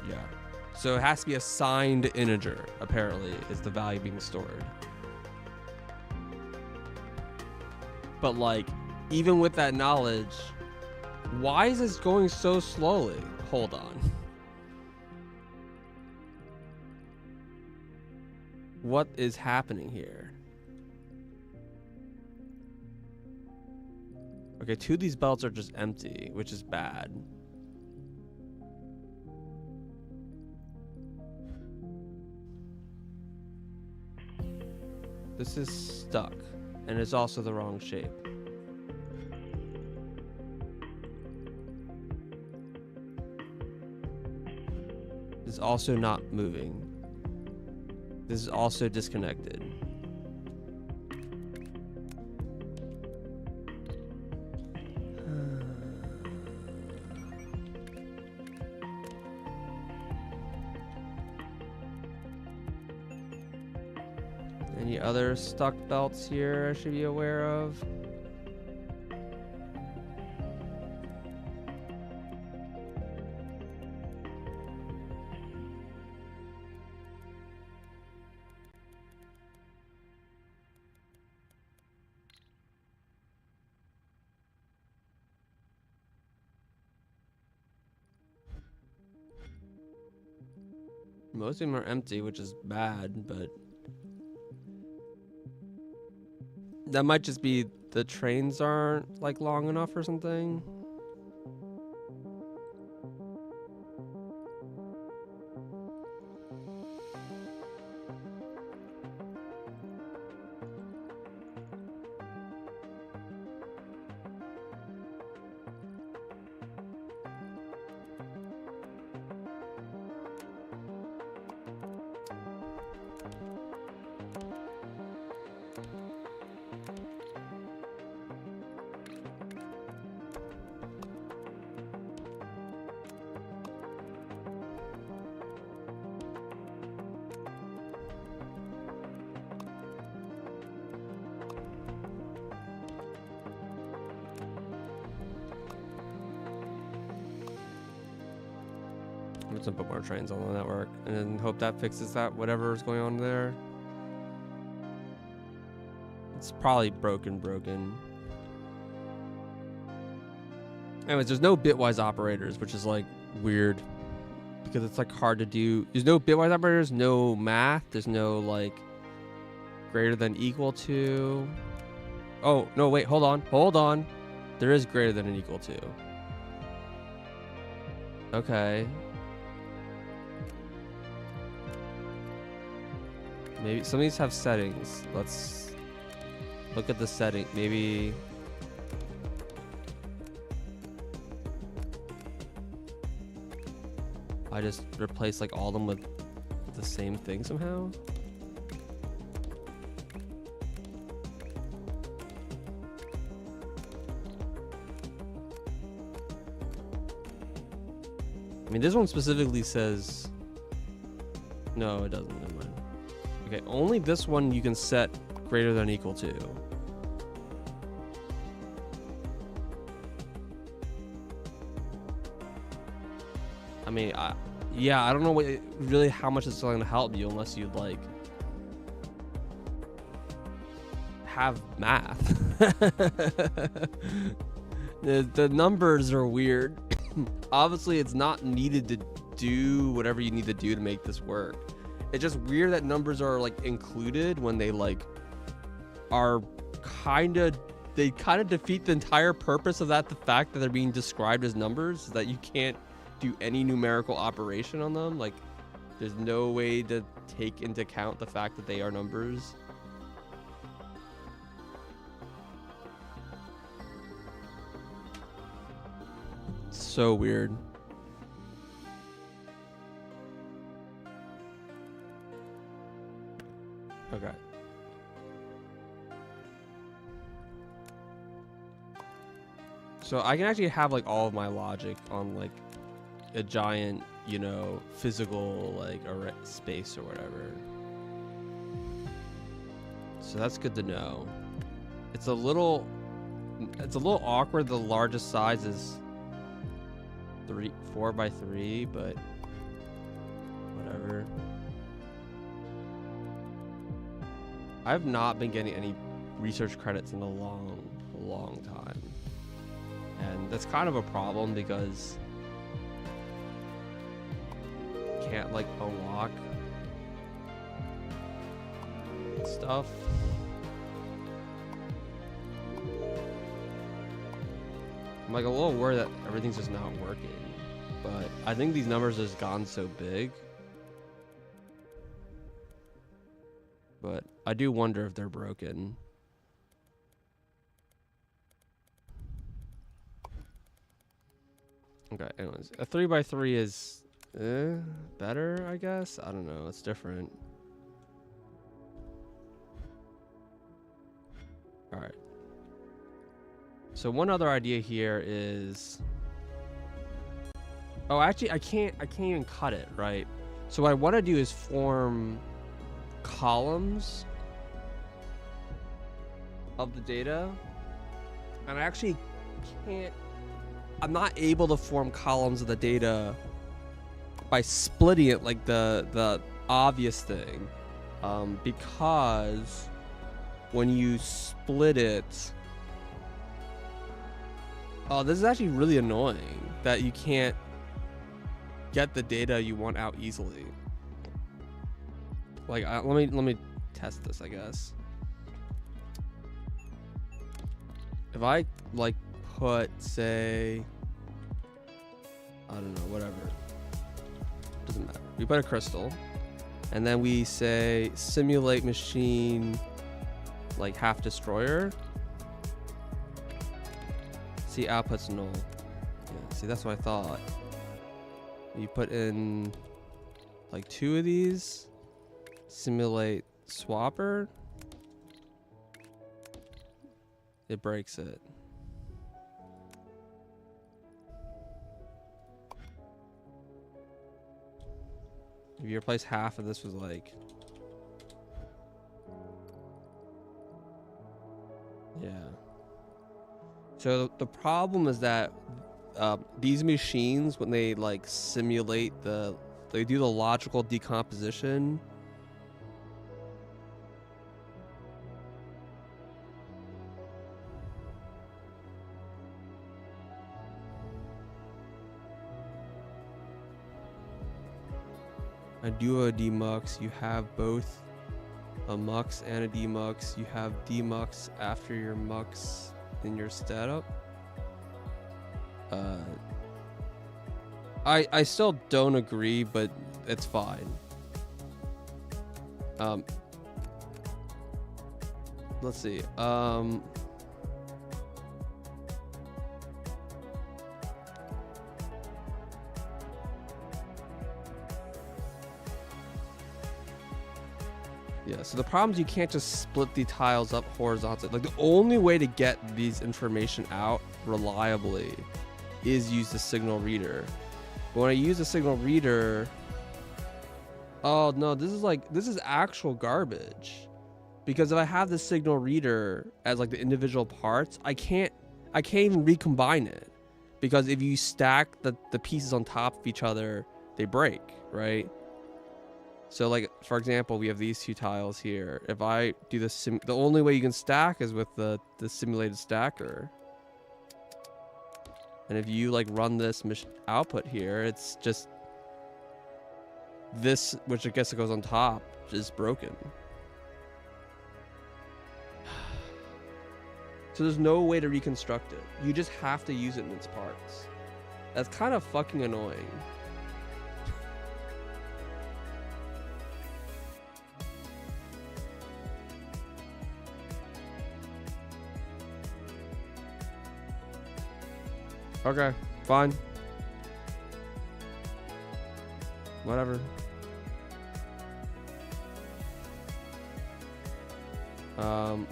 Yeah. So it has to be a signed integer, apparently, is the value being stored. But like, even with that knowledge, why is this going so slowly? Hold on. What is happening here? Okay, 2 of these belts are just empty, which is bad. This is stuck, and it's also the wrong shape. This is also not moving. This is also disconnected. Any other stuck belts here I should be aware of? Most of them are empty, which is bad, but that might just be the trains aren't like long enough or something. I'm just gonna put more trains on the network and then hope that fixes that, whatever is going on there. It's probably broken. Anyways, there's no bitwise operators, which is like weird because it's like hard to do. There's no bitwise operators, no math. There's no like greater than equal to. Oh, no, wait, hold on. There is greater than and equal to. Okay. Maybe some of these have settings. Let's look at the setting. Maybe I just replace like all of them with the same thing somehow. I mean, this one specifically says no, it doesn't. Never mind. Okay, only this one you can set greater than or equal to. I mean, yeah, I don't know what really how much it's going to help you unless you like have math. The numbers are weird. Obviously, it's not needed to do whatever you need to do to make this work. It's just weird that numbers are like included when they like are they kind of defeat the entire purpose of that. The fact that they're being described as numbers is that you can't do any numerical operation on them. Like there's no way to take into account the fact that they are numbers. So weird. Okay. So I can actually have like all of my logic on like a giant, you know, physical like array space or whatever. So that's good to know. It's a little awkward. The largest size is 4 by 3, but whatever. I've not been getting any research credits in a long time. And that's kind of a problem because you can't like unlock stuff. I'm like a little worried that everything's just not working. But I think these numbers have gone so big. But I do wonder if they're broken. Okay, anyways. A 3 by 3 is better, I guess? I don't know. It's different. Alright. So one other idea here is... Oh, actually, I can't even cut it, right? So what I want to do is form columns of the data, and I actually can't. I'm not able to form columns of the data by splitting it like the obvious thing, because when you split it, oh, this is actually really annoying that you can't get the data you want out easily. Like, let me test this, I guess. If I like put, say, I don't know, whatever, doesn't matter. We put a crystal, and then we say simulate machine like half destroyer. See, output's null. Yeah, see, that's what I thought. You put in like 2 of these, simulate swapper, it breaks it. If you replace half of this with like, yeah. So the problem is that these machines, when they like simulate they do the logical decomposition. I do a demux, you have both a mux and a demux. You have demux after your mux in your setup. I still don't agree, but it's fine. Let's see. Yeah, so the problem is you can't just split the tiles up horizontally. Like, the only way to get these information out reliably is use the signal reader. But when I use the signal reader, oh no, this is actual garbage. Because if I have the signal reader as like the individual parts, I can't even recombine it. Because if you stack the pieces on top of each other, they break, right? So like, for example, we have these 2 tiles here. If I do the only way you can stack is with the simulated stacker. And if you like run this output here, it's just this, which I guess it goes on top, is broken. So there's no way to reconstruct it. You just have to use it in its parts. That's kind of fucking annoying. Okay, fine. Whatever.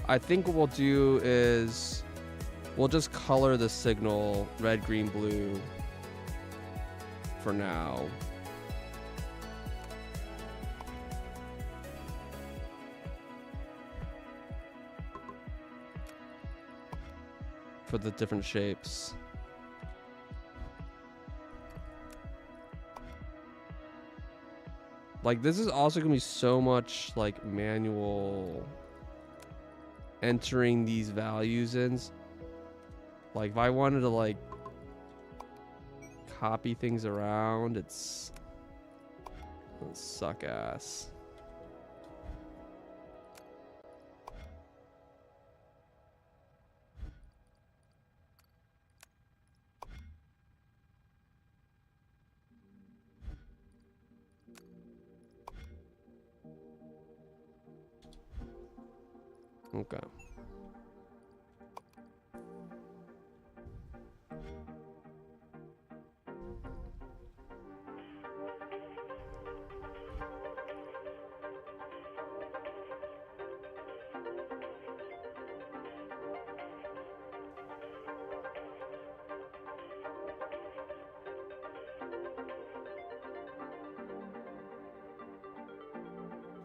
I think what we'll do is we'll just color the signal red, green, blue for now. For the different shapes. Like, this is also gonna be so much like manual entering these values in. Like, if I wanted to like copy things around, it'll suck ass. Okay.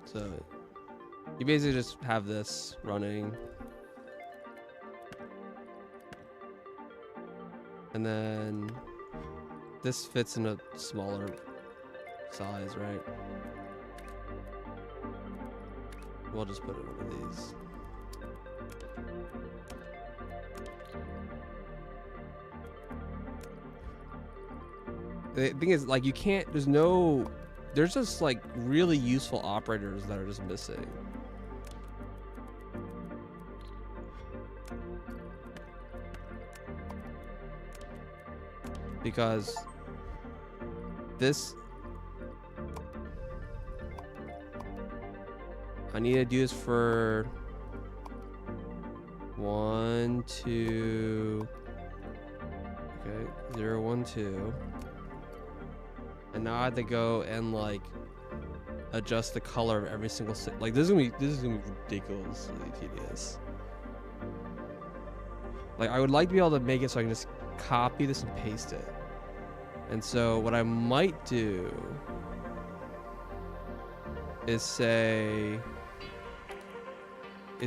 So you basically just have this running. And then this fits in a smaller size, right? We'll just put it in one of these. The thing is, like, you can't, there's just like really useful operators that are just missing. Because this, I need to do this for 1, 2, okay, 0, 1, 2. And now I have to go and like adjust the color of every single like this is gonna be ridiculously tedious. Like I would like to be able to make it so I can just copy this and paste it. And so what I might do is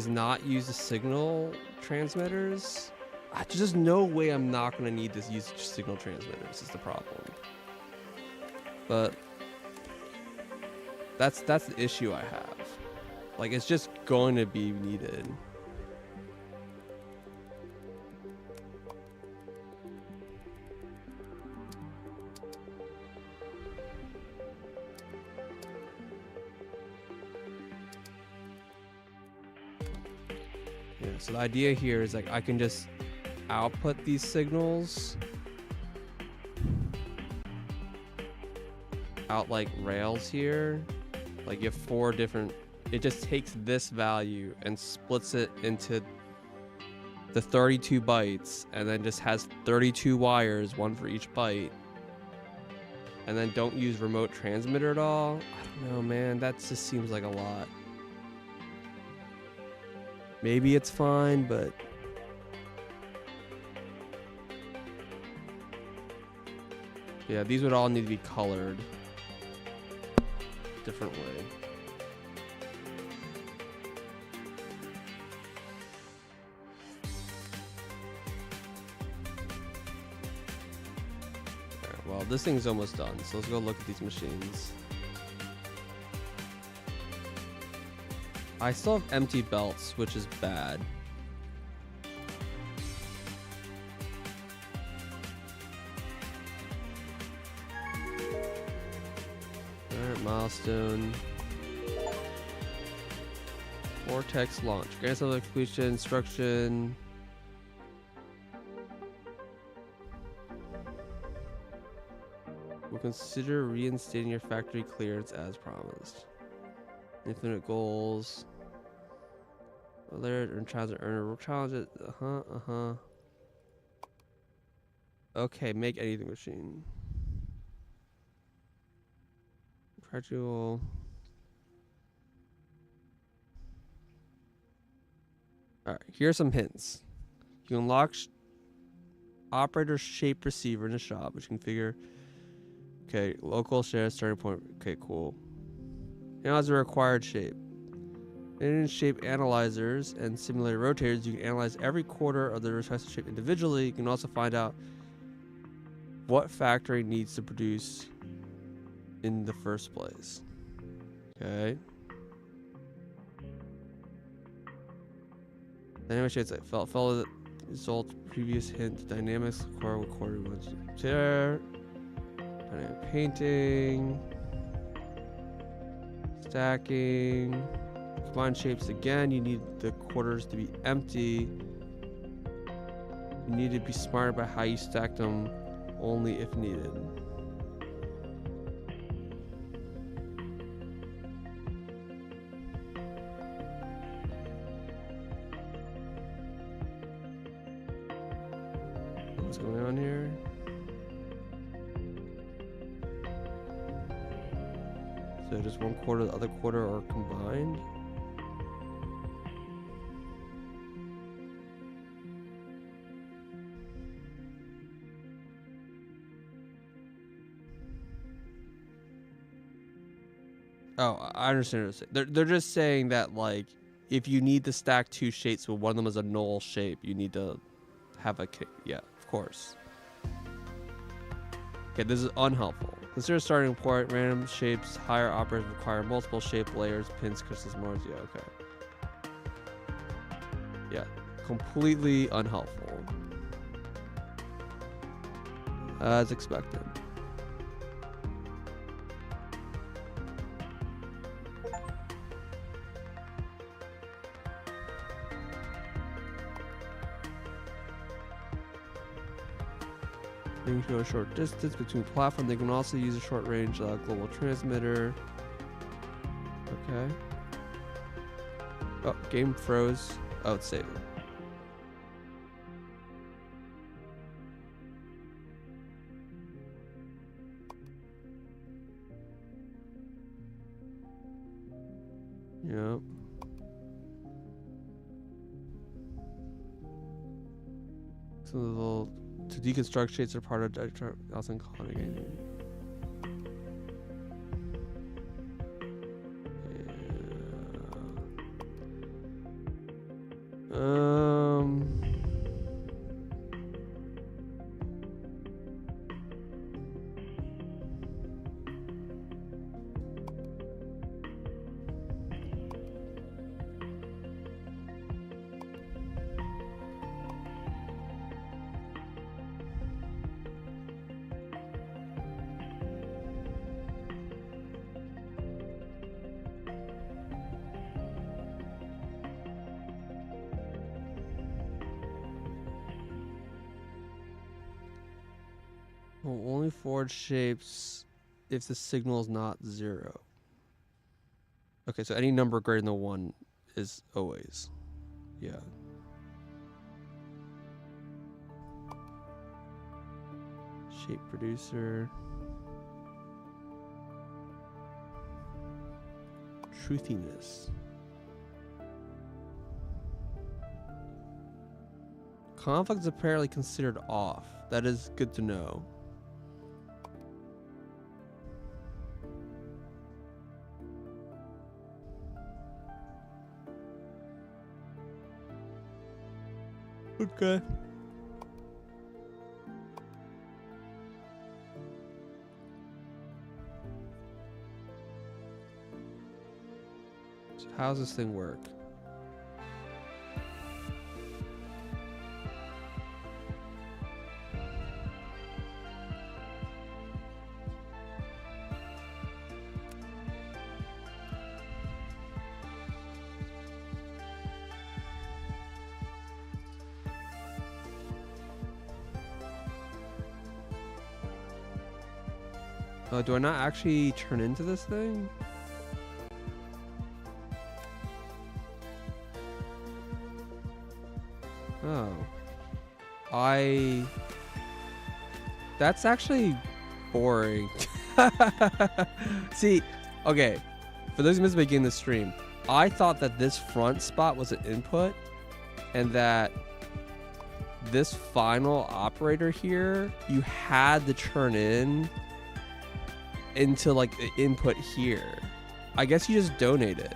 not use the signal transmitters. There's just no way I'm not gonna need to use signal transmitters is the problem. But that's the issue I have. Like it's just going to be needed. Yeah, so the idea here is like I can just output these signals out like rails here. Like you have 4 different, it just takes this value and splits it into the 32 bytes and then just has 32 wires, 1 for each byte. And then don't use remote transmitter at all. I don't know, man, that just seems like a lot. Maybe it's fine, but yeah, these would all need to be colored different way. Alright, well, this thing's almost done, so let's go look at these machines. I still have empty belts, which is bad. Alright, milestone. Vortex launch. Grants of completion instruction. We'll consider reinstating your factory clearance as promised. Infinite goals. Alert and challenge earner. Challenge it. Okay, make anything machine. Gradual. Alright, here are some hints. You can unlock operator shape receiver in the shop, which you can configure. Okay, local share starting point. Okay, cool. Now has a required shape. In shape analyzers and simulator rotators, you can analyze every quarter of the requested shape individually. You can also find out what factory needs to produce in the first place. Okay. Dynamic shapes like follow the result previous hint. Dynamics core recorded once there. Dynamic painting. Stacking. Combine shapes again. You need the quarters to be empty. You need to be smart about how you stack them, only if needed. What's going on here? So just 1/4 the other quarter are combined. Oh, I understand what they're saying. They're just saying that, like, if you need to stack 2 shapes, but one of them is a null shape, you need to have a yeah, of course. Okay, this is unhelpful. Consider starting point. Random shapes. Higher operators require multiple shape layers. Pins, crystals, Mars. Yeah, okay. Yeah, completely unhelpful. As expected. They can go a short distance between platforms. They can also use a short range global transmitter. Okay. Oh, game froze. Oh, it's saving. Yep. So the little to deconstruct shades are part of also in colony. Will only forge shapes if the signal is not 0. Okay, so any number greater than 1 is always. Yeah. Shape producer. Truthiness. Conflict is apparently considered off. That is good to know. Okay. So how does this thing work? Do I not actually turn into this thing? Oh. That's actually boring. See, okay. For those who missed the beginning of the stream, I thought that this front spot was an input and that this final operator here, you had to turn into like the input here. I guess you just donate it.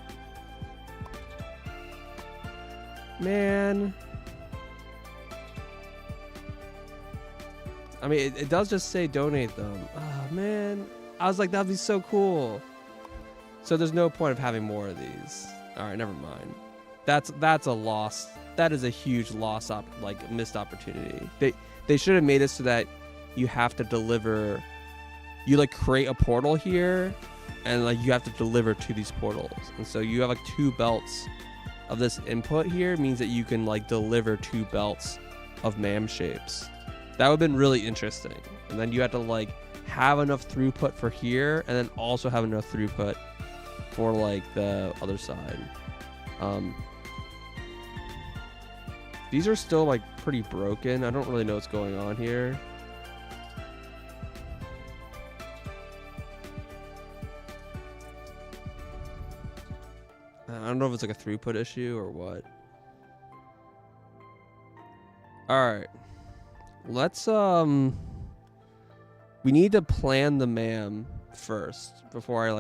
Man. I mean, it does just say donate them. Oh, man. I was like, that'd be so cool. So there's no point of having more of these. All right, never mind. That's a loss. That is a huge loss, missed opportunity. They should have made it so that you have to deliver. You like create a portal here, and like you have to deliver to these portals. And so you have like 2 belts of this input here, means that you can like deliver 2 belts of MAM shapes. That would have been really interesting. And then you have to like have enough throughput for here, and then also have enough throughput for like the other side. These are still like pretty broken. I don't really know what's going on here. I don't know if it's like a throughput issue or what. All right. Let's we need to plan the MAM first before I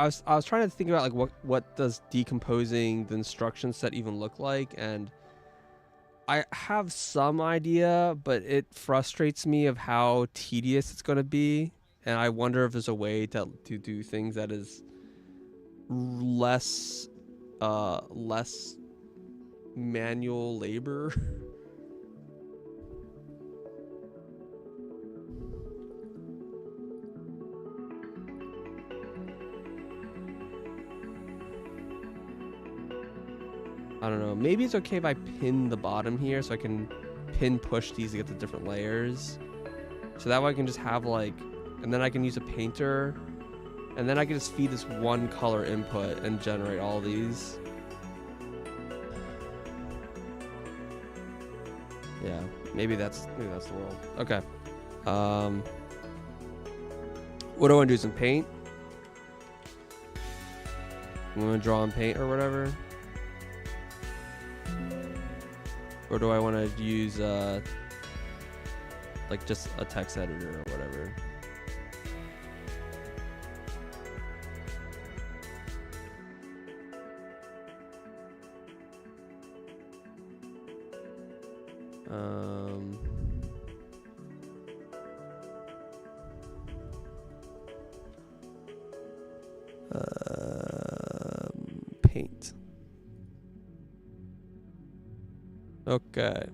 was trying to think about like what does decomposing the instruction set even look like, and I have some idea, but it frustrates me of how tedious it's going to be, and I wonder if there's a way to do things that is less less manual labor. I don't know. Maybe it's okay if I pin the bottom here so I can pin push these to get the different layers. So that way I can just have like, and then I can use a painter, and then I can just feed this one color input and generate all these. Yeah, maybe that's the world. Okay. What do I want to do? Some paint? I'm gonna draw on paint or whatever. Or do I want to use like just a text editor or whatever? Paint. Okay.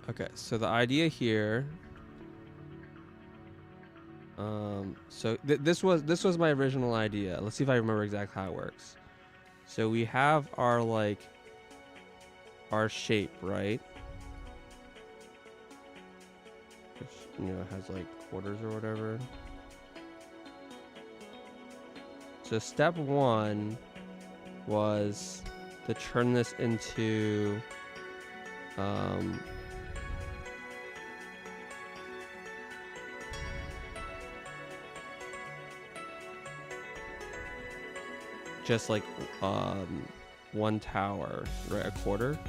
Okay, so the idea here. So this was my original idea. Let's see if I remember exactly how it works. So we have our our shape, right? Which, you know, has like quarters or whatever. So step one was to turn this into just like one tower, right? A quarter.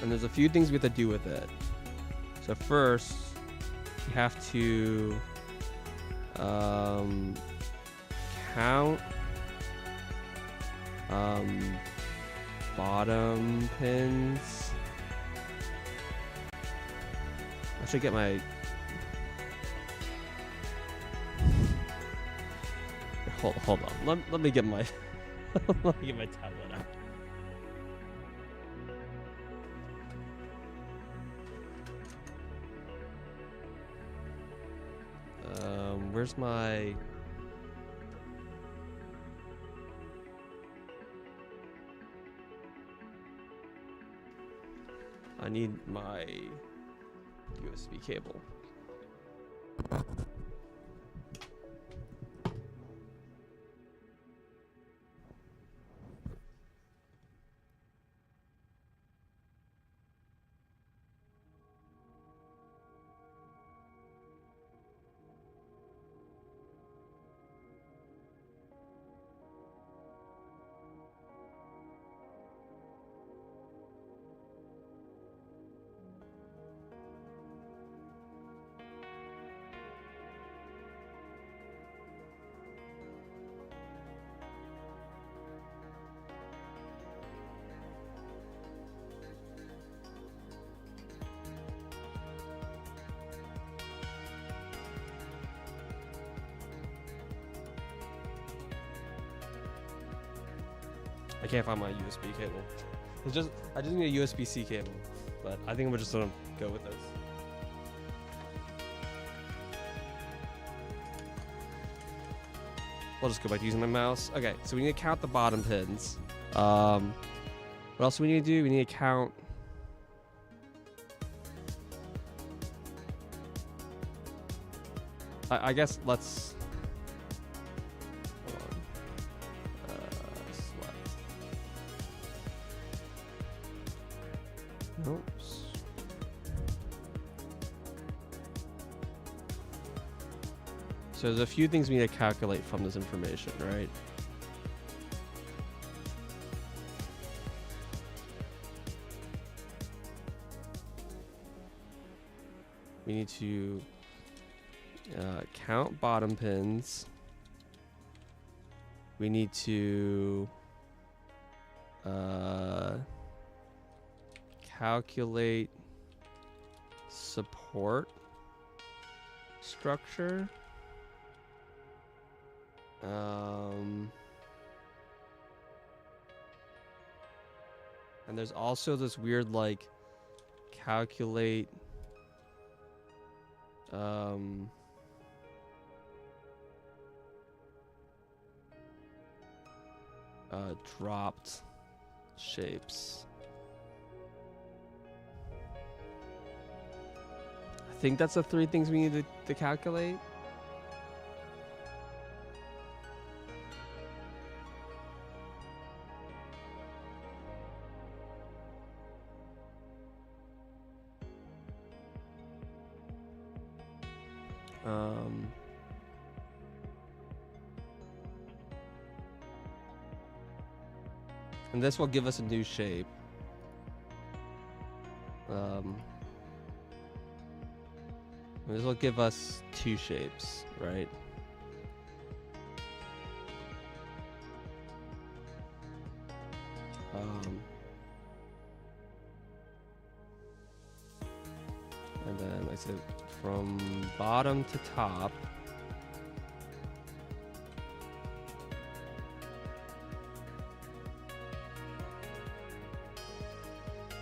And there's a few things we have to do with it. So first, you have to count bottom pins. I should get my hold on. Let me get my let me get my tablet out. Where's my I need my USB cable. I can't find my USB cable. I just need a USB-C cable, but I think we're just gonna go with this. I'll just go back to using my mouse. Okay, so we need to count the bottom pins. What else do we need to do? We need to count. I guess let's. Oops. So there's a few things we need to calculate from this information, right? We need to count bottom pins. We need to calculate support structure. And there's also this weird like calculate dropped shapes. I think that's the three things we need to calculate. And this will give us a new shape. This will give us two shapes, right? And then I said from bottom to top.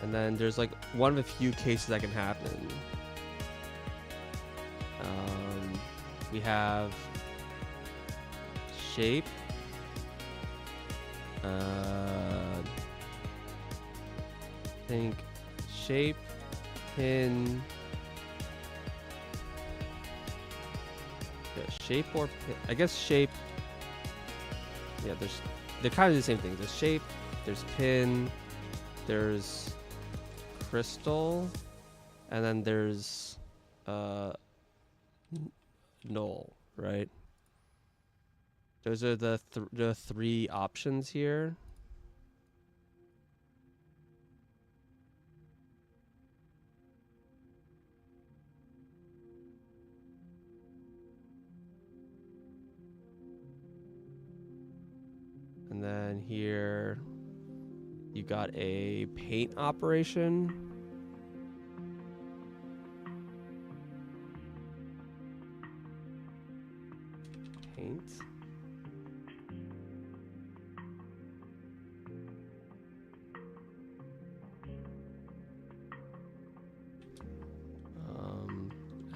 And then there's like one of a few cases that can happen. We have shape. I think shape, pin. Yeah, shape or pin. I guess shape. Yeah, they're kind of the same thing. There's shape, there's pin, there's crystal, and then there's null, right? Those are the three options here. And then here you got a paint operation. Paint.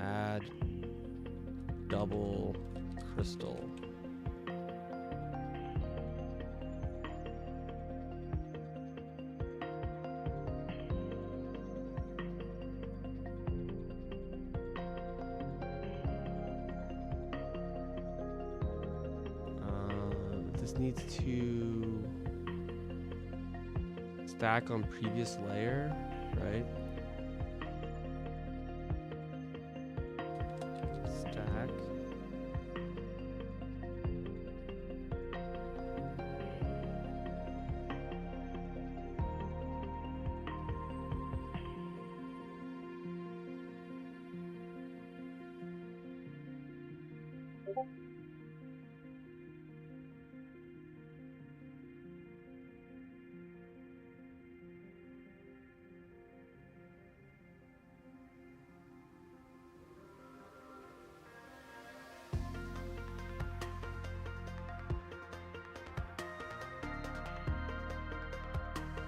Add double crystal. This needs to stack on previous layer, right? Stack.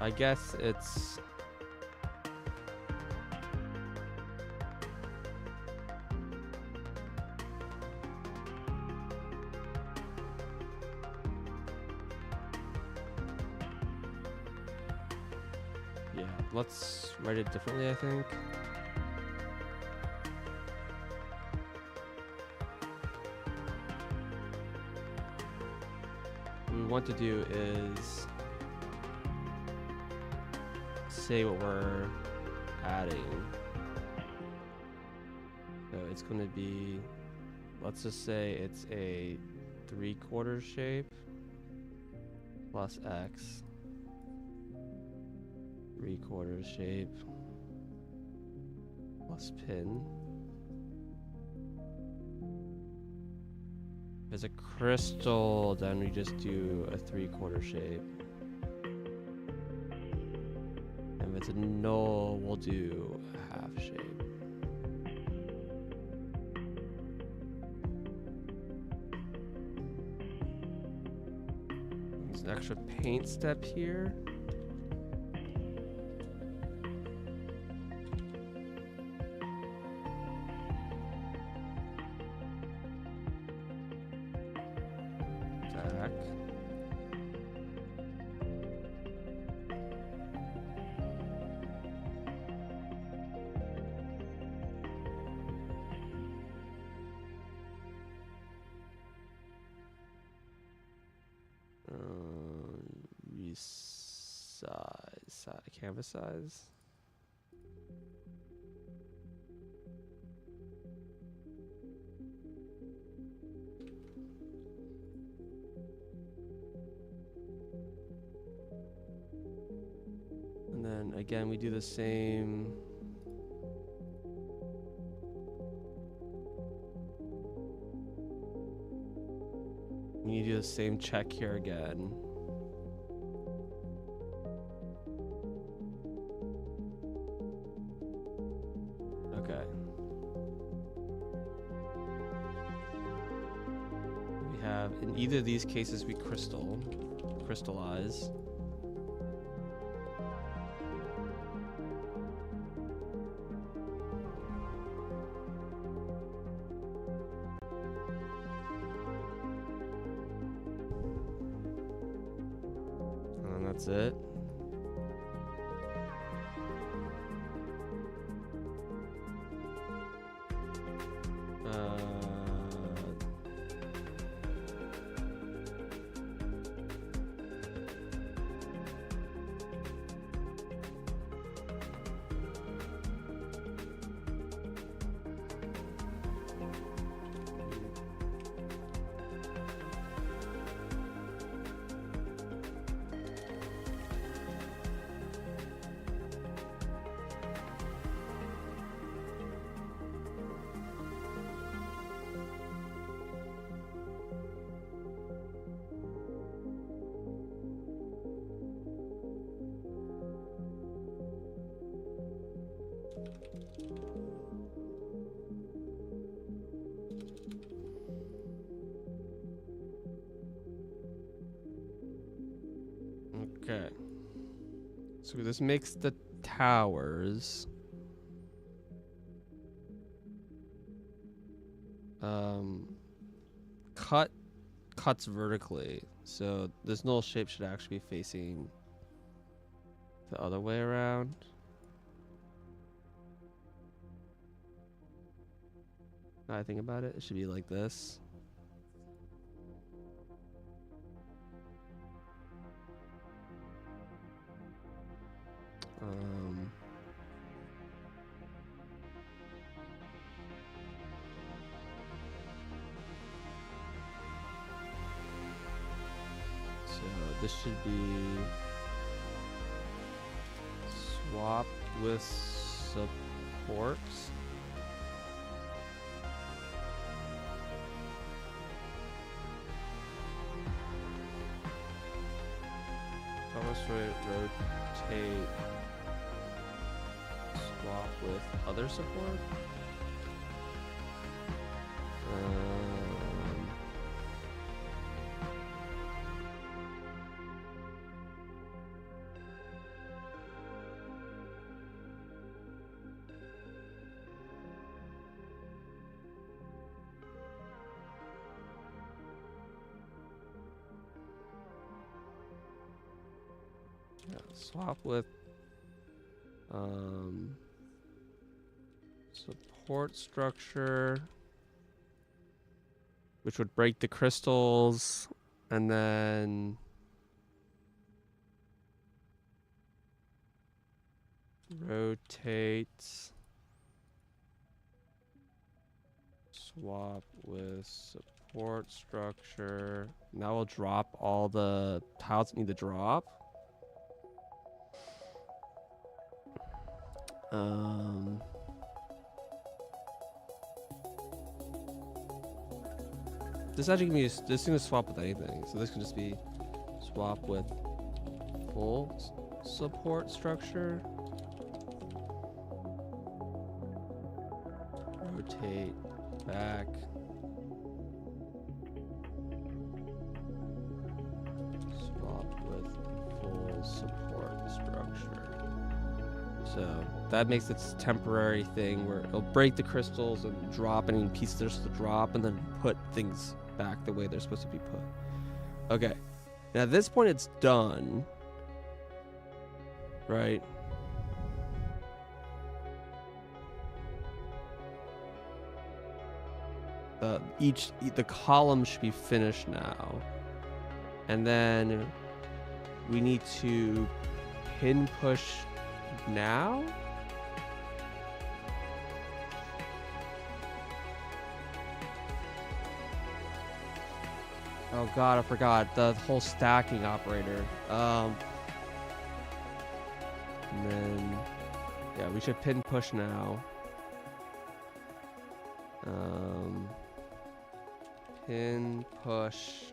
I guess it's yeah, let's write it differently, I think. What we want to do is say what we're adding. So it's going to be let's just say it's a 3/4 shape plus X. 3/4 shape plus pin. If it's a crystal, then we just do a 3/4 shape. And if it's a null, we'll do a half shape. There's an extra paint step here. Canvas size. And then again, we do the same. We do the same check here again. Okay. We have, in either of these cases, we crystallize. And that's it. Okay. So this makes the towers. Cuts vertically. So this null shape should actually be facing the other way around. Now I think about it, it should be like this. So this should be swap with supports. Almost rotate, swap with other support. Yeah, swap with support structure, which would break the crystals, and then rotate, Swap with support structure. Now we'll drop all the tiles that need to drop. This actually can be, this can just swap with anything. So this can just be swap with full support structure. Rotate back. Swap with full support structure. So that makes its temporary thing where it'll break the crystals and drop any pieces there's to drop and then put things back the way they're supposed to be put. Okay. Now at this point it's done. Right? The column should be finished now. And then we need to pin push now. Oh god, I forgot the whole stacking operator. And then yeah, we should pin push now. Pin push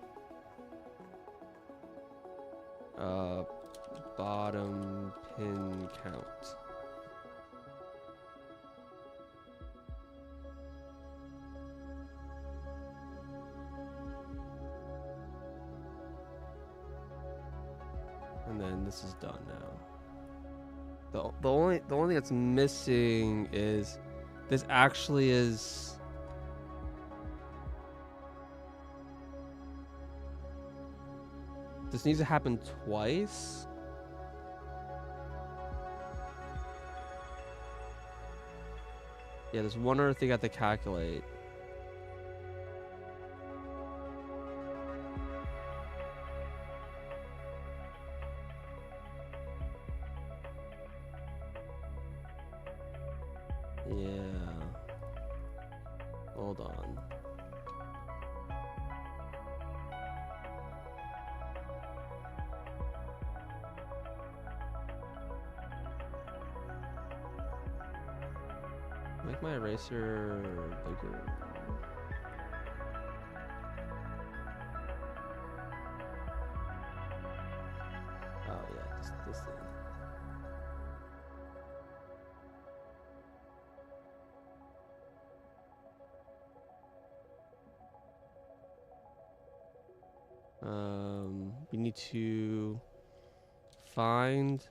bottom pin count. And then this is done now. The only thing that's missing is this actually is this needs to happen twice. Yeah, there's one other thing I have to calculate. Yeah. Hold on. Make my eraser bigger. Oh yeah, this thing. We need to find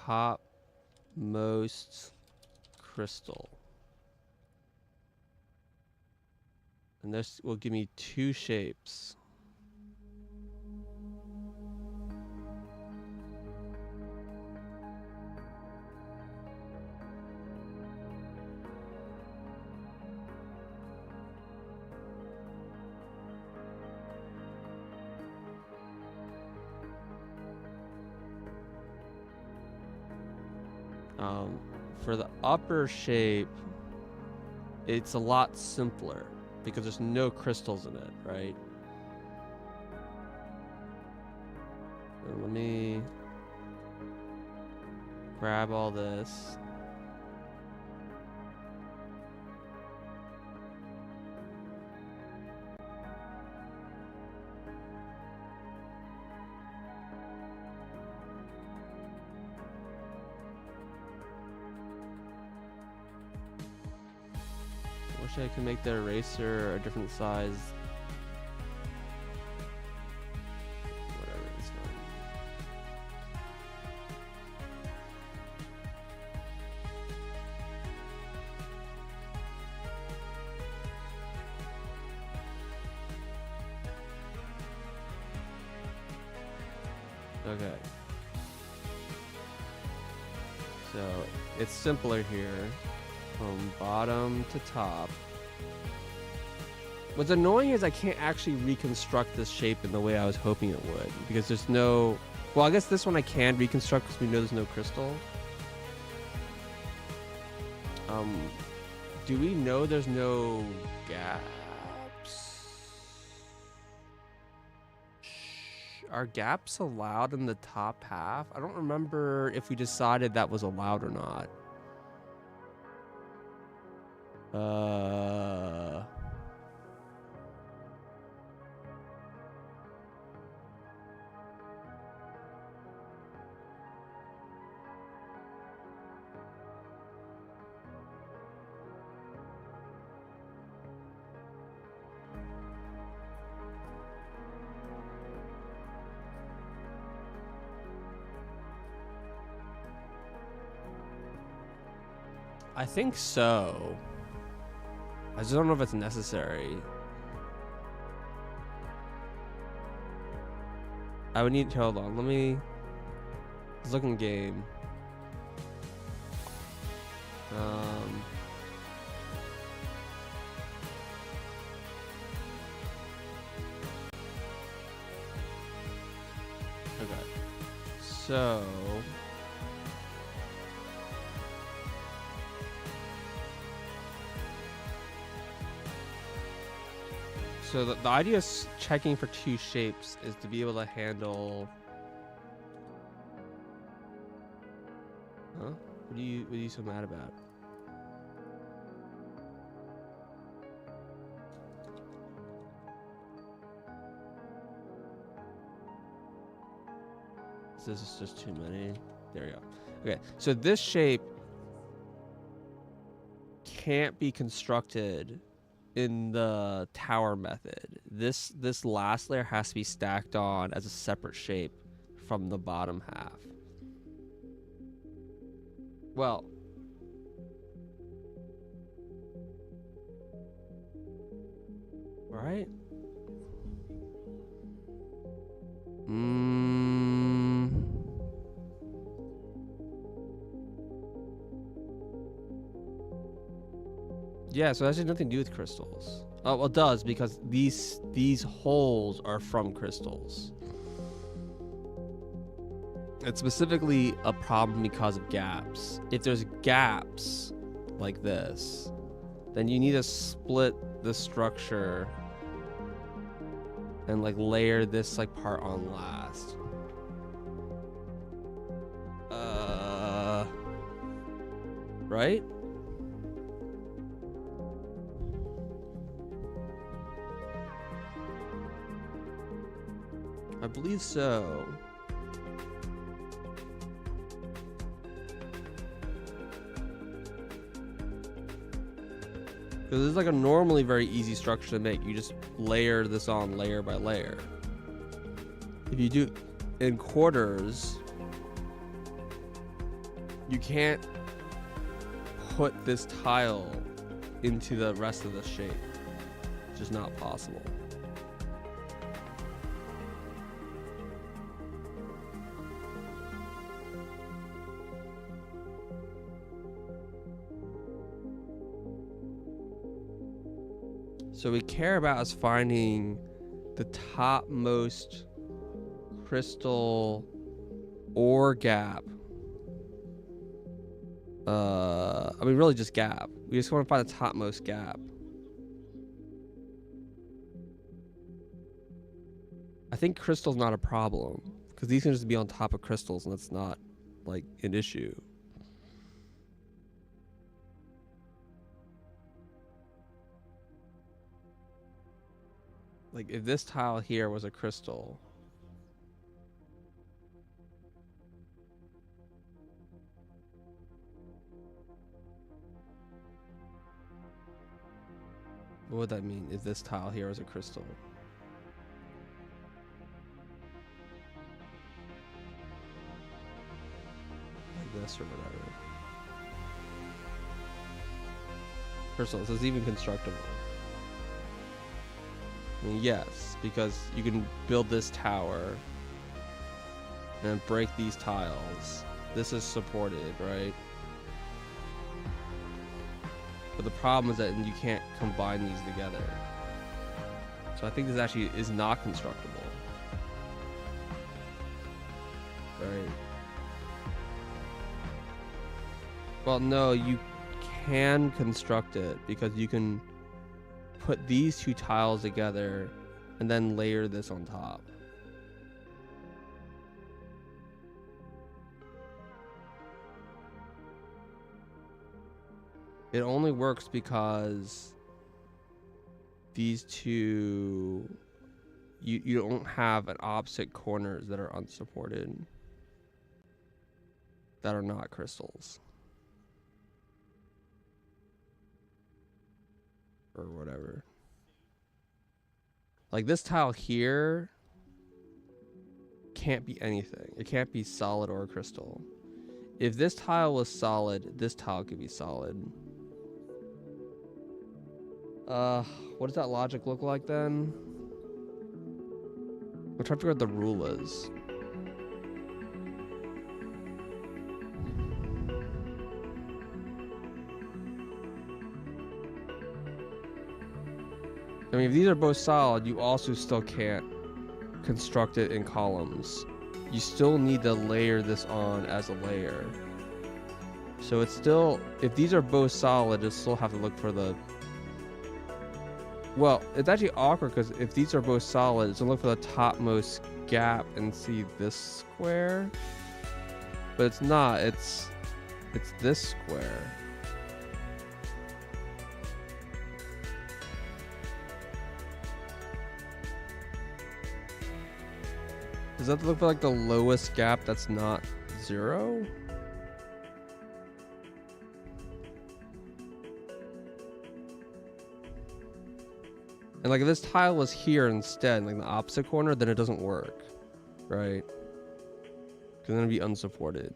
topmost crystal. And this will give me 2 shapes. For the upper shape, it's a lot simpler because there's no crystals in it, right? And let me grab all this. I can make the eraser a different size. Whatever, it's fine. Okay. So it's simpler here. From bottom to top. What's annoying is I can't actually reconstruct this shape in the way I was hoping it would, because there's no, well, I guess this one I can reconstruct because we know there's no crystal. Do we know there's no gaps? Are gaps allowed in the top half? I don't remember if we decided that was allowed or not. I think so. I just don't know if it's necessary. I would need, hold on, let's look in game. Okay. So the idea of checking for two shapes is to be able to handle. Huh? What are you so mad about? This is just too many. There we go. Okay, so this shape can't be constructed in the tower method. This last layer has to be stacked on as a separate shape from the bottom half. Well, right? Yeah, so that has nothing to do with crystals. Oh, well, it does, because these holes are from crystals. It's specifically a problem because of gaps. If there's gaps like this, then you need to split the structure and like layer this like part on last. Right? I believe so. Because this is like a normally very easy structure to make. You just layer this on layer by layer. If you do in quarters, you can't put this tile into the rest of the shape. It's just not possible. So we care about us finding the topmost crystal or gap. I mean, really just gap. We just want to find the topmost gap. I think crystal's not a problem, because these can just be on top of crystals, and that's not like an issue. Like if this tile here was a crystal, what would that mean if this tile here was a crystal? Like this or whatever. Crystals, this is even constructible. I mean, yes, because you can build this tower and break these tiles. This is supported, right? But the problem is that you can't combine these together. So I think this actually is not constructible. Right? Well, no, you can construct it because you can put these two tiles together and then layer this on top. It only works because these two, you don't have an opposite corners that are unsupported, that are not crystals. Or whatever. Like this tile here can't be anything. It can't be solid or crystal. If this tile was solid, this tile could be solid. What does that logic look like then? I'm trying to figure out what the rule is. I mean, if these are both solid, you also still can't construct it in columns. You still need to layer this on as a layer. So it's still, if these are both solid, you still have to look for the... Well, it's actually awkward because if these are both solid, it's gonna look for the topmost gap and see this square. But it's not, it's this square. Does that look like the lowest gap that's not 0? And like if this tile was here instead, like the opposite corner, then it doesn't work, right? Because then it'd be unsupported.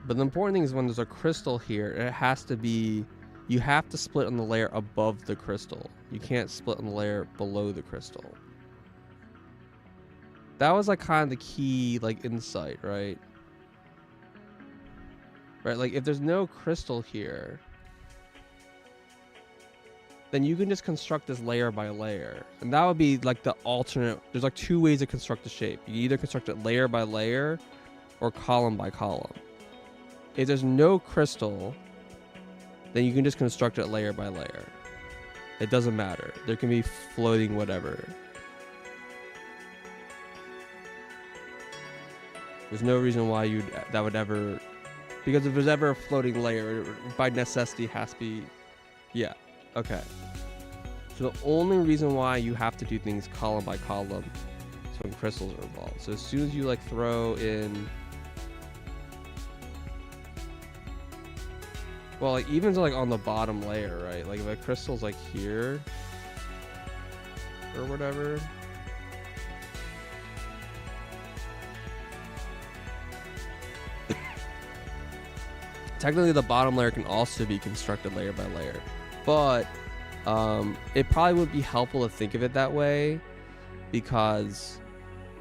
But the important thing is when there's a crystal here, it has to be, you have to split on the layer above the crystal. You can't split on the layer below the crystal. That was like kind of the key like insight, right? Right, like if there's no crystal here, then you can just construct this layer by layer. And that would be like the alternate, there's like two ways to construct the shape. You either construct it layer by layer or column by column. If there's no crystal, then you can just construct it layer by layer. It doesn't matter. There can be floating whatever. There's no reason why that would ever, because if there's ever a floating layer, it by necessity has to be, yeah, okay. So the only reason why you have to do things column by column is when crystals are involved. So as soon as you like throw in, well, like even like on the bottom layer, right? Like if a crystal's like here or whatever. Technically the bottom layer can also be constructed layer by layer. But it probably would be helpful to think of it that way, because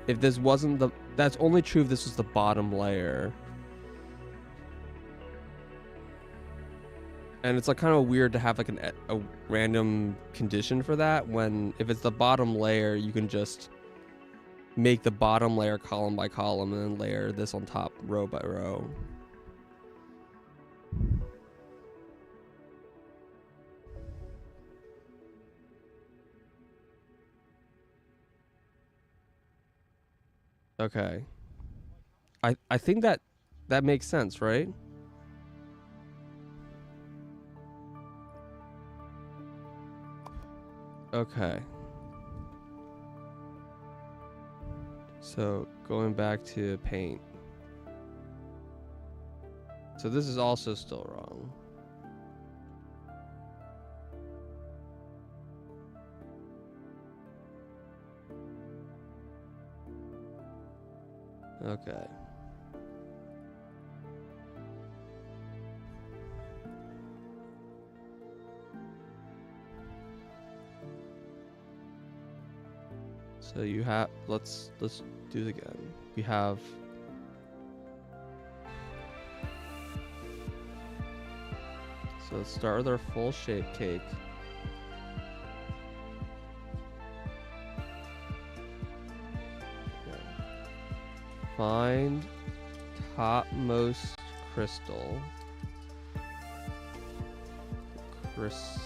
if this wasn't the, that's only true if this was the bottom layer. And it's like kind of weird to have like a random condition for that, when if it's the bottom layer, you can just make the bottom layer column by column and then layer this on top row by row. Okay. I think that makes sense, right? Okay. So going back to paint. So this is also still wrong. Okay. So you have, let's do it again. We have So let's start with our full shape cake. Okay. Find topmost crystal. Crystal.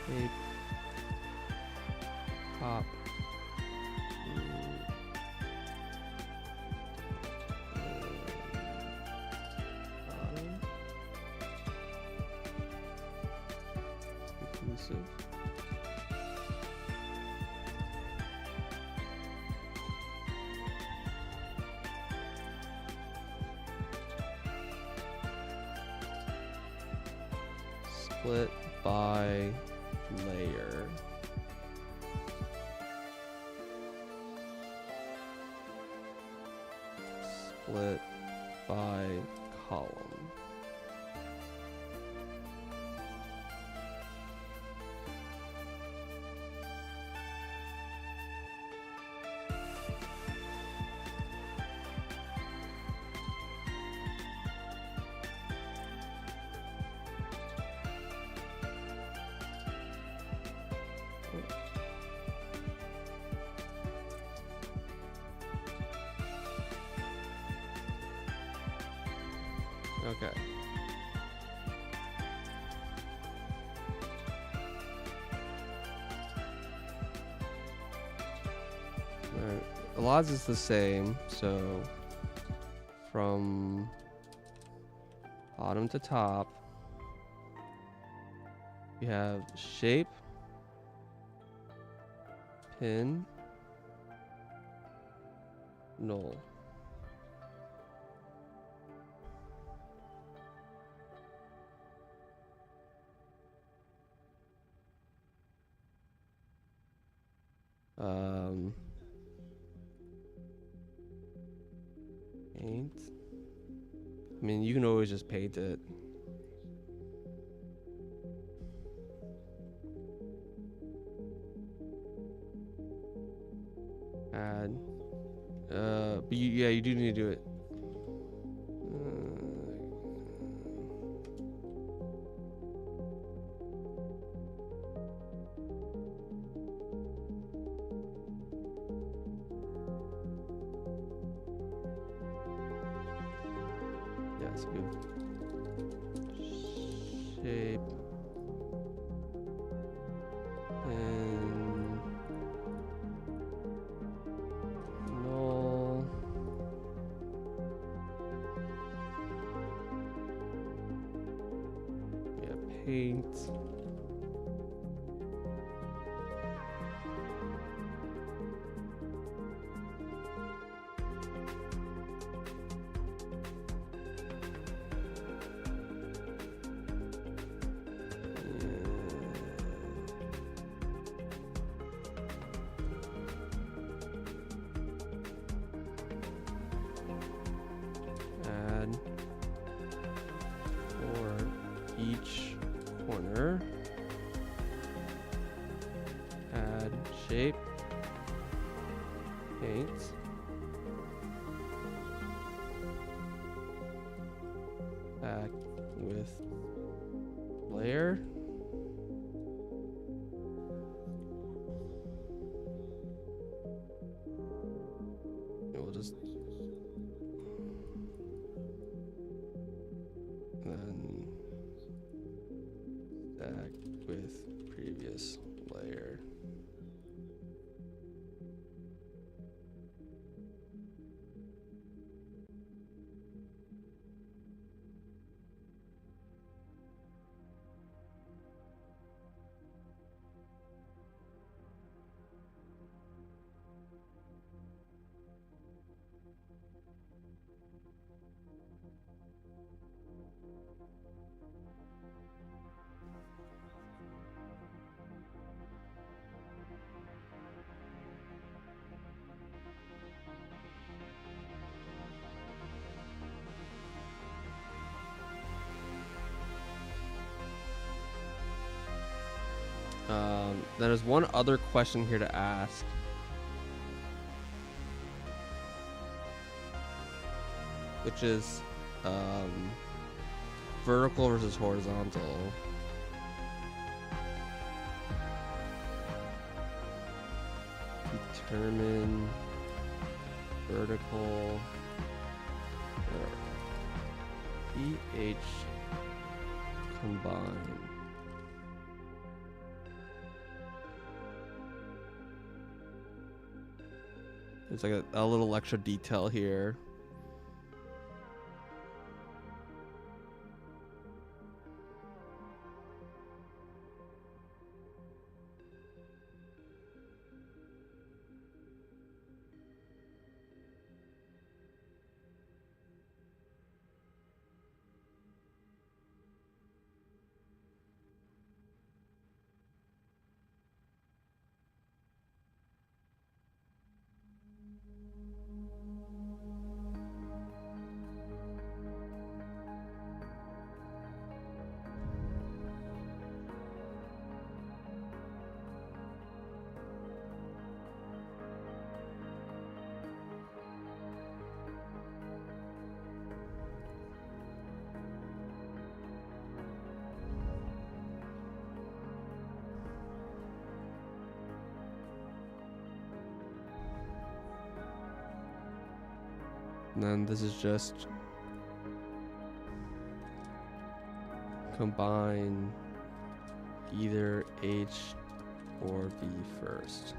Shape. Top. Bottom. Inclusive. Split by layer. Split by column. Okay. Alright. A lot is the same, so from bottom to top, you have shape, pin, null. Paint. I mean, you can always just paint it. Add. But yeah, you do need to do it. Yeah, it's good. Shape. And null. Yeah, paint. Add for each corner. Add shape. Paint. Back with layer. We'll just then stack with previous layer. There's one other question here to ask. Which is vertical versus horizontal. Determine vertical EH combine. There's like a little extra detail here. And then this is just combine either H or V first.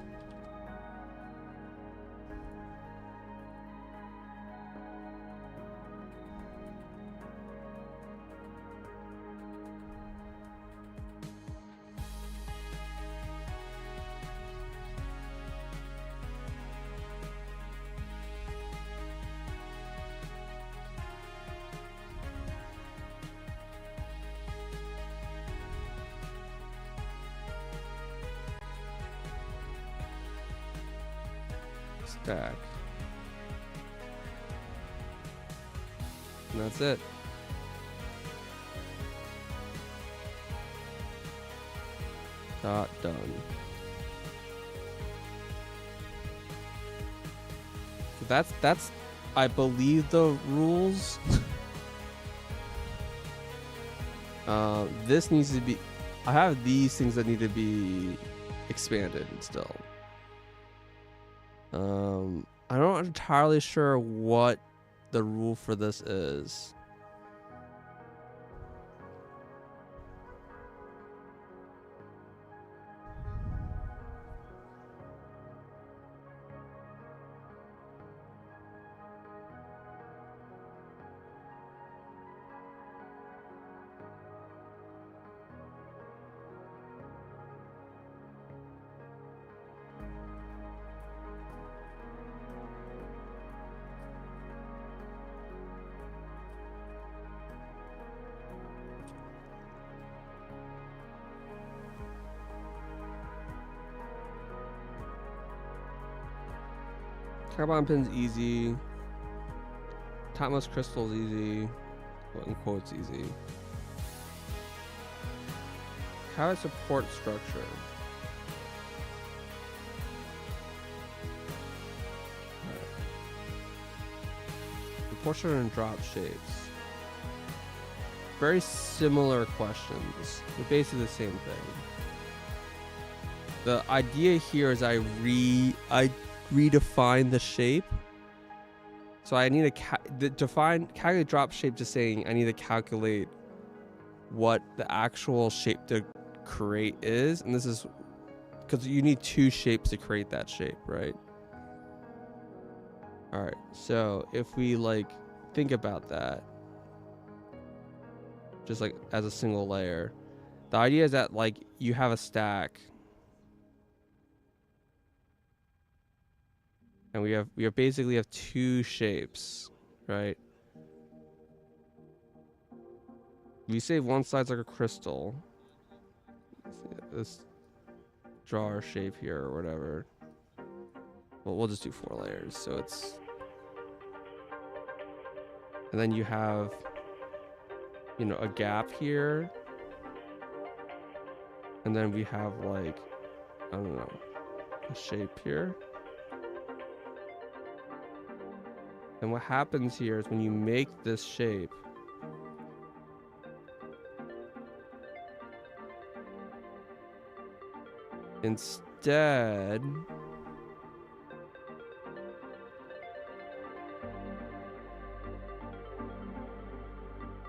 Stack. And that's it. Done. So that's I believe the rules. This needs to be, I have these things that need to be expanded still. I'm not entirely sure what the rule for this is. Carbon pin's easy. Topmost crystal's easy. Well, in quotes, easy. How to support structure. Proportion and drop shapes. Very similar questions. They're basically the same thing. The idea here is I redefine the shape. So I need to calculate drop shape, just saying I need to calculate what the actual shape to create is. And this is because you need two shapes to create that shape, right? All right. So if we like think about that, just like as a single layer, the idea is that like you have a stack. And we basically have two shapes, right? We say one side's like a crystal. Let's draw our shape here or whatever. Well, we'll just do 4 layers. So it's, and then you have, you know, a gap here, and then we have like I don't know, a shape here. And what happens here is when you make this shape, instead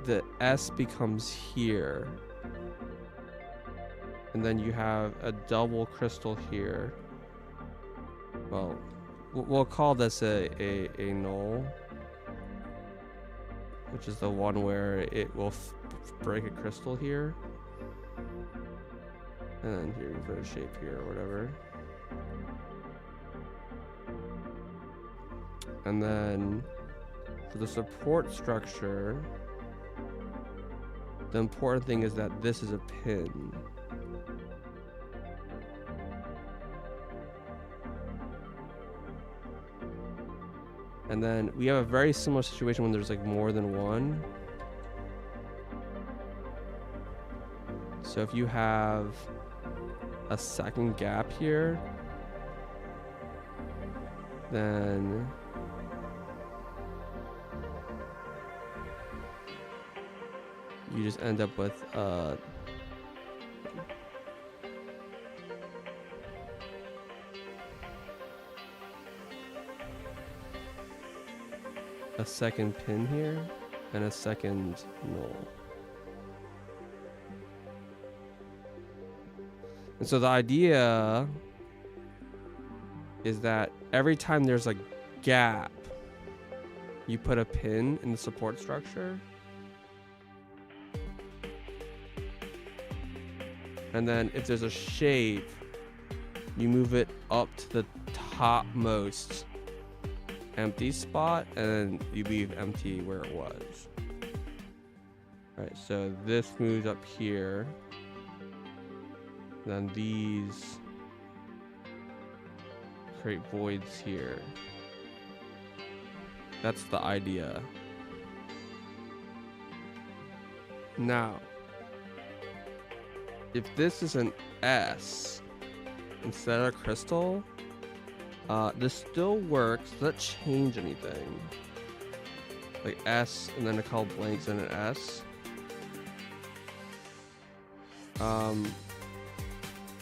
the S becomes here. And then you have a double crystal here. Well, we'll call this a null, which is the one where it will break a crystal here. And then here you put a shape here or whatever. And then for the support structure, the important thing is that this is a pin. And then we have a very similar situation when there's like more than one. So if you have a second gap here, then you just end up with a second pin here and a second null. And so the idea is that every time there's a gap, you put a pin in the support structure. And then if there's a shape, you move it up to the topmost empty spot and you leave empty where it was. All right, so this moves up here. Then these create voids here. That's the idea. Now, if this is an S instead of a crystal, this still works. Doesn't change anything. Like S and then a couple blanks and an S.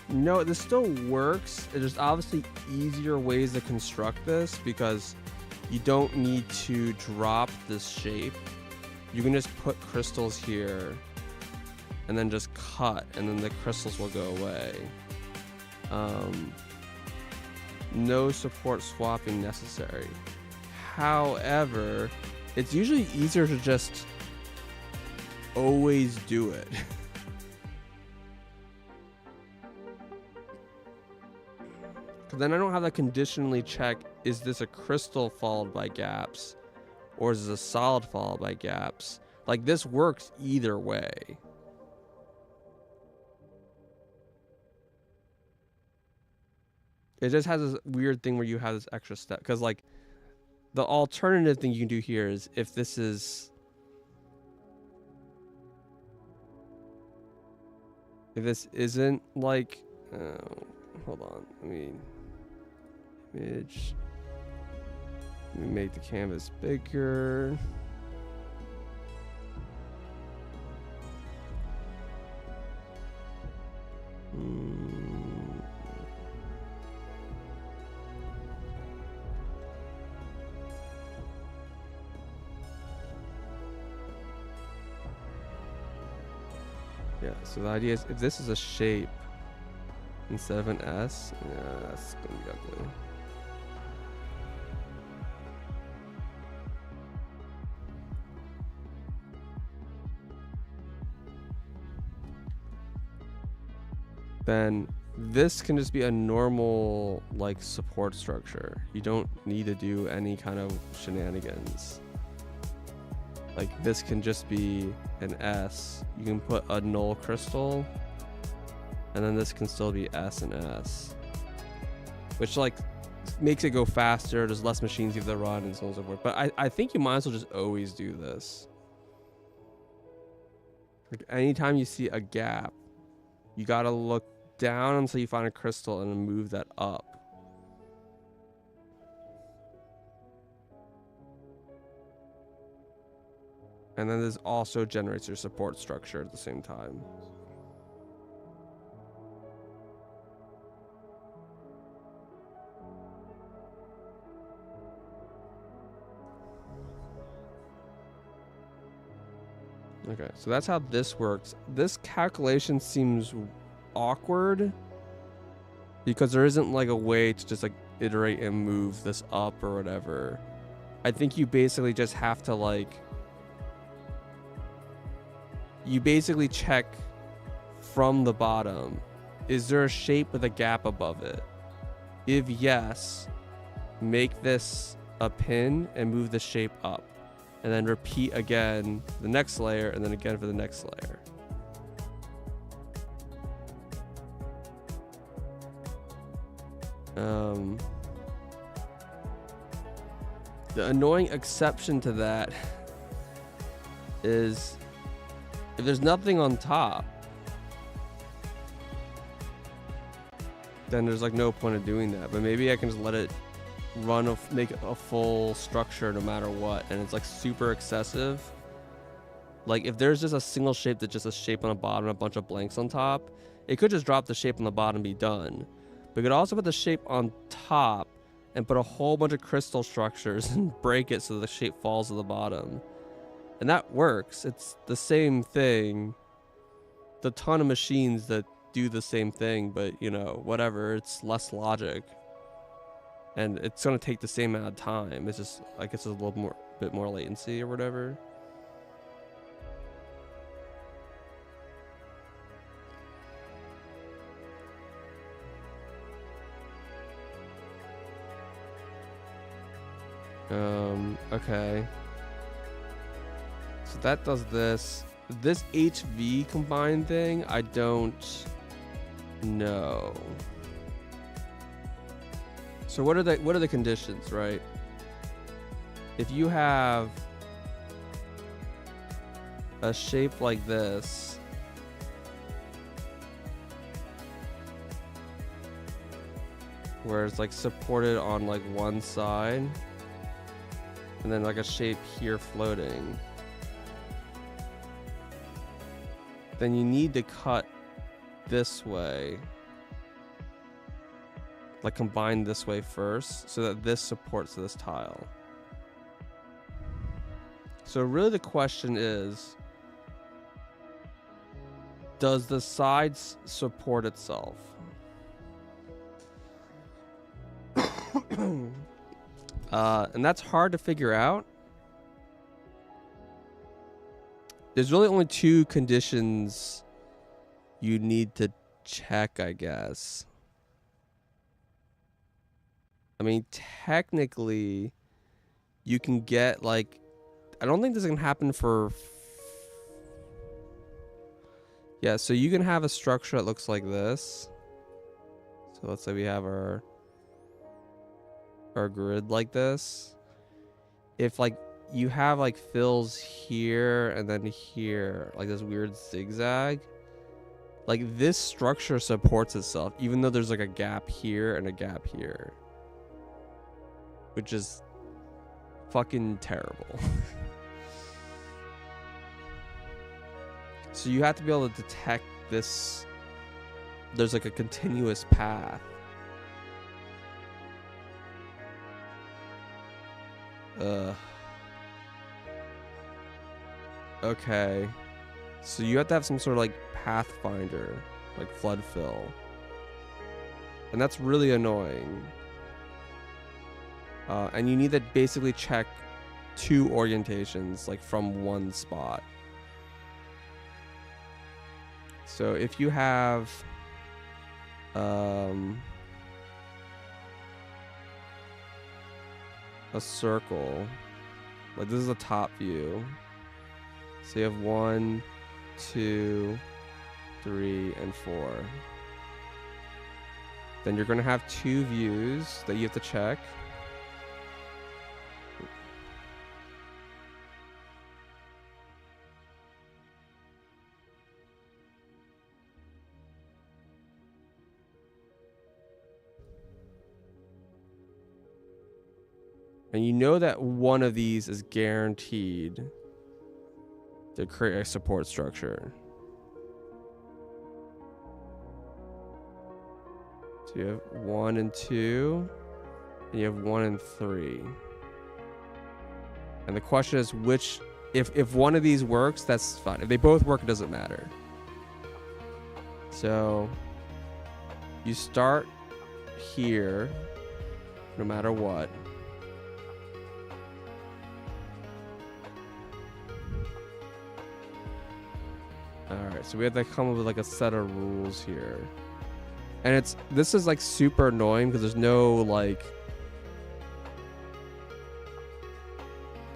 No, this still works. It's just obviously easier ways to construct this because you don't need to drop this shape. You can just put crystals here and then just cut and then the crystals will go away. No support swapping necessary. However, it's usually easier to just always do it. Because then I don't have to conditionally check, is this a crystal followed by gaps or is this a solid followed by gaps? Like this works either way. It just has this weird thing where you have this extra step. Because like the alternative thing you can do here is if this is... If this isn't like... hold on. Let me... Image. Let me make the canvas bigger. Yeah, so the idea is if this is a shape instead of an S, yeah, that's gonna be ugly. Then this can just be a normal like support structure. You don't need to do any kind of shenanigans. Like this can just be an S. You can put a null crystal and then this can still be S and S, which like makes it go faster. There's less machines you have to run and so on and so forth. But I think you might as well just always do this. Like anytime you see a gap, you gotta look down until you find a crystal and then move that up. And then this also generates your support structure at the same time. Okay, so that's how this works. This calculation seems awkward because there isn't like a way to just like iterate and move this up or whatever. I think you basically just have to like, you basically check from the bottom, is there a shape with a gap above it? If yes, make this a pin and move the shape up. And then repeat again the next layer, and then again for the next layer. The annoying exception to that is if there's nothing on top, then there's like no point of doing that. But maybe I can just let it run, make a full structure no matter what, and it's like super excessive. Like if there's just a single shape that's just a shape on the bottom and a bunch of blanks on top, it could just drop the shape on the bottom and be done. But you could also put the shape on top and put a whole bunch of crystal structures and break it so the shape falls to the bottom. And that works. It's the same thing. The ton of machines that do the same thing, but you know, whatever, it's less logic. And it's gonna take the same amount of time. It's just, I guess, a little more, bit more latency or whatever. Okay. So that does this. This HV combined thing, I don't know. So what are the conditions, right? If you have a shape like this, where it's like supported on like one side, and then like a shape here floating, then you need to cut this way. Like combine this way first so that this supports this tile. So really the question is, does the sides support itself? And that's hard to figure out. There's really only two conditions you need to check, I guess. I mean, technically, you can get like, I don't think this can happen for, yeah, so you can have a structure that looks like this. So let's say we have our grid like this. If like you have like fills here and then here, like this weird zigzag, like this structure supports itself, even though there's like a gap here and a gap here. Which is fucking terrible. So you have to be able to detect this. There's like a continuous path. Okay. So you have to have some sort of like pathfinder, like flood fill. And that's really annoying. And you need to basically check two orientations, like from one spot. So if you have a circle, like this is a top view. So you have 1, 2, 3, and 4. Then you're going to have two views that you have to check. And you know that one of these is guaranteed to create a support structure. So you have 1 and 2, and you have 1 and 3. And the question is which, if one of these works, that's fine. If they both work, it doesn't matter. So you start here, no matter what. Alright, so we have to come up with like a set of rules here. And this is like super annoying because there's no like,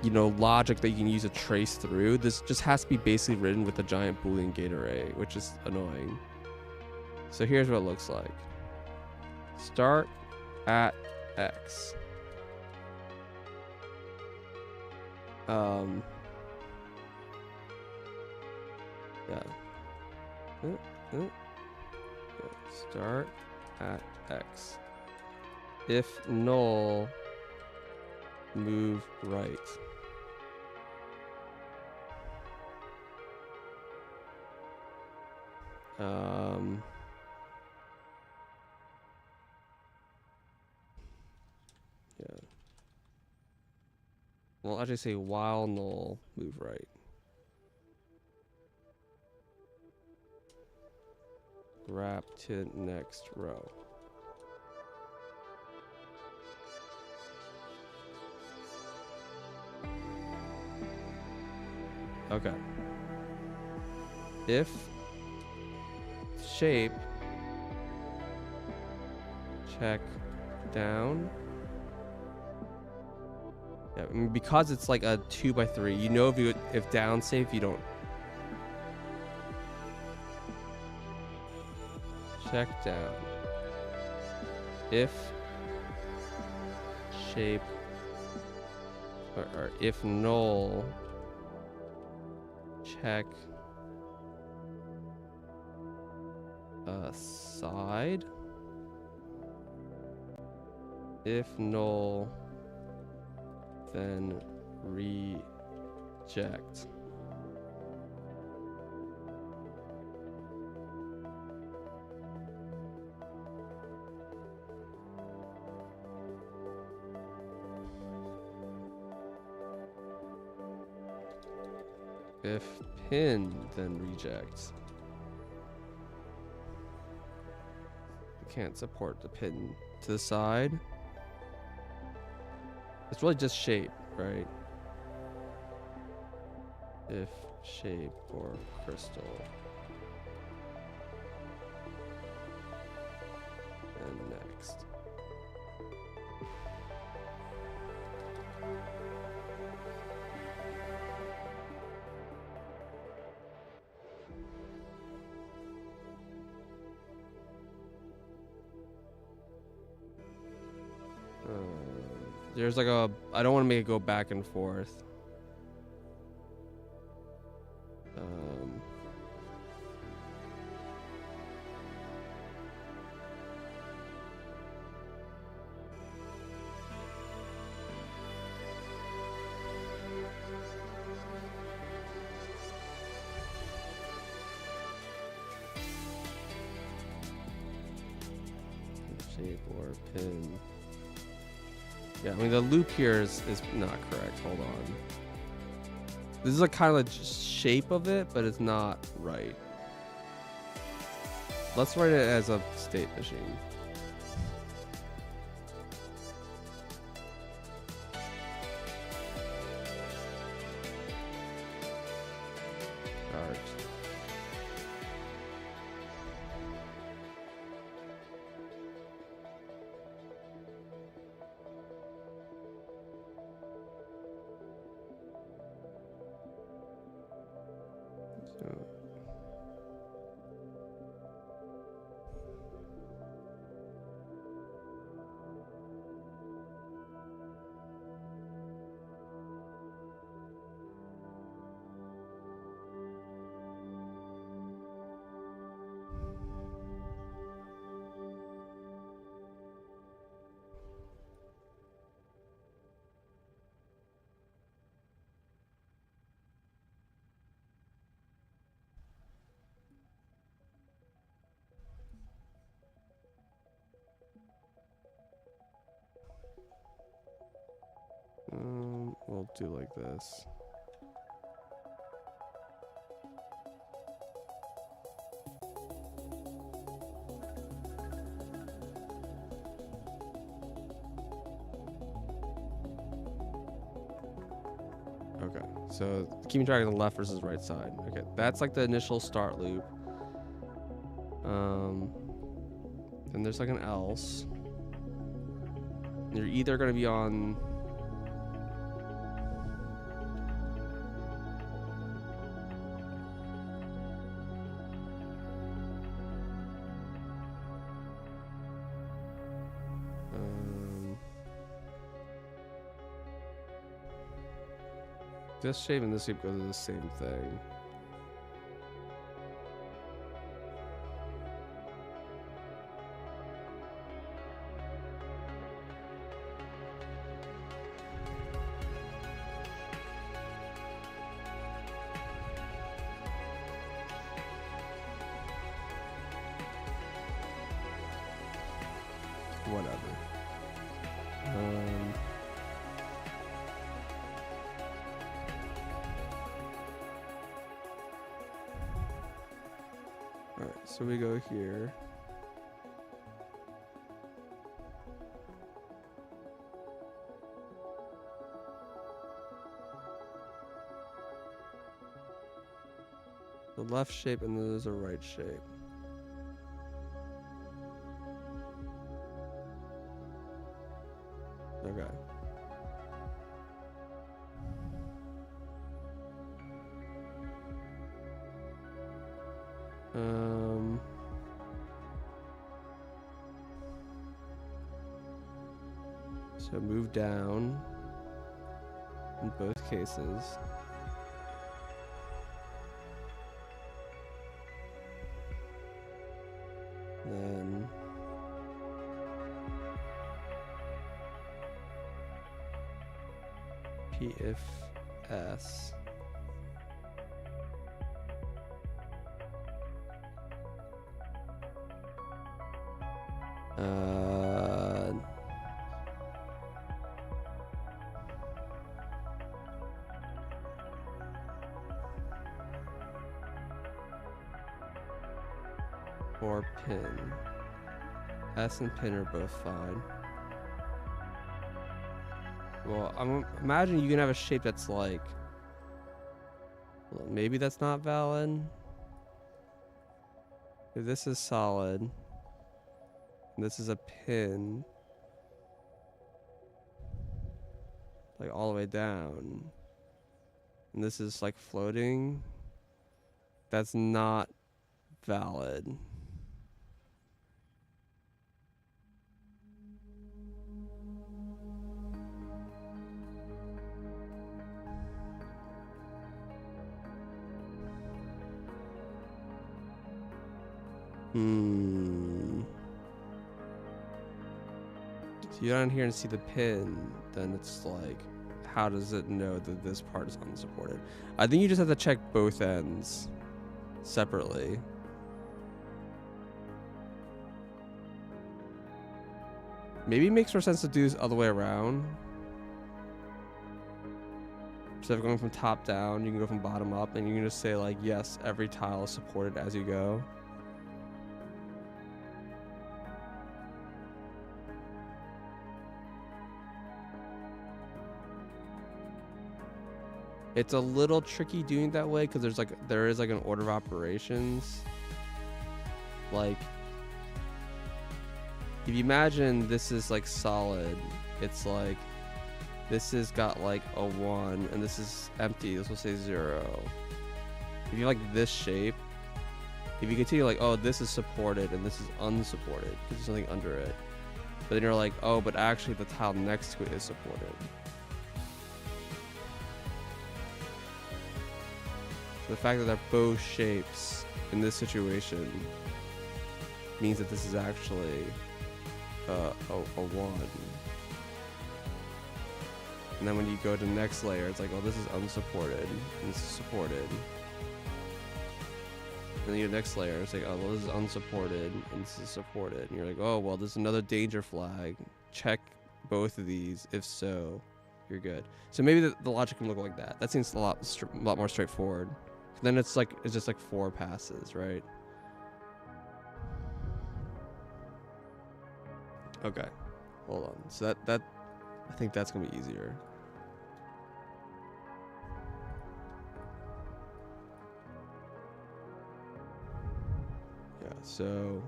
you know, logic that you can use to trace through. This just has to be basically written with a giant Boolean gate array, which is annoying. So here's what it looks like. Start at X. Yeah. Start at X. If null, move right. Yeah. Well, I'll just say while null, move right. Wrap to next row. Okay. If shape check down. Yeah, I mean, because it's like a 2x3, you know if down safe, you don't. Check down. If shape or if null, check side. If null, then reject. If pin, then reject. We can't support the pin to the side. It's really just shape, right? If shape or crystal. And next. There's like a, I don't want to make it go back and forth. Shape or pin. Yeah, I mean the loop here is not correct. Hold on. This is a kind of shape of it, but it's not right. Let's write it as a state machine. Start. So. We'll do like this. Okay, so keeping track of the left versus right side. Okay, that's like the initial start loop. Then there's like an else. You're either gonna be on this shape and this shape go to the same thing. Whatever. Alright, so we go here. The left shape and then there's a right shape. Okay. So move down in both cases. Then P if S. Or pin. S and pin are both fine. Well, imagine you can have a shape that's like, well, maybe that's not valid. If this is solid, and this is a pin, like all the way down, and this is like floating, that's not valid. So you're down here and see the pin, then it's like, how does it know that this part is unsupported? I think you just have to check both ends separately. Maybe it makes more sense to do this other way around. Instead of going from top down, you can go from bottom up, and you can just say like, yes, every tile is supported as you go. It's a little tricky doing it that way because there is like an order of operations. Like, if you imagine this is like solid, it's like this has got like a 1 and this is empty. This will say 0. If you like this shape, if you continue like, oh, this is supported and this is unsupported because there's something under it, but then you're like, oh, but actually the tile next to it is supported. The fact that they're both shapes in this situation means that this is actually a 1. And then when you go to the next layer, it's like, oh, this is unsupported and this is supported. And then your next layer, it's like, oh, well, this is unsupported and this is supported. And you're like, oh, well, there's another danger flag. Check both of these if so. you're good. So maybe the logic can look like that. That seems a lot more straightforward. Then it's just like 4 passes, right? Okay, hold on. So that I think that's gonna be easier. Yeah. So.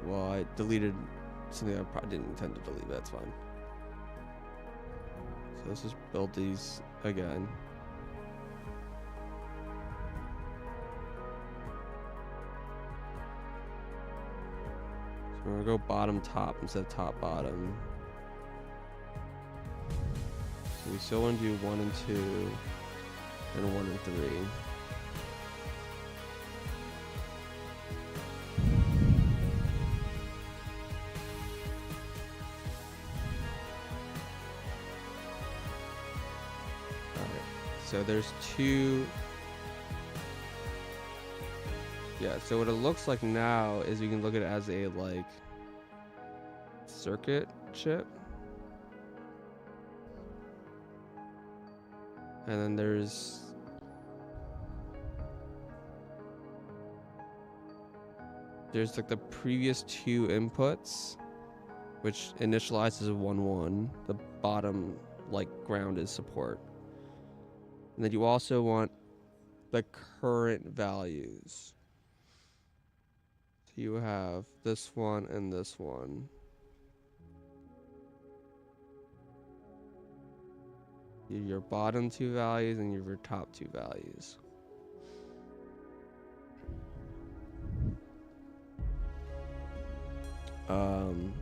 Well, I deleted something I probably didn't intend to delete, but that's fine. So let's just build these again. So we're gonna go bottom top instead of top bottom. So we still want to do 1 and 2, and 1 and 3. So there's 2. Yeah, so what it looks like now is we can look at it as a like circuit chip. And then there's like the previous 2 inputs, which initializes a 1 1. The bottom like ground is support. And then you also want the current values. So you have this one and this one. Your bottom 2 values and your top 2 values. And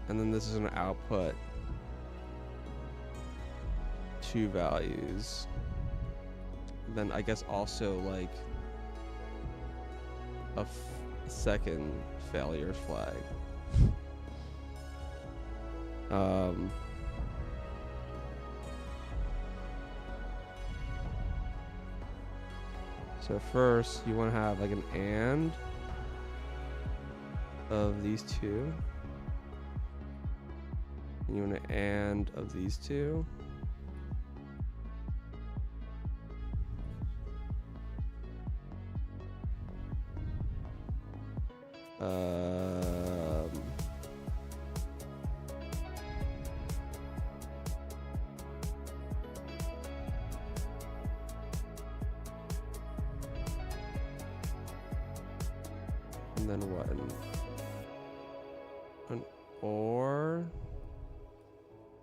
then this is an output 2 values. Then I guess also like a second failure flag. So first you want to have like an AND of these 2. And you want an AND of these 2. And then what? An OR?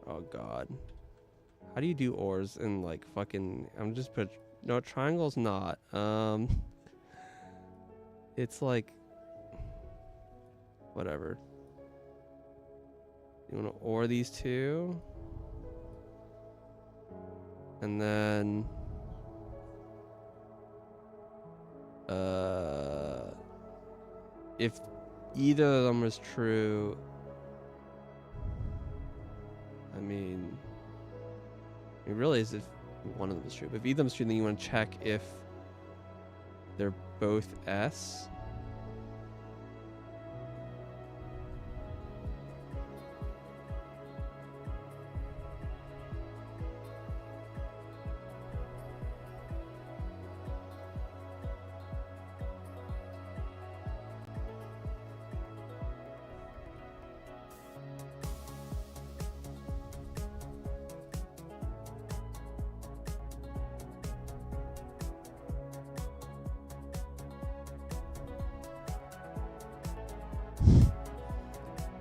Oh god. How do you do ORs in like fucking... I'm just put... No, triangle's not. It's like... Whatever. You want to OR these 2? And then... if either of them is true... I mean... It really is if one of them is true. But if either of them is true, then you want to check if they're both S.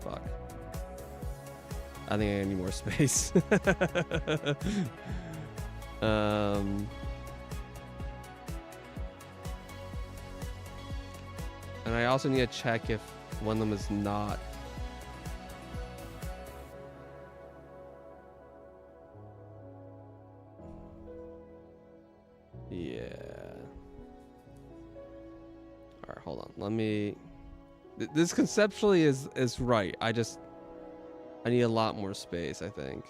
Fuck. I think I need more space. And I also need to check if one of them is not. Yeah. All right, hold on. Let me... This conceptually is right. I need a lot more space, I think.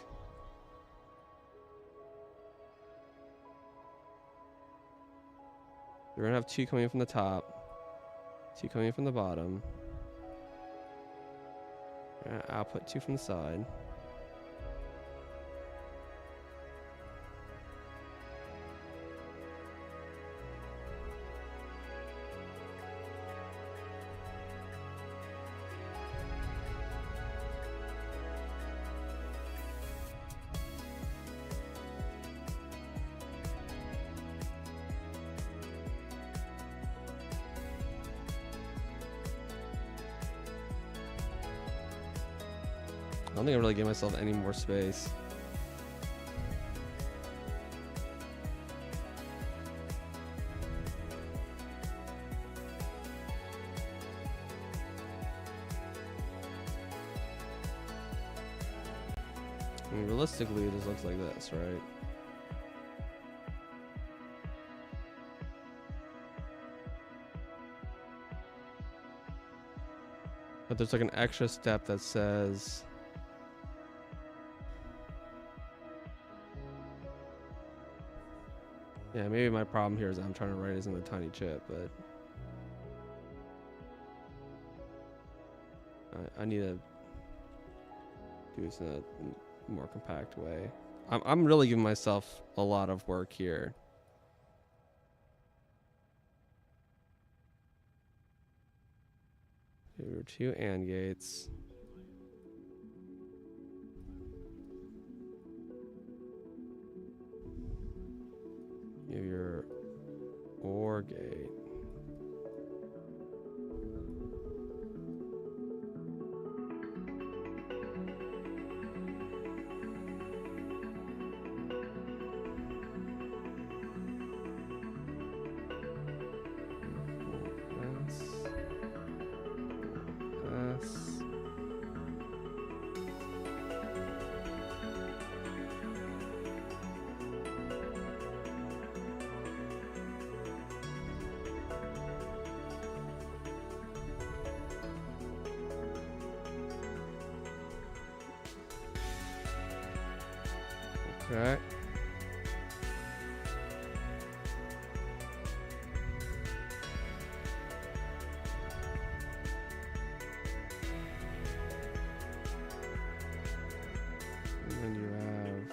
We're gonna have 2 coming in from the top, 2 coming in from the bottom. Output 2 from the side. I don't think I really gave myself any more space. I mean, realistically, it just looks like this, right? But there's like an extra step that says yeah, maybe my problem here is I'm trying to write it in a tiny chip, but I need to do this in a more compact way. I'm really giving myself a lot of work here. Here are 2 AND gates. You have your OR gate. Okay. And then you have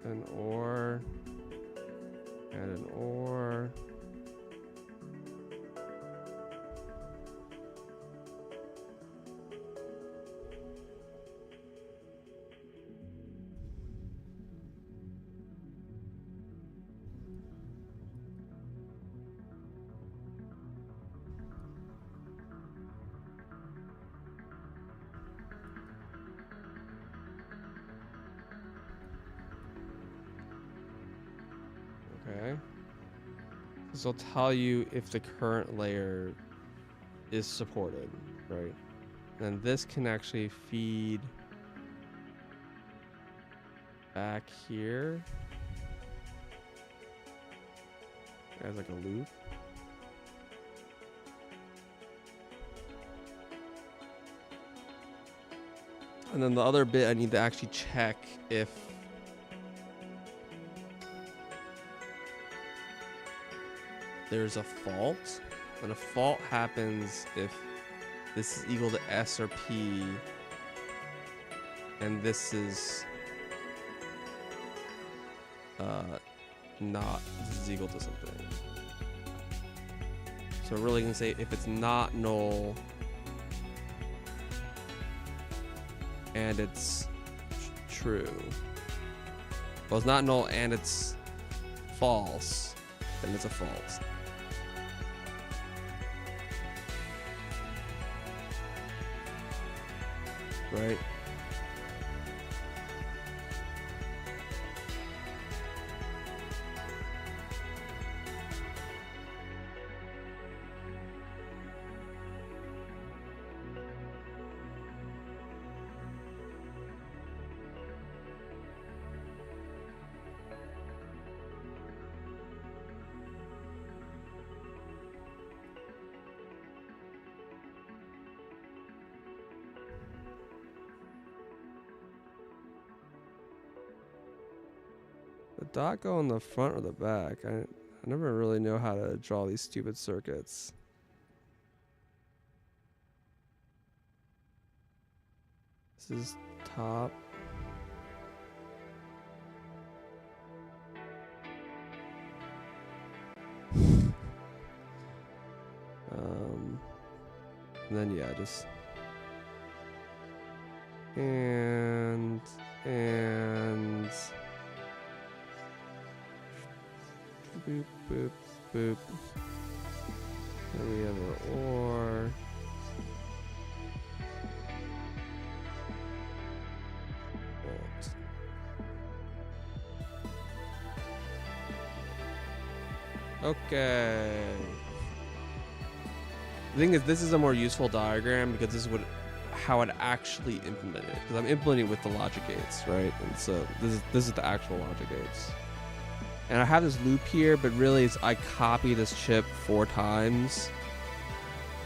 an OR and an OR. Okay. This will tell you if the current layer is supported, right? And this can actually feed back here as like a loop. And then the other bit, I need to actually check if there's a fault. And a fault happens if this is equal to S or P, and this is not, this is equal to something. So we're really gonna say if it's not null and it's true. Well, it's not null and it's false, then it's a false. Right? The dot go on the front or the back? I never really know how to draw these stupid circuits. This is top. And then yeah, just and boop boop boop. Then we have our ore. Okay. The thing is, this is a more useful diagram because this is how I'd actually implement it. Because I'm implementing it with the logic gates, right? And so this is the actual logic gates. And I have this loop here, but really it's I copy this chip 4 times,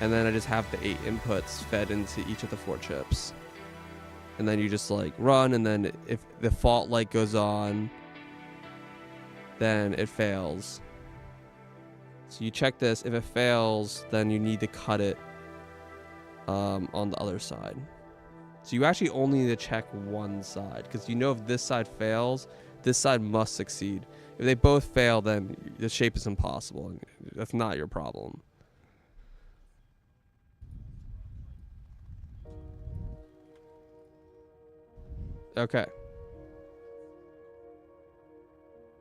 and then I just have the 8 inputs fed into each of the 4 chips. And then you just like run, and then if the fault light goes on, then it fails. So you check this. If it fails, then you need to cut it on the other side. So you actually only need to check one side, because you know if this side fails, this side must succeed. If they both fail, then the shape is impossible, and that's not your problem. Okay.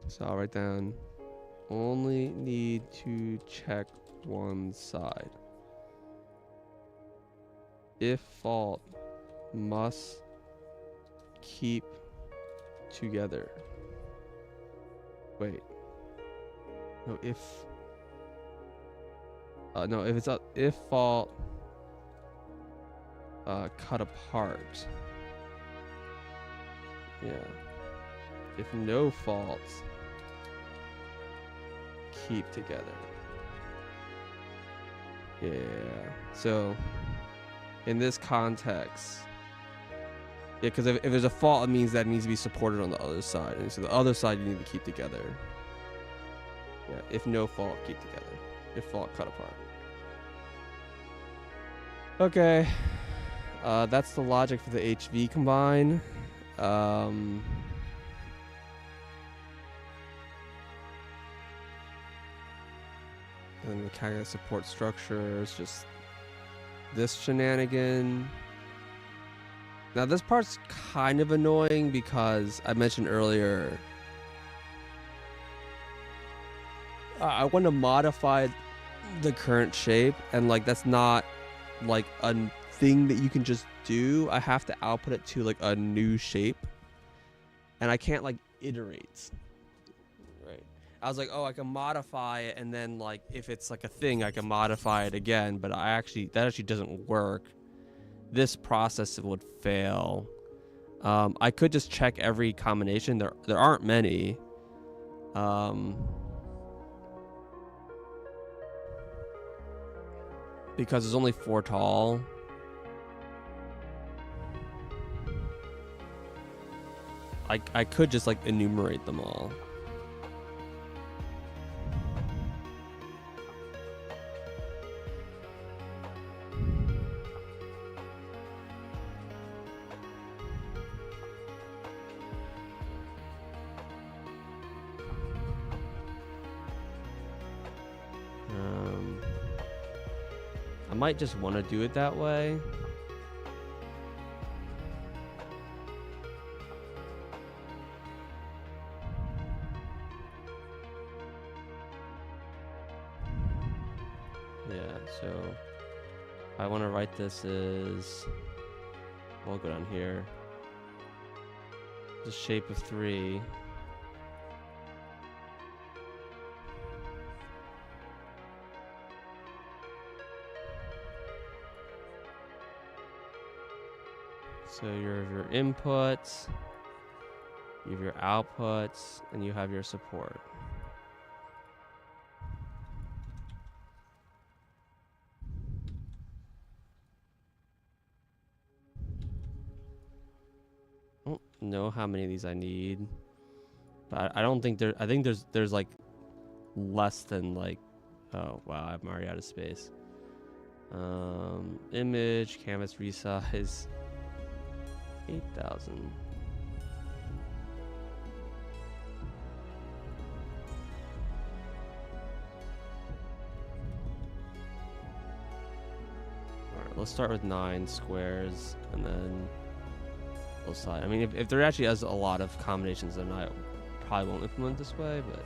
So I'll write down, only need to check one side. If fault, must keep together. Wait. No, if it's up, if fault, cut apart. Yeah. If no fault, keep together. Yeah. So in this context, yeah, because if there's a fault, it means that it needs to be supported on the other side, and so the other side you need to keep together. Yeah. If no fault, keep together. If fault, cut apart. Okay. That's the logic for the HV combine. And the kind of support structure is just this shenanigan. Now this part's kind of annoying because I mentioned earlier I want to modify the current shape, and like that's not like a thing that you can just do. I have to output it to like a new shape, and I can't like iterate. Right. I was like, oh, I can modify it, and then like if it's like a thing, I can modify it again. But that actually doesn't work. This process would fail. I could just check every combination. There aren't many. Because there's only 4 tall. I could just like enumerate them all. I might just want to do it that way. Yeah, so I want to write this as, I'll go down here, the shape of 3. So you have your inputs, you have your outputs, and you have your support. I don't know how many of these I need, but I don't think I think there's like less than like, oh wow, I'm already out of space. Image, canvas resize. 8,000. Alright, let's start with 9 squares and then both sides. I mean, if there actually has a lot of combinations, then I probably won't implement this way, but.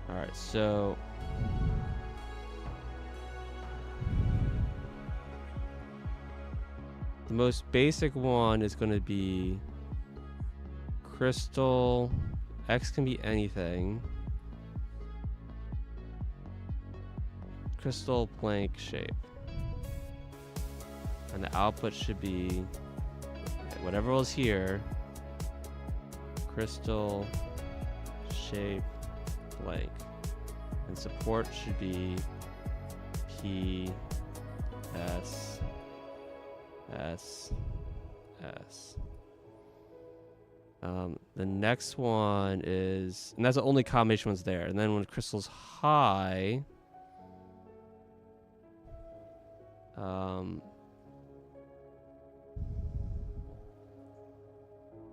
Alright, so. The most basic one is going to be crystal. X can be anything. Crystal blank shape. And the output should be whatever was here. Crystal shape blank. And support should be P S S S. The next one is, and that's the only combination one's there. And then when crystal's high,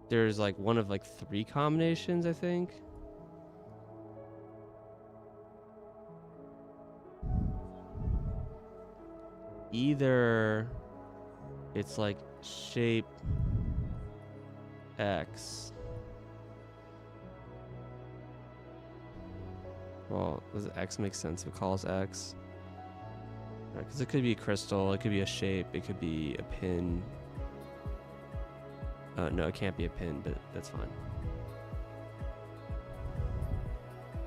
there's like one of like 3 combinations, I think. Either it's like shape X. Well, does X make sense if it calls X? Because it could be a crystal, it could be a shape, it could be a pin. No, it can't be a pin, but that's fine.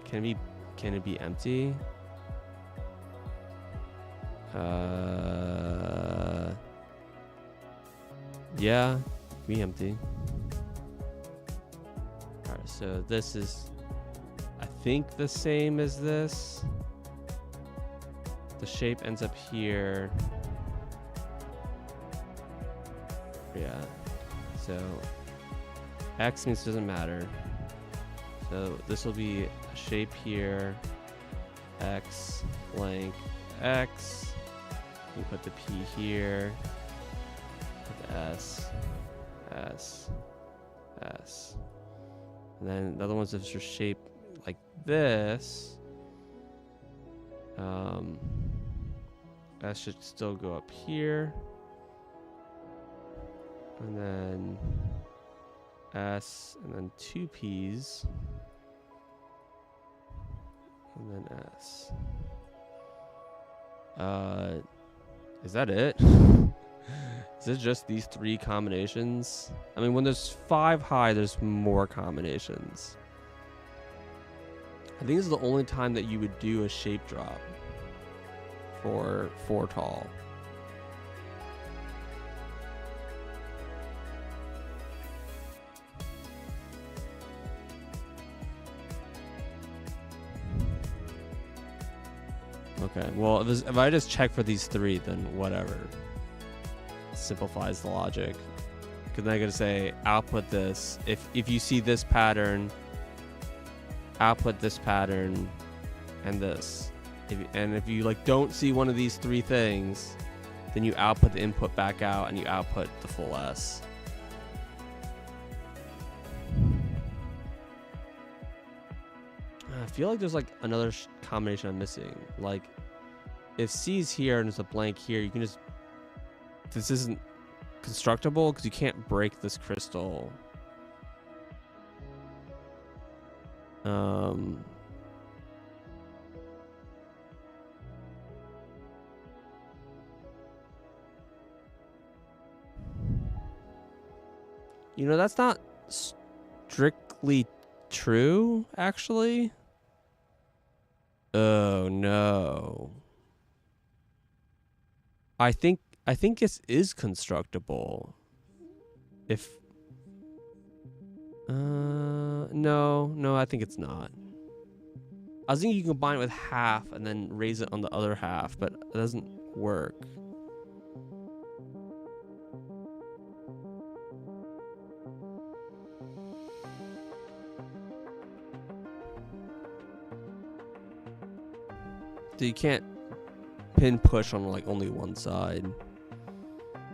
Can it be empty? Yeah, be empty. Alright, so this is, I think, the same as this. The shape ends up here. Yeah. So X means it doesn't matter. So this will be a shape here. X blank X. We put the P here. Put the S. S. S. And then the other one's just a shape like this. That should still go up here. And then S, and then 2 P's. And then S. Is that it? Is it just these 3 combinations? I mean, when there's 5 high, there's more combinations. I think this is the only time that you would do a shape drop for 4 tall. Okay, well, if I just check for these 3, then whatever. Simplifies the logic. Because then I gotta say, output this. If you see this pattern, output this pattern, and this. If you like don't see one of these 3 things, then you output the input back out and you output the full S. I feel like there's like another combination I'm missing. Like if C's here and there's a blank here, you can just, this isn't constructible because you can't break this crystal. You know, that's not strictly true, actually. Oh no. I think this is constructible. If no, I think it's not. I was thinking you can combine it with half and then raise it on the other half, but it doesn't work. So you can't pin push on like only one side.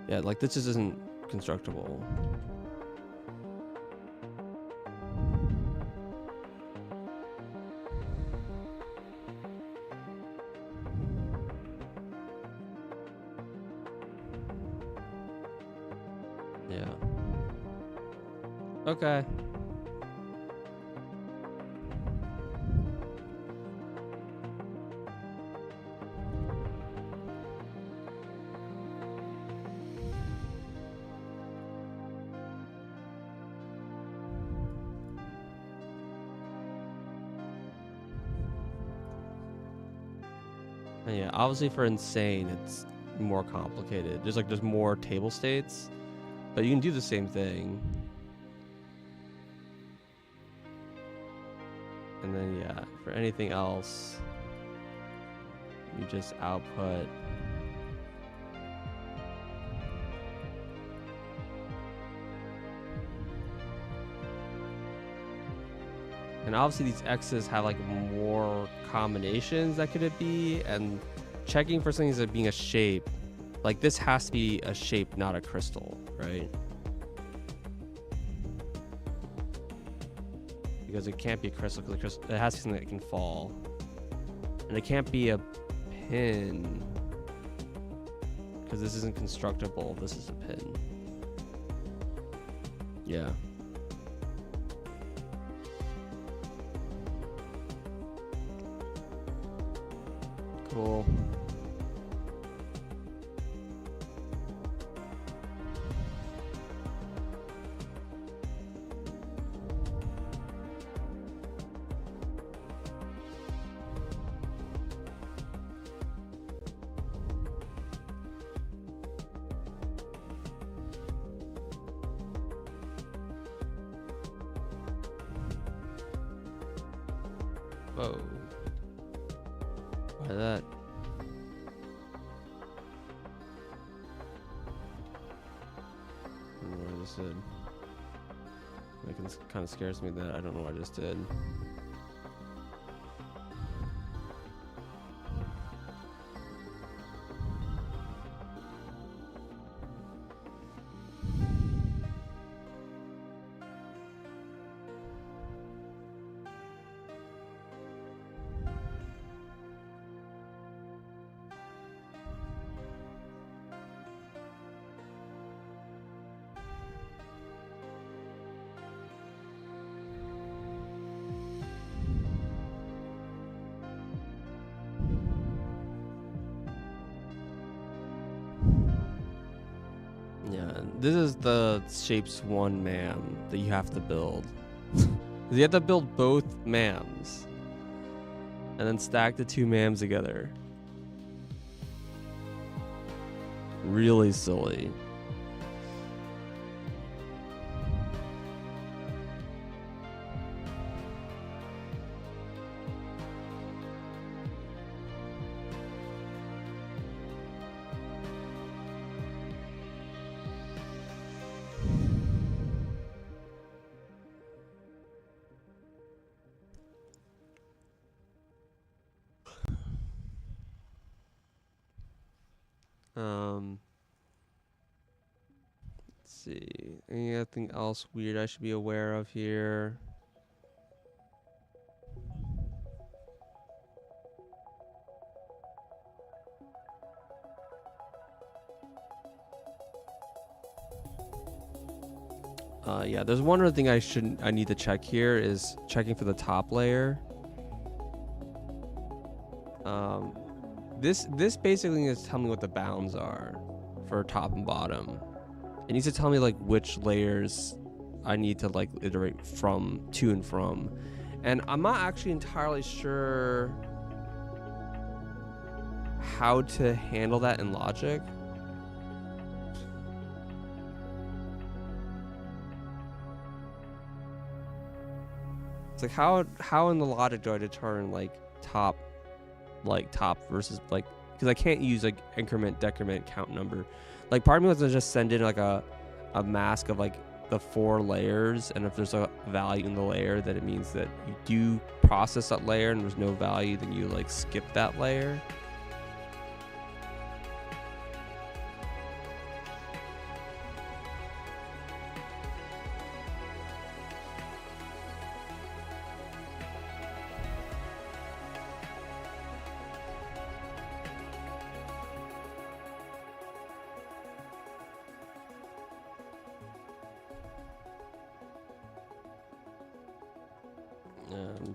Yeah, like this just isn't constructible. Yeah. Okay. And yeah, obviously for insane, it's more complicated. There's more table states, but you can do the same thing. And then yeah, for anything else, you just output. And obviously these X's have like more combinations that could it be, and checking for something as being a shape, like this has to be a shape, not a crystal, right? Because it can't be a crystal, because it has to be something that can fall. And it can't be a pin, because this isn't constructible, this is a pin. Yeah. Cool. Whoa. Why that? I don't know what I just did. Like, it kind of scares me that I don't know what I just did. Yeah, this is the Shapes 1 MAM that you have to build. You have to build both MAMs. And then stack the 2 MAMs together. Really silly. Let's see. Anything else weird I should be aware of here? Yeah, there's one other thing I need to check here is checking for the top layer. This basically is telling me what the bounds are for top and bottom. It needs to tell me like which layers I need to like iterate from, to and from. And I'm not actually entirely sure how to handle that in Logic. It's like how in the Logic do I determine like top versus like, because I can't use like increment, decrement, count number. Like part of me wants to just send in like a mask of like the 4 layers, and if there's a value in the layer, then it means that you do process that layer, and there's no value, then you like skip that layer.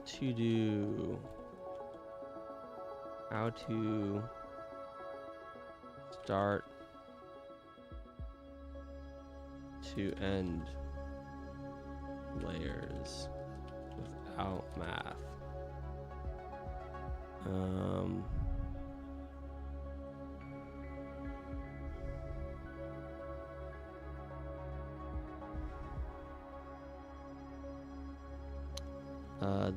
to do how to start to end layers without math.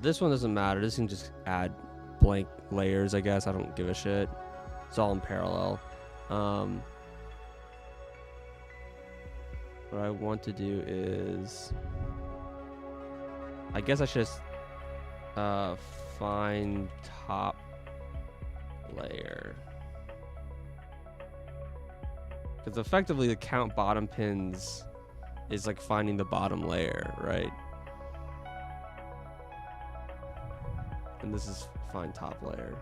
This one doesn't matter. This can just add blank layers, I guess. I don't give a shit. It's all in parallel. What I want to do is, I guess I should just find top layer, because effectively the count bottom pins is like finding the bottom layer, right? And this is find top layer.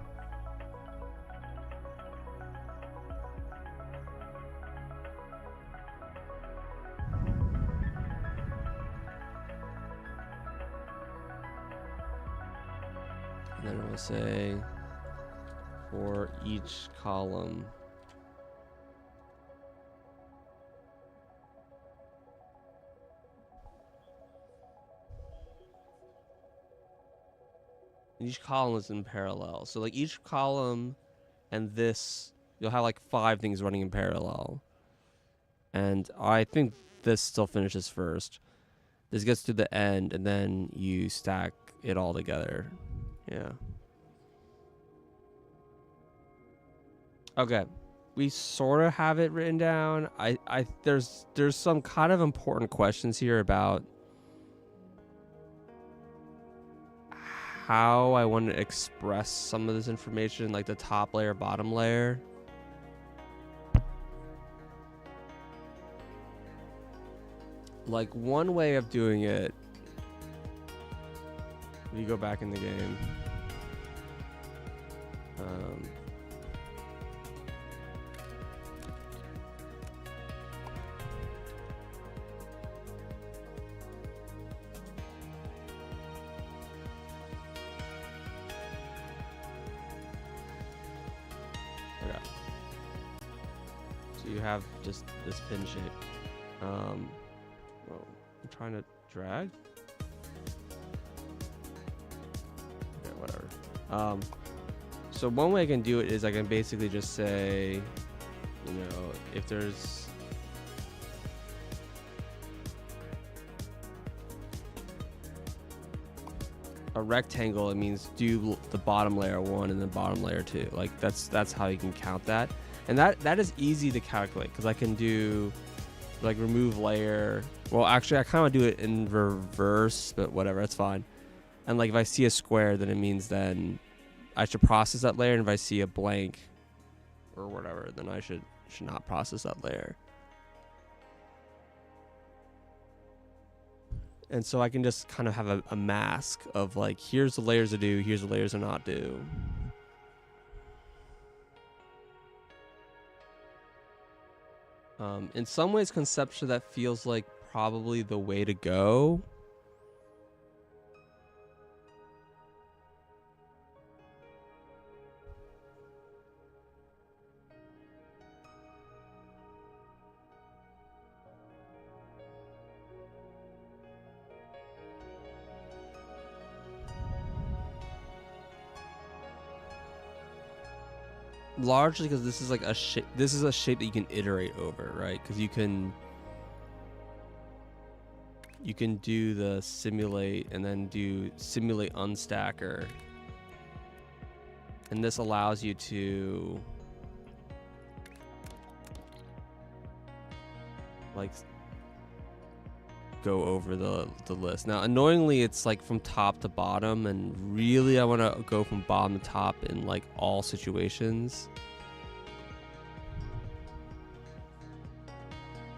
And then we'll say for each column, each column is in parallel. So like each column and this, you'll have like 5 things running in parallel. And I think this still finishes first. This gets to the end and then you stack it all together. Yeah. Okay. We sort of have it written down. There's some kind of important questions here about how I want to express some of this information, like the top layer, bottom layer. Like one way of doing it, if you go back in the game, you have just this pin shape. Well, I'm trying to drag. Okay, whatever. So one way I can do it is I can basically just say, you know, if there's a rectangle, it means do the bottom layer 1 and the bottom layer 2. Like that's how you can count that. And that is easy to calculate because I can do like remove layer. Well, actually I kind of do it in reverse, but whatever, that's fine. And like if I see a square, then it means then I should process that layer, and if I see a blank or whatever, then I should not process that layer. And so I can just kind of have a mask of like, here's the layers to do, here's the layers to not do. In some ways, conceptually, that feels like probably the way to go. Largely because this is like a shape. This is a shape that you can iterate over, right? Because you can do the simulate and then do simulate unstacker, and this allows you to like go over the list. Now, annoyingly, it's like from top to bottom, and really I want to go from bottom to top in like all situations.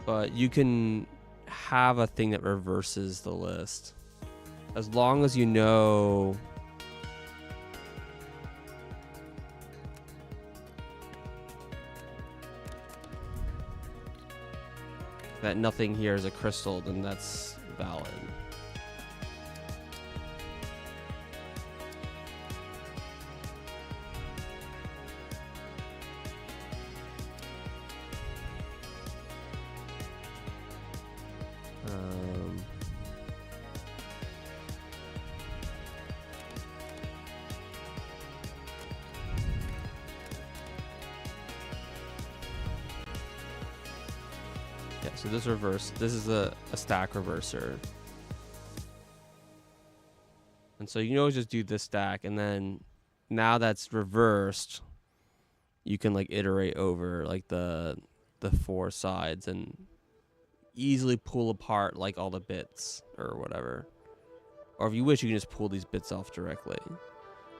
But you can have a thing that reverses the list as long as you know that nothing here is a crystal, then that's valid. Yeah, so this is a stack reverser. And so you can always just do this stack, and then now that's reversed, you can like iterate over like the 4 sides and easily pull apart like all the bits or whatever. Or if you wish, you can just pull these bits off directly.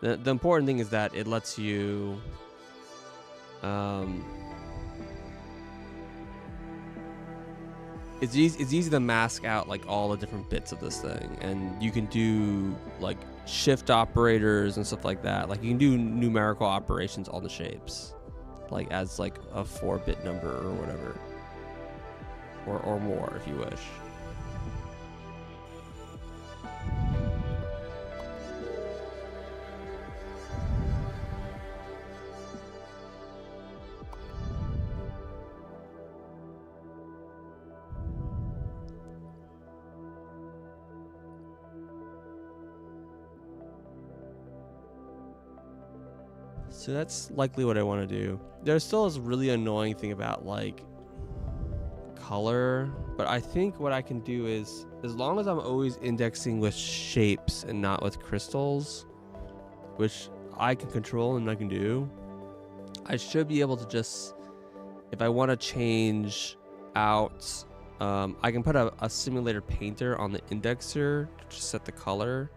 The important thing is that it lets you it's easy to mask out like all the different bits of this thing, and you can do like shift operators and stuff like that. Like you can do numerical operations on the shapes, like as like a 4-bit number or whatever, or more if you wish. So that's likely what I want to do. There's still this really annoying thing about like color, but I think what I can do is, as long as I'm always indexing with shapes and not with crystals, which I can control and I can do, I should be able to just, if I want to change out, I can put a simulator painter on the indexer to just set the color,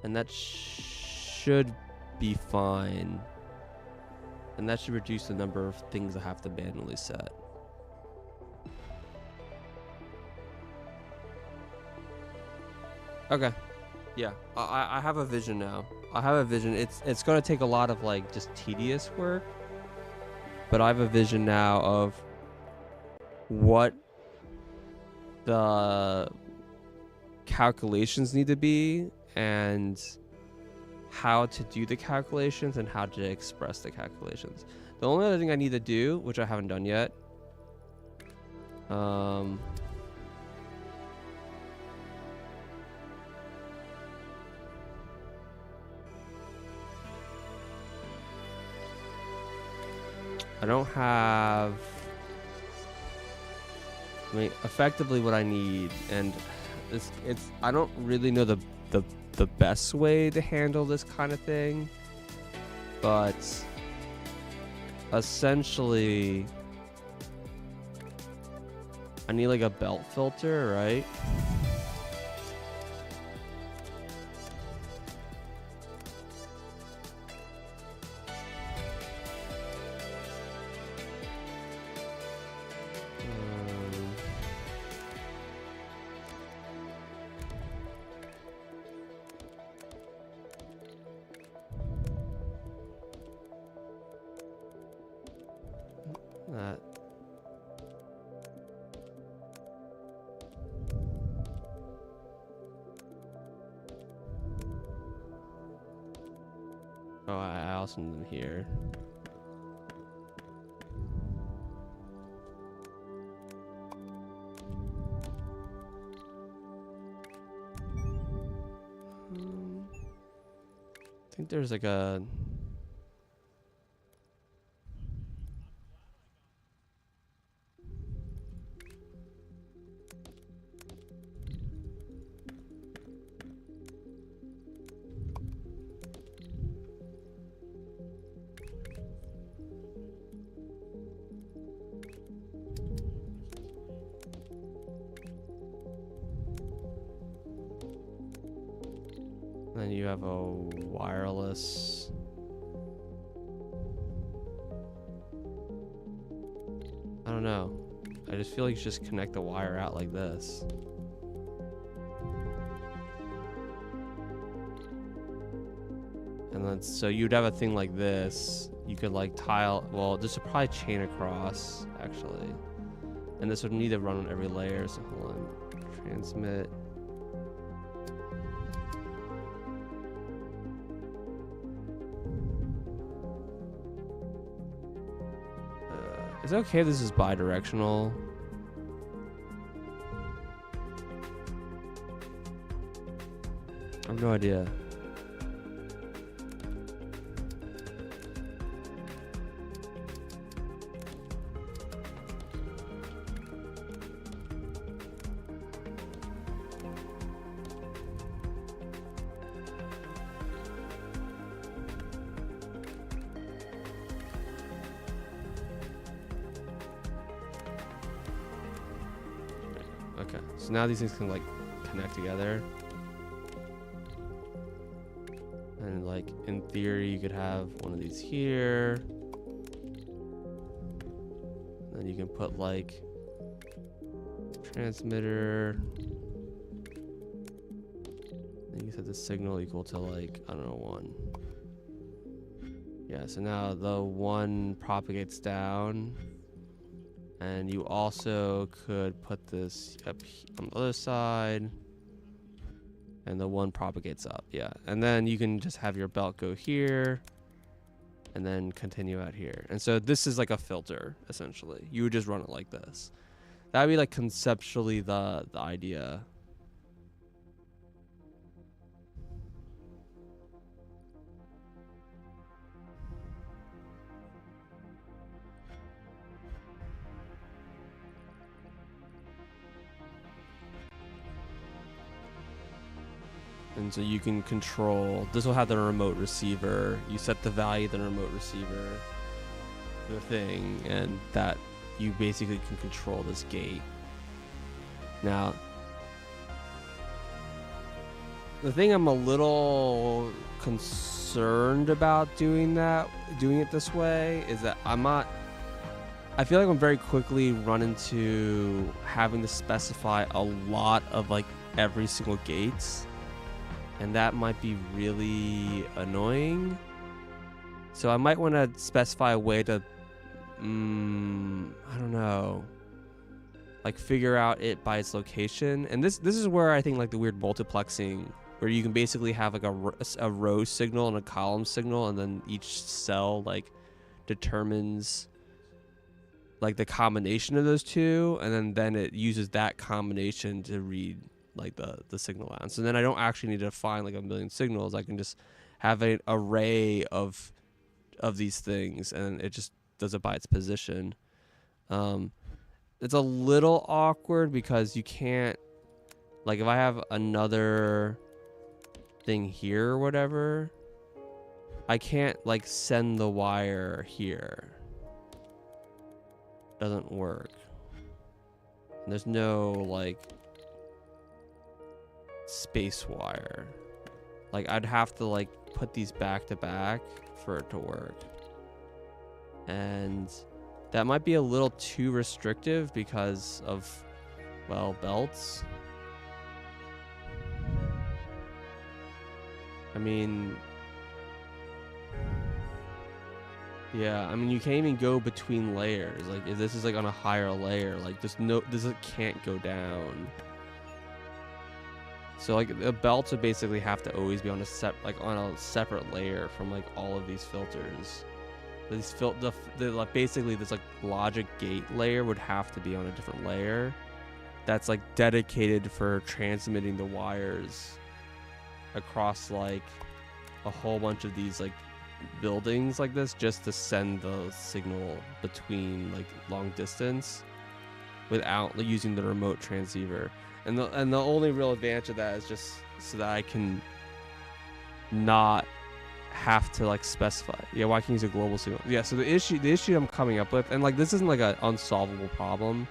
and that should be fine, and that should reduce the number of things I have to manually set. Okay, yeah, I have a vision now. I have a vision. It's gonna take a lot of like just tedious work, but I have a vision now of what the calculations need to be and how to do the calculations and how to express the calculations. The only other thing I need to do, which I haven't done yet, I don't have, I mean, effectively what I need, and it's I don't really know the best way to handle this kind of thing, but essentially I need like a belt filter, right? That. Oh, I also need them here. I think there's like a then you have a wireless. I don't know. I just feel like you just connect the wire out like this. And then so you'd have a thing like this. You could like tile, well, this would probably chain across actually. And this would need to run on every layer, so hold on. Transmit. Is it okay if this is bi-directional? I have no idea. Okay, so now these things can like connect together. And like in theory, you could have one of these here. Then you can put like transmitter. Then you set the signal equal to like, I don't know, 1. Yeah, so now the 1 propagates down. And you also could put this up on the other side. And the 1 propagates up, yeah. And then you can just have your belt go here. And then continue out here. And so this is like a filter, essentially. You would just run it like this. That would be like conceptually the idea. And so you can control, this will have the remote receiver. You set the value of the remote receiver, the thing, and that you basically can control this gate. Now, the thing I'm a little concerned about doing it this way is that I feel like I'm very quickly run into having to specify a lot of like every single gates. And that might be really annoying. So I might want to specify a way to, I don't know, like figure out it by its location. And this is where I think like the weird multiplexing, where you can basically have like a row signal and a column signal, and then each cell like determines like the combination of those two, and then it uses that combination to read like the signal out. So then I don't actually need to find like a million signals. I can just have an array of these things, and it just does it by its position. It's a little awkward because you can't, like, if I have another thing here or whatever, I can't like send the wire here. Doesn't work. And there's no like space wire. Like I'd have to like put these back to back for it to work. And that might be a little too restrictive because of, well, belts. I mean, yeah, I mean, you can't even go between layers. Like, if this is like on a higher layer, like this can't go down. So like the belts would basically have to always be on a separate layer from like all of these filters. Basically this like logic gate layer would have to be on a different layer that's like dedicated for transmitting the wires across like a whole bunch of these like buildings like this, just to send the signal between like long distance without using the remote transceiver. And the only real advantage of that is just so that I can not have to like specify. Yeah, why can't you use a global signal? Yeah, so the issue I'm coming up with, and like this isn't like an unsolvable problem,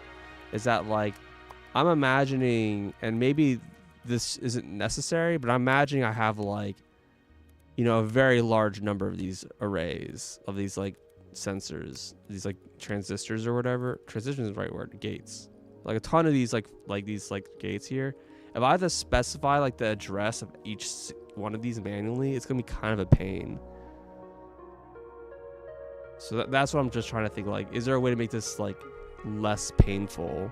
is that like I'm imagining, and maybe this isn't necessary, but I'm imagining I have like, you know, a very large number of these arrays of these like sensors, these like transistors or whatever. Transition is the right word. Gates. Like a ton of these like these like gates here. If I have to specify like the address of each one of these manually, it's gonna be kind of a pain. So that's what I'm just trying to think, like, is there a way to make this like less painful?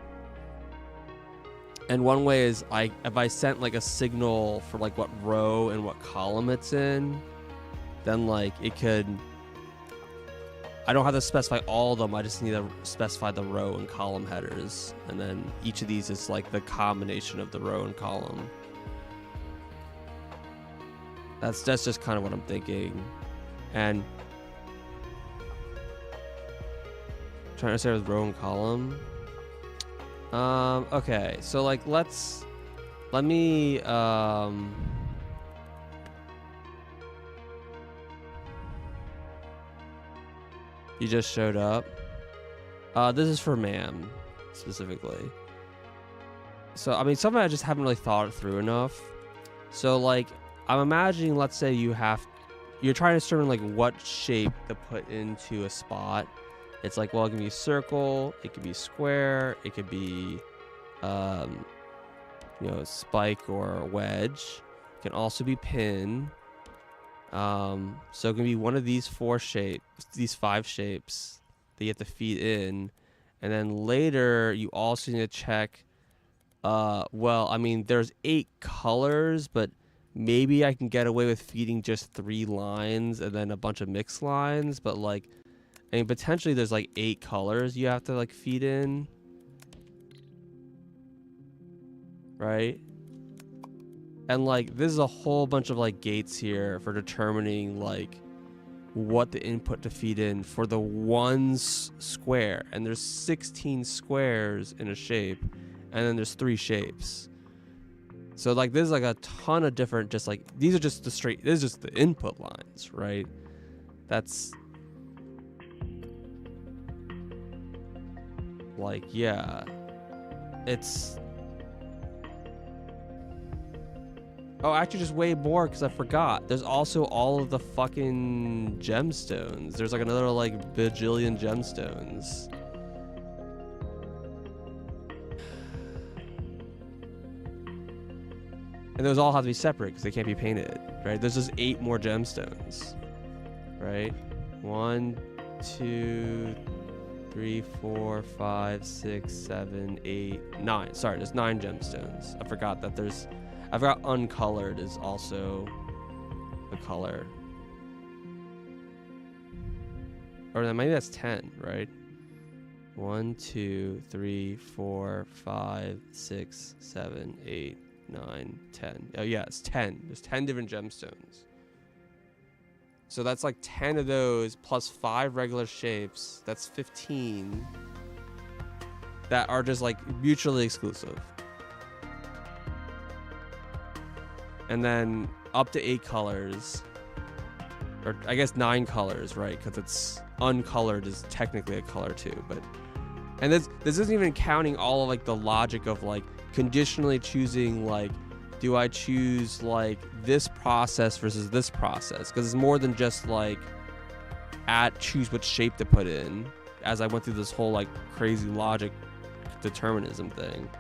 And one way is if I sent like a signal for like what row and what column it's in, then like it could, I don't have to specify all of them. I just need to specify the row and column headers. And then each of these is like the combination of the row and column. That's just kind of what I'm thinking. And trying to start with row and column. Okay, so like let me you just showed up. This is for MAM specifically. So, I mean, some of it I just haven't really thought it through enough. So, like, I'm imagining, let's say you're trying to determine, like, what shape to put into a spot. It's like, well, it can be circle, it could be square, it could be, spike or wedge. It can also be pin. So it can be one of these 5 shapes that you have to feed in. And then later, you also need to check, well, I mean, there's 8 colors, but maybe I can get away with feeding just 3 lines and then a bunch of mixed lines. But, like, I mean, potentially there's, like, 8 colors you have to, like, feed in. Right? And, like, this is a whole bunch of, like, gates here for determining, like, what the input to feed in for the one square. And there's 16 squares in a shape, and then there's 3 shapes. So, like, there's, like, a ton of different, just, like, these are just this is just the input lines, right? That's, like, yeah. It's... Oh, actually, just way more, because I forgot. There's also all of the fucking gemstones. There's, like, another, like, bajillion gemstones. And those all have to be separate, because they can't be painted, right? There's just 8 more gemstones, right? 1, 2, 3, 4, 5, 6, 7, 8, 9. Sorry, there's 9 gemstones. I forgot uncolored is also a color. Or maybe that's 10, right? 1, 2, 3, 4, 5, 6, 7, 8, 9, 10. Oh yeah, it's 10. There's 10 different gemstones. So that's like 10 of those plus 5 regular shapes. That's 15 that are just like mutually exclusive. And then up to 8 colors, or I guess 9 colors, right? Because it's uncolored is technically a color too. And this isn't even counting all of like the logic of like conditionally choosing, like, do I choose like this process versus this process? Because it's more than just like choose what shape to put in. As I went through this whole like crazy logic determinism thing.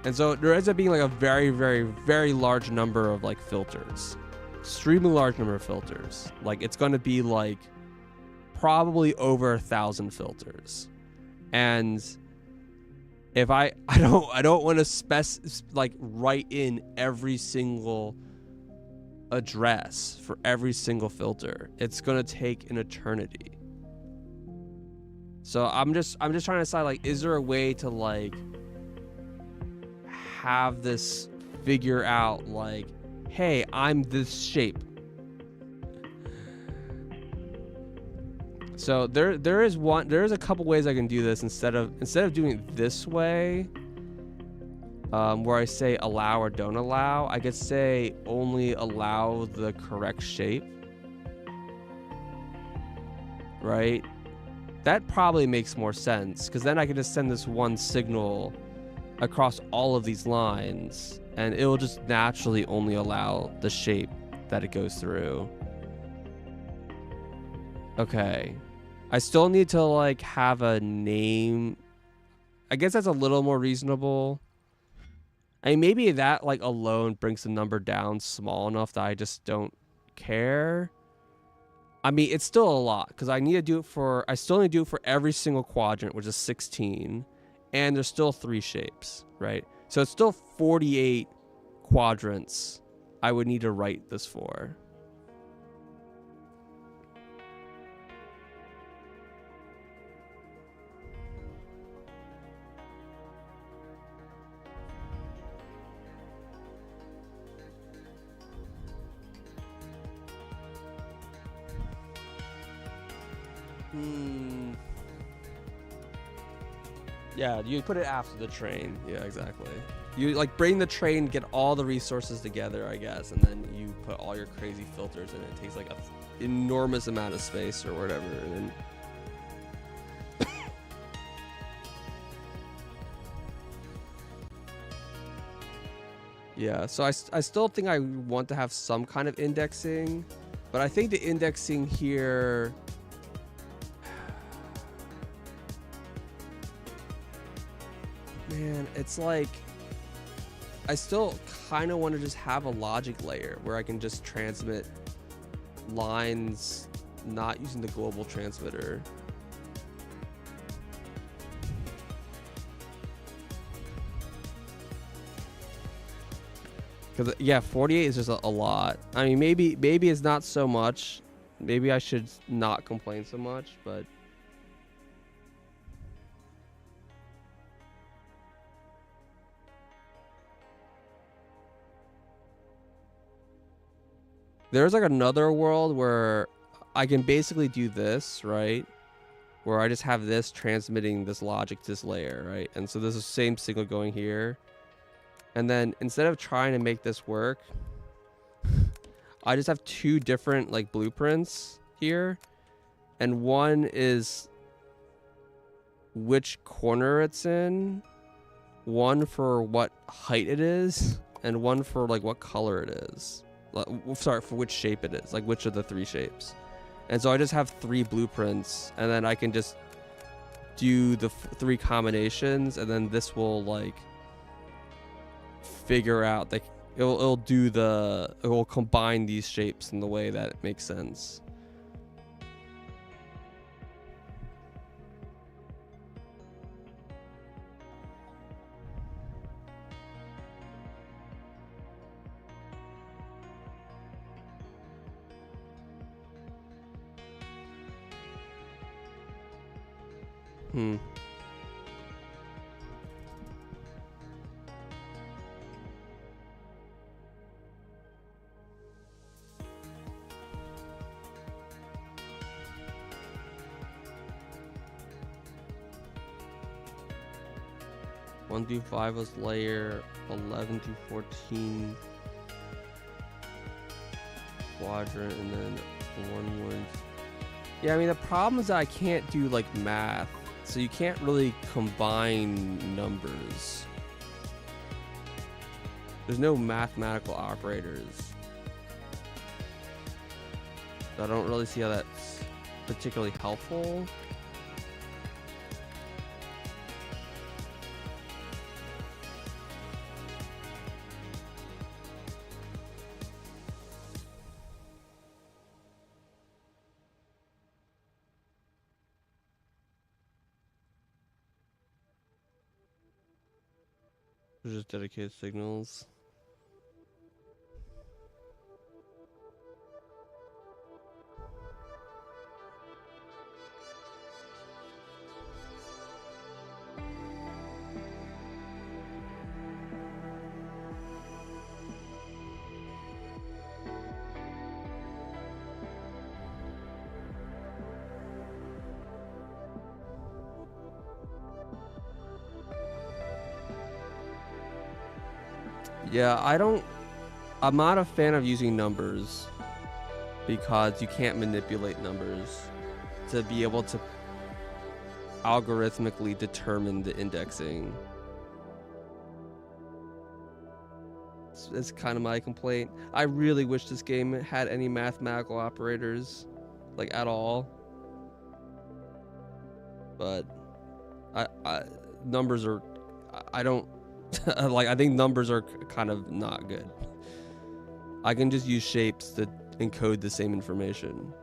And so there ends up being like a very, very, very large number of like filters. Extremely large number of filters. Like it's going to be like probably over 1,000 filters. And if I don't want to write in every single address for every single filter. It's going to take an eternity. So I'm just trying to decide, like, is there a way to like have this figure out, like, hey, I'm this shape. So there is a couple ways I can do this instead of doing it this way, where I say allow or don't allow. I could say only allow the correct shape, right? That probably makes more sense, because then I can just send this one signal across all of these lines, and it will just naturally only allow the shape that it goes through. Okay. I still need to like have a name. I guess that's a little more reasonable. I mean, maybe that like alone brings the number down small enough that I just don't care. I mean, it's still a lot, because I still need to do it for every single quadrant, which is 16. And there's still 3 shapes, right? So it's still 48 quadrants I would need to write this for. Yeah, you put it after the train. Yeah, exactly. You like bring the train, get all the resources together, I guess, and then you put all your crazy filters in it. It takes like an enormous amount of space or whatever, and then Yeah, so I still think I want to have some kind of indexing, but I think the indexing here, man, it's like I still kind of want to just have a logic layer where I can just transmit lines not using the global transmitter. Because yeah, 48 is just a lot. I mean, maybe it's not so much. Maybe I should not complain so much, but there's like another world where I can basically do this, right? Where I just have this transmitting this logic to this layer, right? And so there's the same signal going here. And then instead of trying to make this work, I just have two different like blueprints here. And one is which corner it's in, one for what height it is, and one for like what color it is. Sorry, for which shape it is, like which of the three shapes. And so I just have three blueprints, and then I can just do the three combinations, and then this will like figure out like it will combine these shapes in the way that it makes sense. Hmm. One through 5 was layer 11 through 14 quadrant, and then 1 was. Yeah, I mean the problem is that I can't do like math, so you can't really combine numbers. There's no mathematical operators. So I don't really see how that's particularly helpful. They're just dedicated signals. Yeah, I'm not a fan of using numbers because you can't manipulate numbers to be able to algorithmically determine the indexing. It's kind of my complaint. I really wish this game had any mathematical operators, like at all. But numbers are, I don't like. I think numbers are kind of not good. I can just use shapes to encode the same information.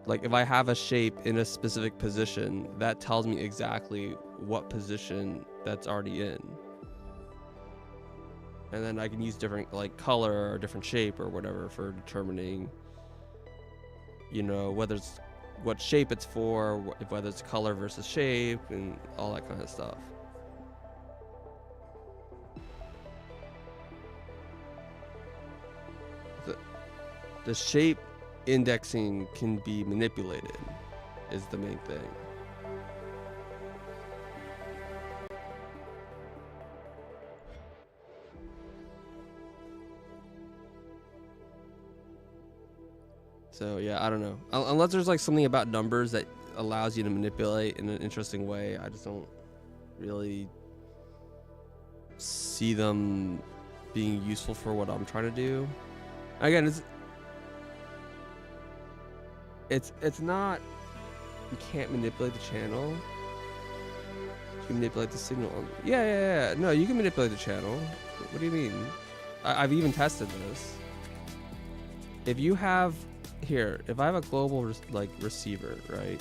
Like if I have a shape in a specific position, that tells me exactly what position that's already in. And then I can use different like color or different shape or whatever for determining, you know, whether it's what shape it's for, whether it's color versus shape and all that kind of stuff. The shape indexing can be manipulated is the main thing. So yeah, I don't know. Unless there's like something about numbers that allows you to manipulate in an interesting way, I just don't really see them being useful for what I'm trying to do. Again, it's not, you can't manipulate the channel. You can manipulate the signal. Yeah. No, you can manipulate the channel. What do you mean? I've even tested this. If you have here, if I have a global receiver, right?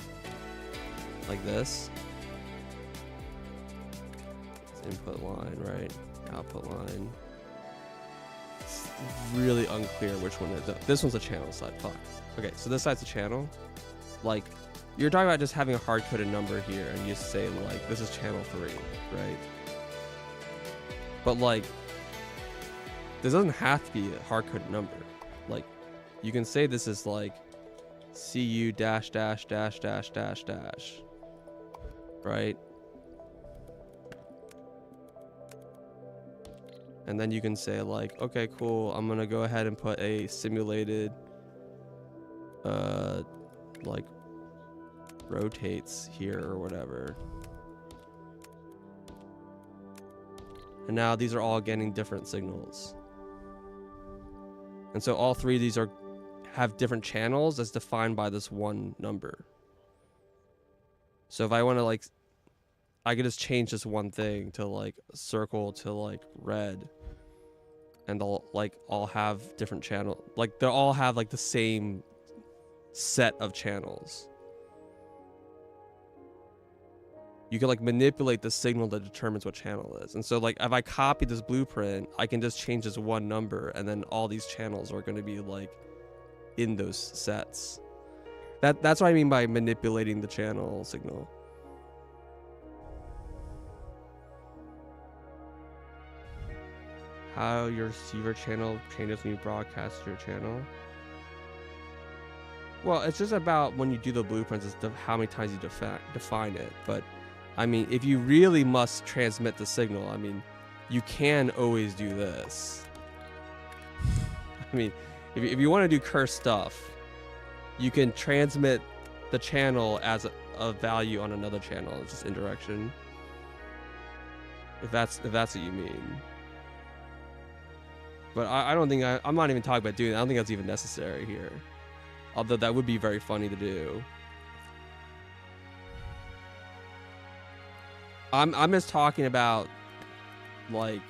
Like this. Input line, right? Output line. It's really unclear which one is. This one's a channel side. Fuck. Okay, so this side's a channel. Like, you're talking about just having a hard-coded number here, and you just say like, this is channel 3, right? But like, this doesn't have to be a hard-coded number. Like, you can say this is like CU dash dash dash dash dash dash, right? And then you can say like, okay, cool, I'm gonna go ahead and put a simulated like rotates here or whatever. And now these are all getting different signals. And so all three of these have different channels as defined by this one number. So if I want to like, I could just change this one thing to like circle to like red, and they'll like all have different channel. Like they'll all have like the same set of channels. You can like manipulate the signal that determines what channel it is. And so like if I copy this blueprint, I can just change this one number, and then all these channels are going to be like in those sets. That's what I mean by manipulating the channel signal. How your receiver channel changes when you broadcast your channel. Well, it's just about when you do the blueprints, it's how many times you define it. But I mean, if you really must transmit the signal, I mean, you can always do this. I mean, if you want to do cursed stuff, you can transmit the channel as a value on another channel. It's just indirection. If that's what you mean. But I don't think I'm not even talking about doing that. I don't think that's even necessary here. Although that would be very funny to do. I'm just talking about like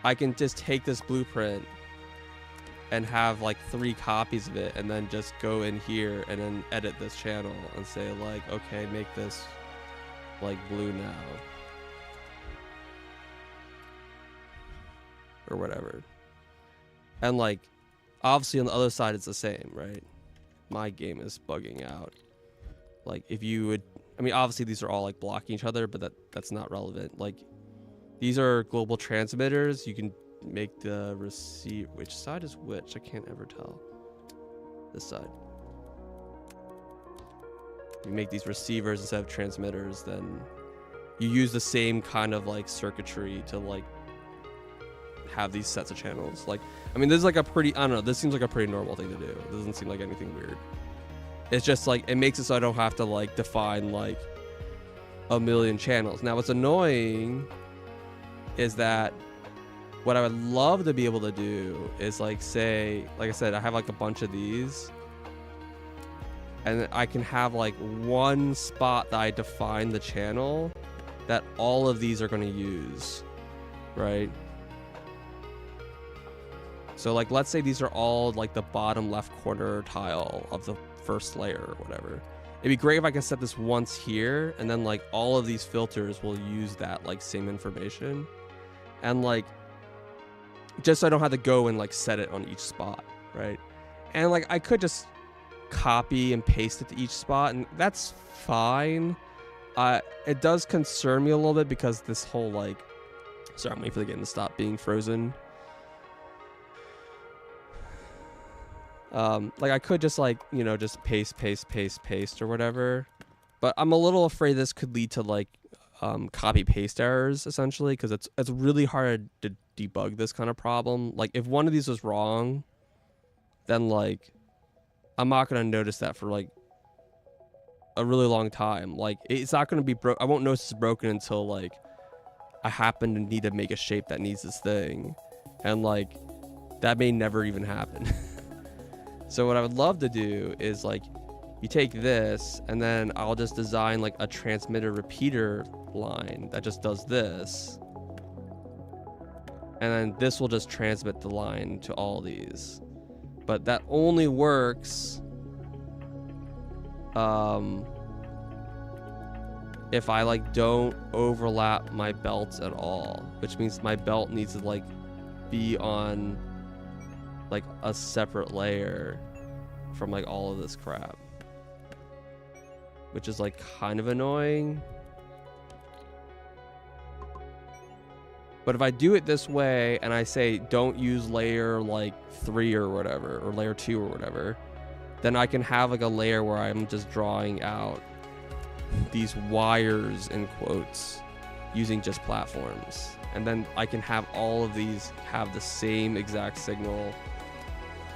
I can just take this blueprint and have like 3 copies of it, and then just go in here and then edit this channel and say like, okay, make this like blue now. Or whatever. And like obviously on the other side it's the same, right? My game is bugging out. Like if you would, I mean obviously these are all like blocking each other, but that's not relevant. Like these are global transmitters. You can make the receive, which side is which? I can't ever tell. This side. You make these receivers instead of transmitters, then you use the same kind of like circuitry to like have these sets of channels. Like, I mean, this is like a pretty, I don't know, this seems like a pretty normal thing to do. It doesn't seem like anything weird. It's just like, it makes it so I don't have to like define like a million channels. Now what's annoying is that what I would love to be able to do is like say, like I said, I have like a bunch of these, and I can have like one spot that I define the channel that all of these are going to use, right? So like, let's say these are all like the bottom left corner tile of the first layer or whatever. It'd be great if I could set this once here, and then like all of these filters will use that like same information. And like, just so I don't have to go and like set it on each spot, right? And like, I could just copy and paste it to each spot, and that's fine. It does concern me a little bit because this whole like, sorry, I'm waiting for the game to stop being frozen. Like I could just like, you know, just paste or whatever, but I'm a little afraid this could lead to like copy paste errors essentially, because it's really hard to debug this kind of problem. Like if one of these was wrong, then like I'm not gonna notice that for like a really long time. Like it's not gonna be I won't notice it's broken until like I happen to need to make a shape that needs this thing, and like that may never even happen. So what I would love to do is like you take this and then I'll just design like a transmitter repeater line that just does this, and then this will just transmit the line to all these. But that only works if I like don't overlap my belts at all, which means my belt needs to like be on like a separate layer from like all of this crap, which is like kind of annoying. But if I do it this way and I say don't use layer like 3 or whatever, or layer 2 or whatever, then I can have like a layer where I'm just drawing out these wires in quotes using just platforms, and then I can have all of these have the same exact signal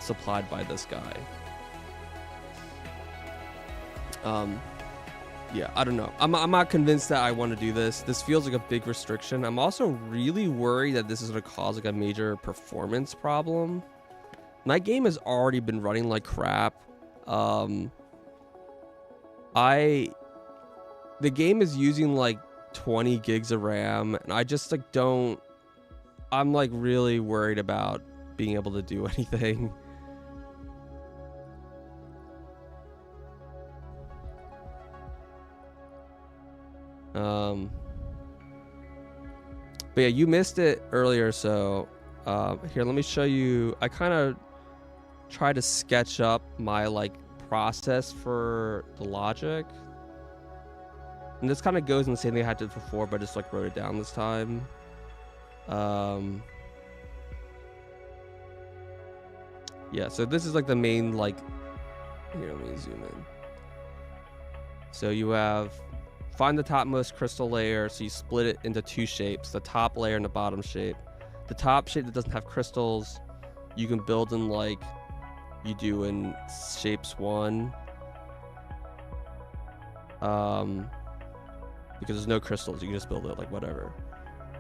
supplied by this guy. Yeah, I don't know. I'm not convinced that I want to do this. This feels like a big restriction. I'm also really worried that this is going to cause like a major performance problem. My game has already been running like crap. The game is using like 20 gigs of RAM, and I just like don't. I'm like really worried about being able to do anything. But yeah, you missed it earlier, so here, let me show you. I kind of try to sketch up my like process for the logic, and this kind of goes in the same thing I had to before, but I just like wrote it down this time. Yeah, so this is like the main like, here, let me zoom in. So you have find the topmost crystal layer, so you split it into 2 shapes, the top layer and the bottom shape. The top shape that doesn't have crystals, you can build in like you do in shapes 1. Because there's no crystals, you can just build it like whatever.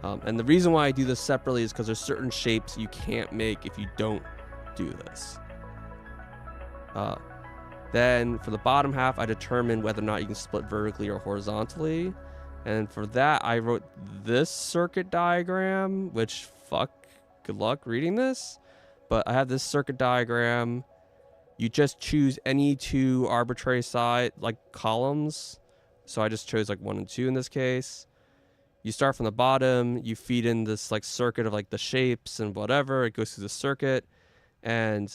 And the reason why I do this separately is because there's certain shapes you can't make if you don't do this. Then for the bottom half, I determined whether or not you can split vertically or horizontally. And for that, I wrote this circuit diagram, which good luck reading this. But I have this circuit diagram. You just choose any 2 arbitrary columns. So I just chose like 1 and 2 in this case. You start from the bottom, you feed in this like circuit of like the shapes and whatever. It goes through the circuit, and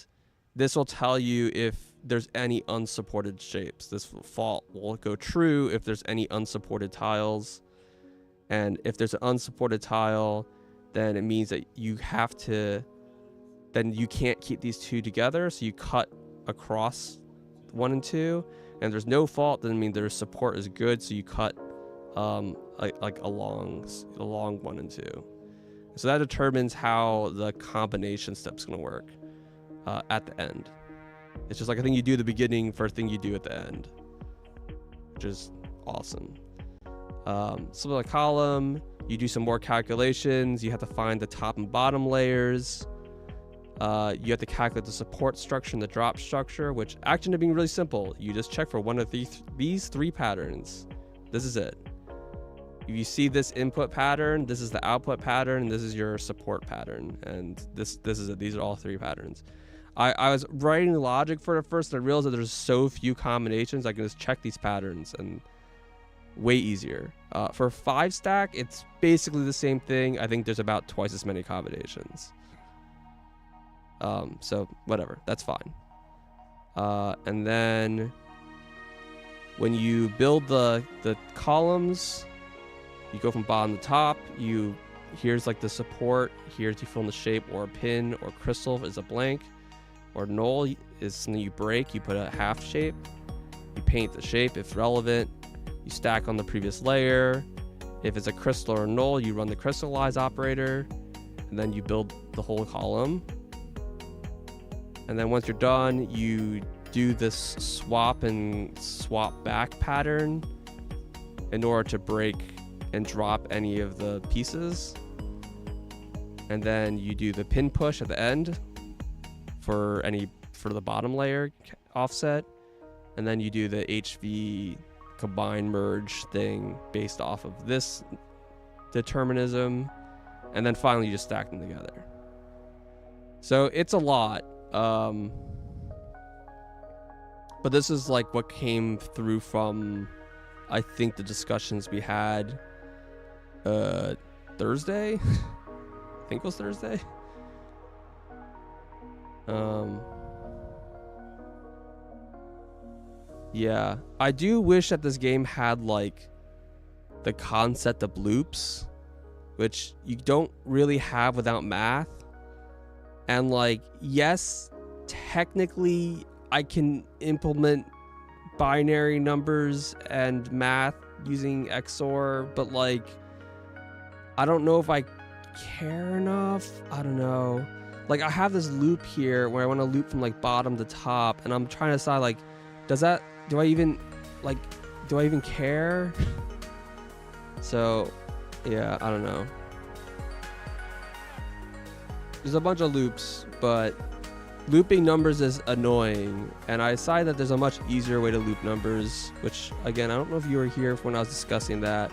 this will tell you if there's any unsupported shapes. This fault will go true if there's any unsupported tiles. And if there's an unsupported tile, then it means that you can't keep these 2 together. So you cut across 1 and 2. And there's no fault, then it means their support is good. So you cut like along 1 and 2. So that determines how the combination step's going to work at the end. It's just like a thing you do at the beginning for a thing you do at the end, which is awesome. So the column, you do some more calculations. You have to find the top and bottom layers. You have to calculate the support structure and the drop structure, which actually being really simple. You just check for one of these 3 patterns. This is it. If you see this input pattern, this is the output pattern, and this is your support pattern. And this is it. These are all 3 patterns. I was writing logic for it at first, and I realized that there's so few combinations. I can just check these patterns, and way easier. For 5 stack, it's basically the same thing. I think there's about twice as many combinations. So whatever, that's fine. And then when you build the columns, you go from bottom to top. Here's like the support. Here's you fill in the shape, or a pin, or crystal is a blank, or null is something you break. You put a half shape. You paint the shape if relevant. You stack on the previous layer. If it's a crystal or null, you run the crystallize operator, and then you build the whole column. And then once you're done, you do this swap and swap back pattern in order to break and drop any of the pieces. And then you do the pin push at the end for the bottom layer offset. And then you do the HV combine merge thing based off of this determinism. And then finally you just stack them together. So it's a lot. But this is like what came through from, I think, the discussions we had Thursday. I think it was Thursday. Yeah, I do wish that this game had like the concept of loops, which you don't really have without math. And like, yes, technically I can implement binary numbers and math using XOR, but like, I don't know if I care enough. I don't know. Like, I have this loop here where I want to loop from like bottom to top, and I'm trying to decide like, do I even care? So yeah, I don't know. There's a bunch of loops, but looping numbers is annoying, and I decided that there's a much easier way to loop numbers, which again, I don't know if you were here when I was discussing that.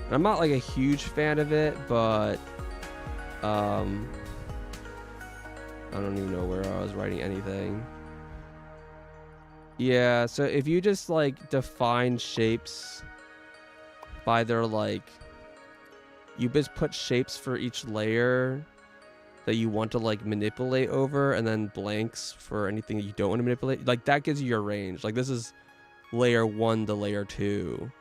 And I'm not like a huge fan of it, but I don't even know where I was writing anything. Yeah, so if you just like define shapes by their like, you just put shapes for each layer that you want to like manipulate over, and then blanks for anything that you don't want to manipulate. Like, that gives you your range. Like, this is layer 1 to layer 2.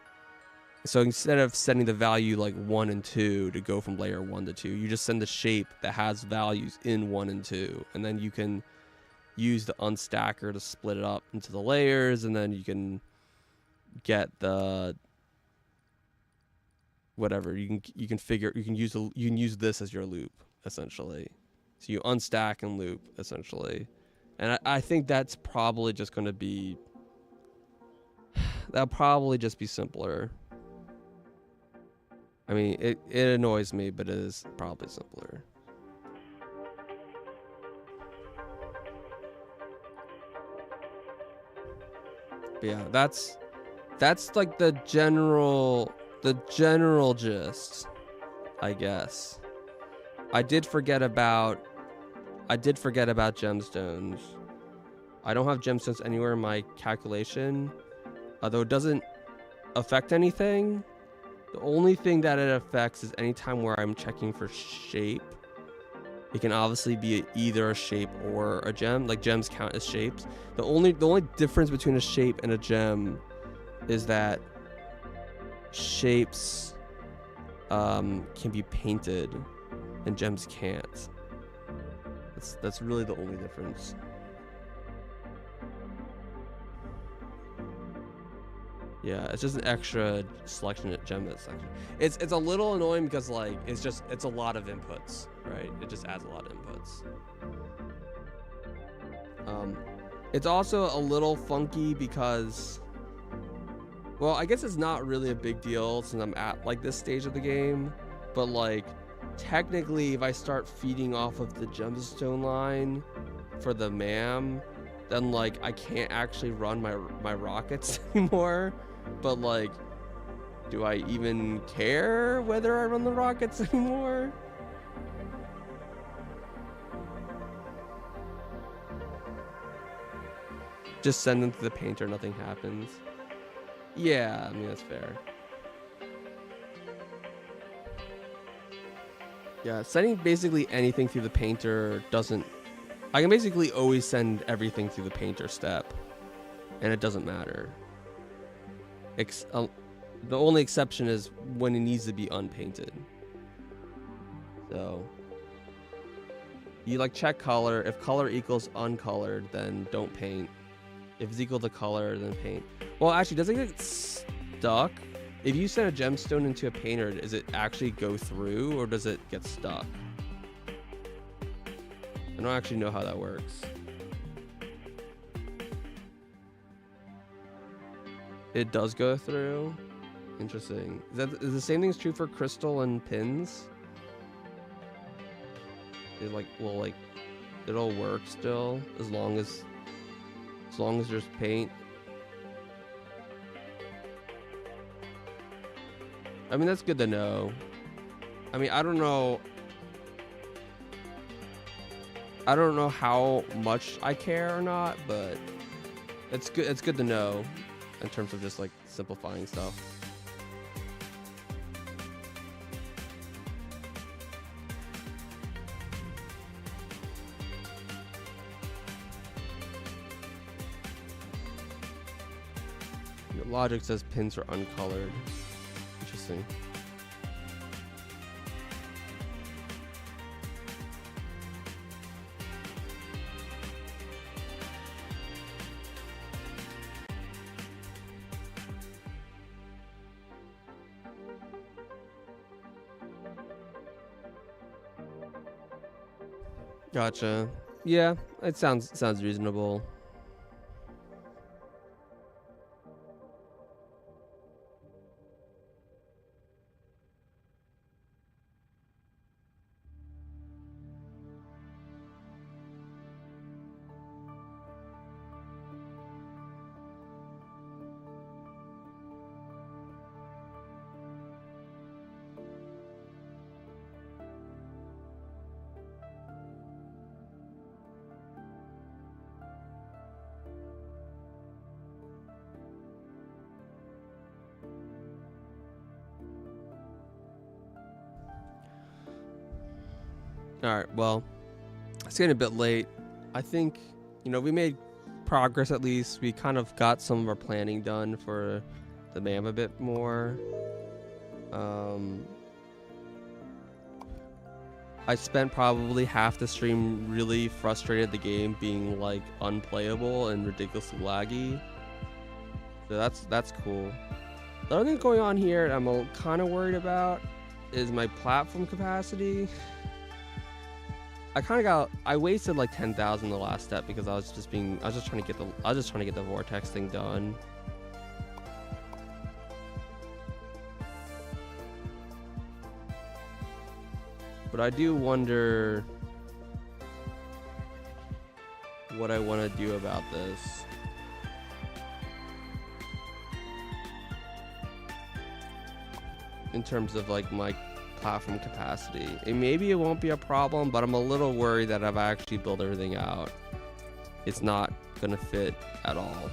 So instead of sending the value like 1 and 2 to go from layer 1 to 2, you just send the shape that has values in 1 and 2, and then you can use the unstacker to split it up into the layers, and then you can get the whatever you can use this as your loop essentially. So you unstack and loop essentially, and I think that's probably just going to be, that'll probably just be simpler. I mean, it annoys me, but it is probably simpler. But yeah, that's like the general gist, I guess. I did forget about gemstones. I don't have gemstones anywhere in my calculation, although it doesn't affect anything. The only thing that it affects is anytime where I'm checking for shape. It can obviously be either a shape or a gem. Like, gems count as shapes. The only difference between a shape and a gem is that shapes can be painted and gems can't. That's really the only difference. Yeah, it's just an extra selection at gem section. It's a little annoying because like it's a lot of inputs, right? It just adds a lot of inputs. It's also a little funky because, well, I guess it's not really a big deal since I'm at like this stage of the game, but like technically if I start feeding off of the gemstone line for the MAM, then like I can't actually run my rockets anymore. But like, do I even care whether I run the rockets anymore? Just send them to the painter, nothing happens. Yeah, I mean, that's fair. Yeah, sending basically anything through the painter doesn't... I can basically always send everything through the painter step, and it doesn't matter. The only exception is when it needs to be unpainted. So you like check color. If color equals uncolored, then don't paint. If it's equal to color, then paint. Well, actually, does it get stuck? If you send a gemstone into a painter, does it actually go through, or does it get stuck? I don't actually know how that works. It does go through. Interesting. Is the same thing's true for crystal and pins? It like it'll work still as long as there's paint. I mean, that's good to know. I mean, I don't know how much I care or not, but it's good to know in terms of just like simplifying stuff. Your logic says pins are uncolored. Interesting. Gotcha. Yeah, it sounds reasonable. All right, well, it's getting a bit late. I think, we made progress at least. We kind of got some of our planning done for the MAM a bit more. I spent probably half the stream really frustrated at the game being like unplayable and ridiculously laggy. So that's cool. The other thing going on here I'm kind of worried about is my platform capacity. I wasted like 10,000 the last step because I was just trying to get the vortex thing done. But I do wonder what I want to do about this. In terms of like my platform capacity. Maybe it won't be a problem, but I'm a little worried that if I actually build everything out, it's not gonna fit at all.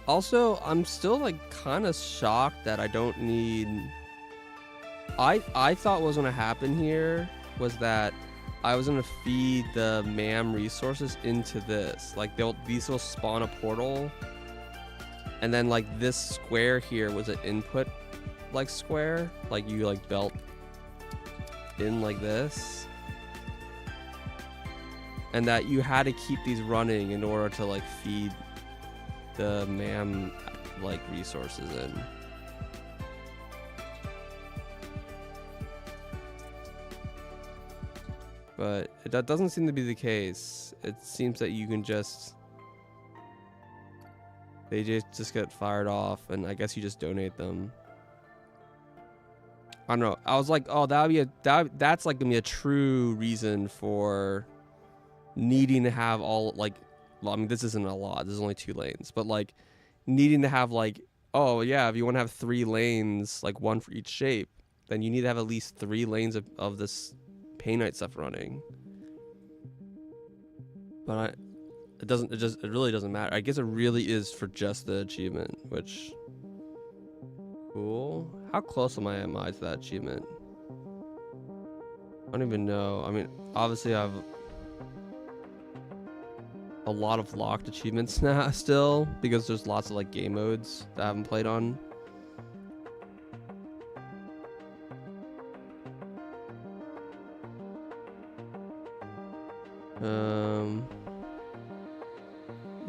Also, I'm still like kind of shocked that I don't need. I thought what was gonna happen here was that I was gonna feed the MAM resources into this. Like these will spawn a portal, and then like this square here was an input like square, like you like belt in like this, and that you had to keep these running in order to like feed the MAM like resources in. But that doesn't seem to be the case. It seems that you can they just get fired off, and I guess you just donate them. I don't know. I was like, oh, that's like gonna be a true reason for needing to have all like. Well, I mean, this isn't a lot. There's only 2 lanes, but like needing to have like, oh yeah, if you want to have 3 lanes, like 1 for each shape, then you need to have at least 3 lanes of this Painite stuff running. But it really doesn't matter. I guess it really is for just the achievement, which cool. How close am I to that achievement? I don't even know. I mean, obviously I have a lot of locked achievements now still because there's lots of like game modes that I haven't played on.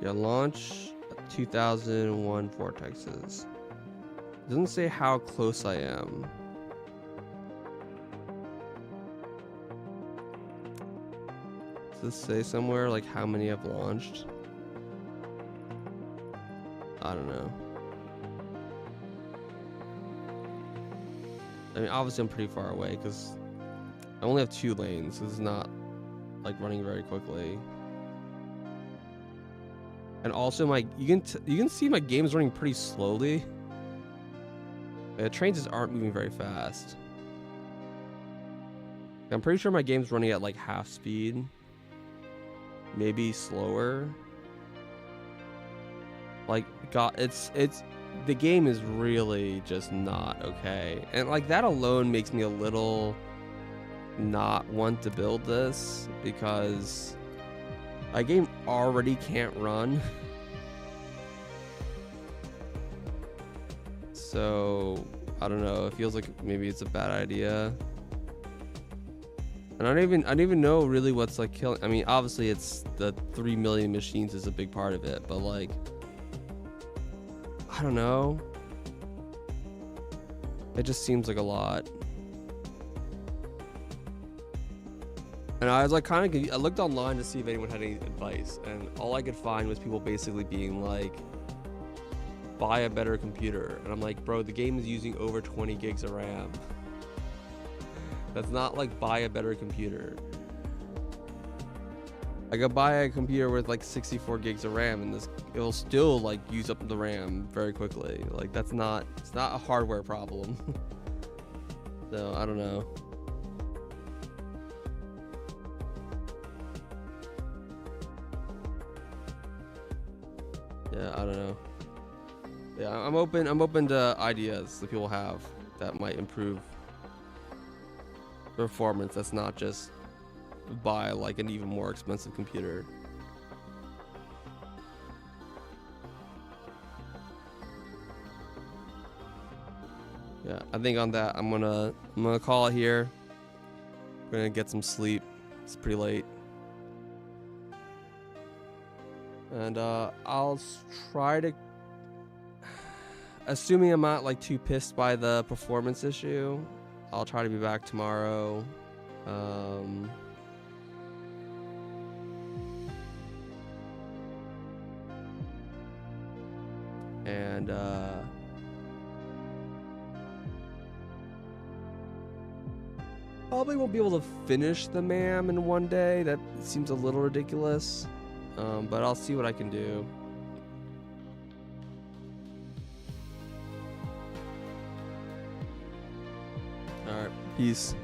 Yeah, launch 2001 vortexes. It doesn't say how close I am. Does this say somewhere like how many I've launched? I don't know. I mean, obviously I'm pretty far away because I only have 2 lanes. This is not like running very quickly. And also you can see my game's running pretty slowly. The trains just aren't moving very fast. I'm pretty sure my game's running at like half speed. Maybe slower. Like, God, it's the game is really just not okay. And like that alone makes me a little not want to build this because my game already can't run. So I don't know, it feels like maybe it's a bad idea. And I don't even know really what's like killing. I mean, obviously it's the 3 million machines is a big part of it, but like I don't know. It just seems like a lot. And I was like I looked online to see if anyone had any advice, and all I could find was people basically being like, buy a better computer. And I'm like, bro, the game is using over 20 gigs of RAM. That's not like buy a better computer. I could buy a computer with like 64 gigs of RAM and it'll still like use up the RAM very quickly. Like it's not a hardware problem. So I don't know. Yeah, I don't know. Yeah, I'm open to ideas that people have that might improve performance. That's not just buy like an even more expensive computer. Yeah, I think on that I'm gonna call it here. We're gonna get some sleep. It's pretty late. And I'll try to, assuming I'm not like too pissed by the performance issue, I'll try to be back tomorrow. And probably won't be able to finish the MAM in one day. That seems a little ridiculous. But I'll see what I can do. All right, peace.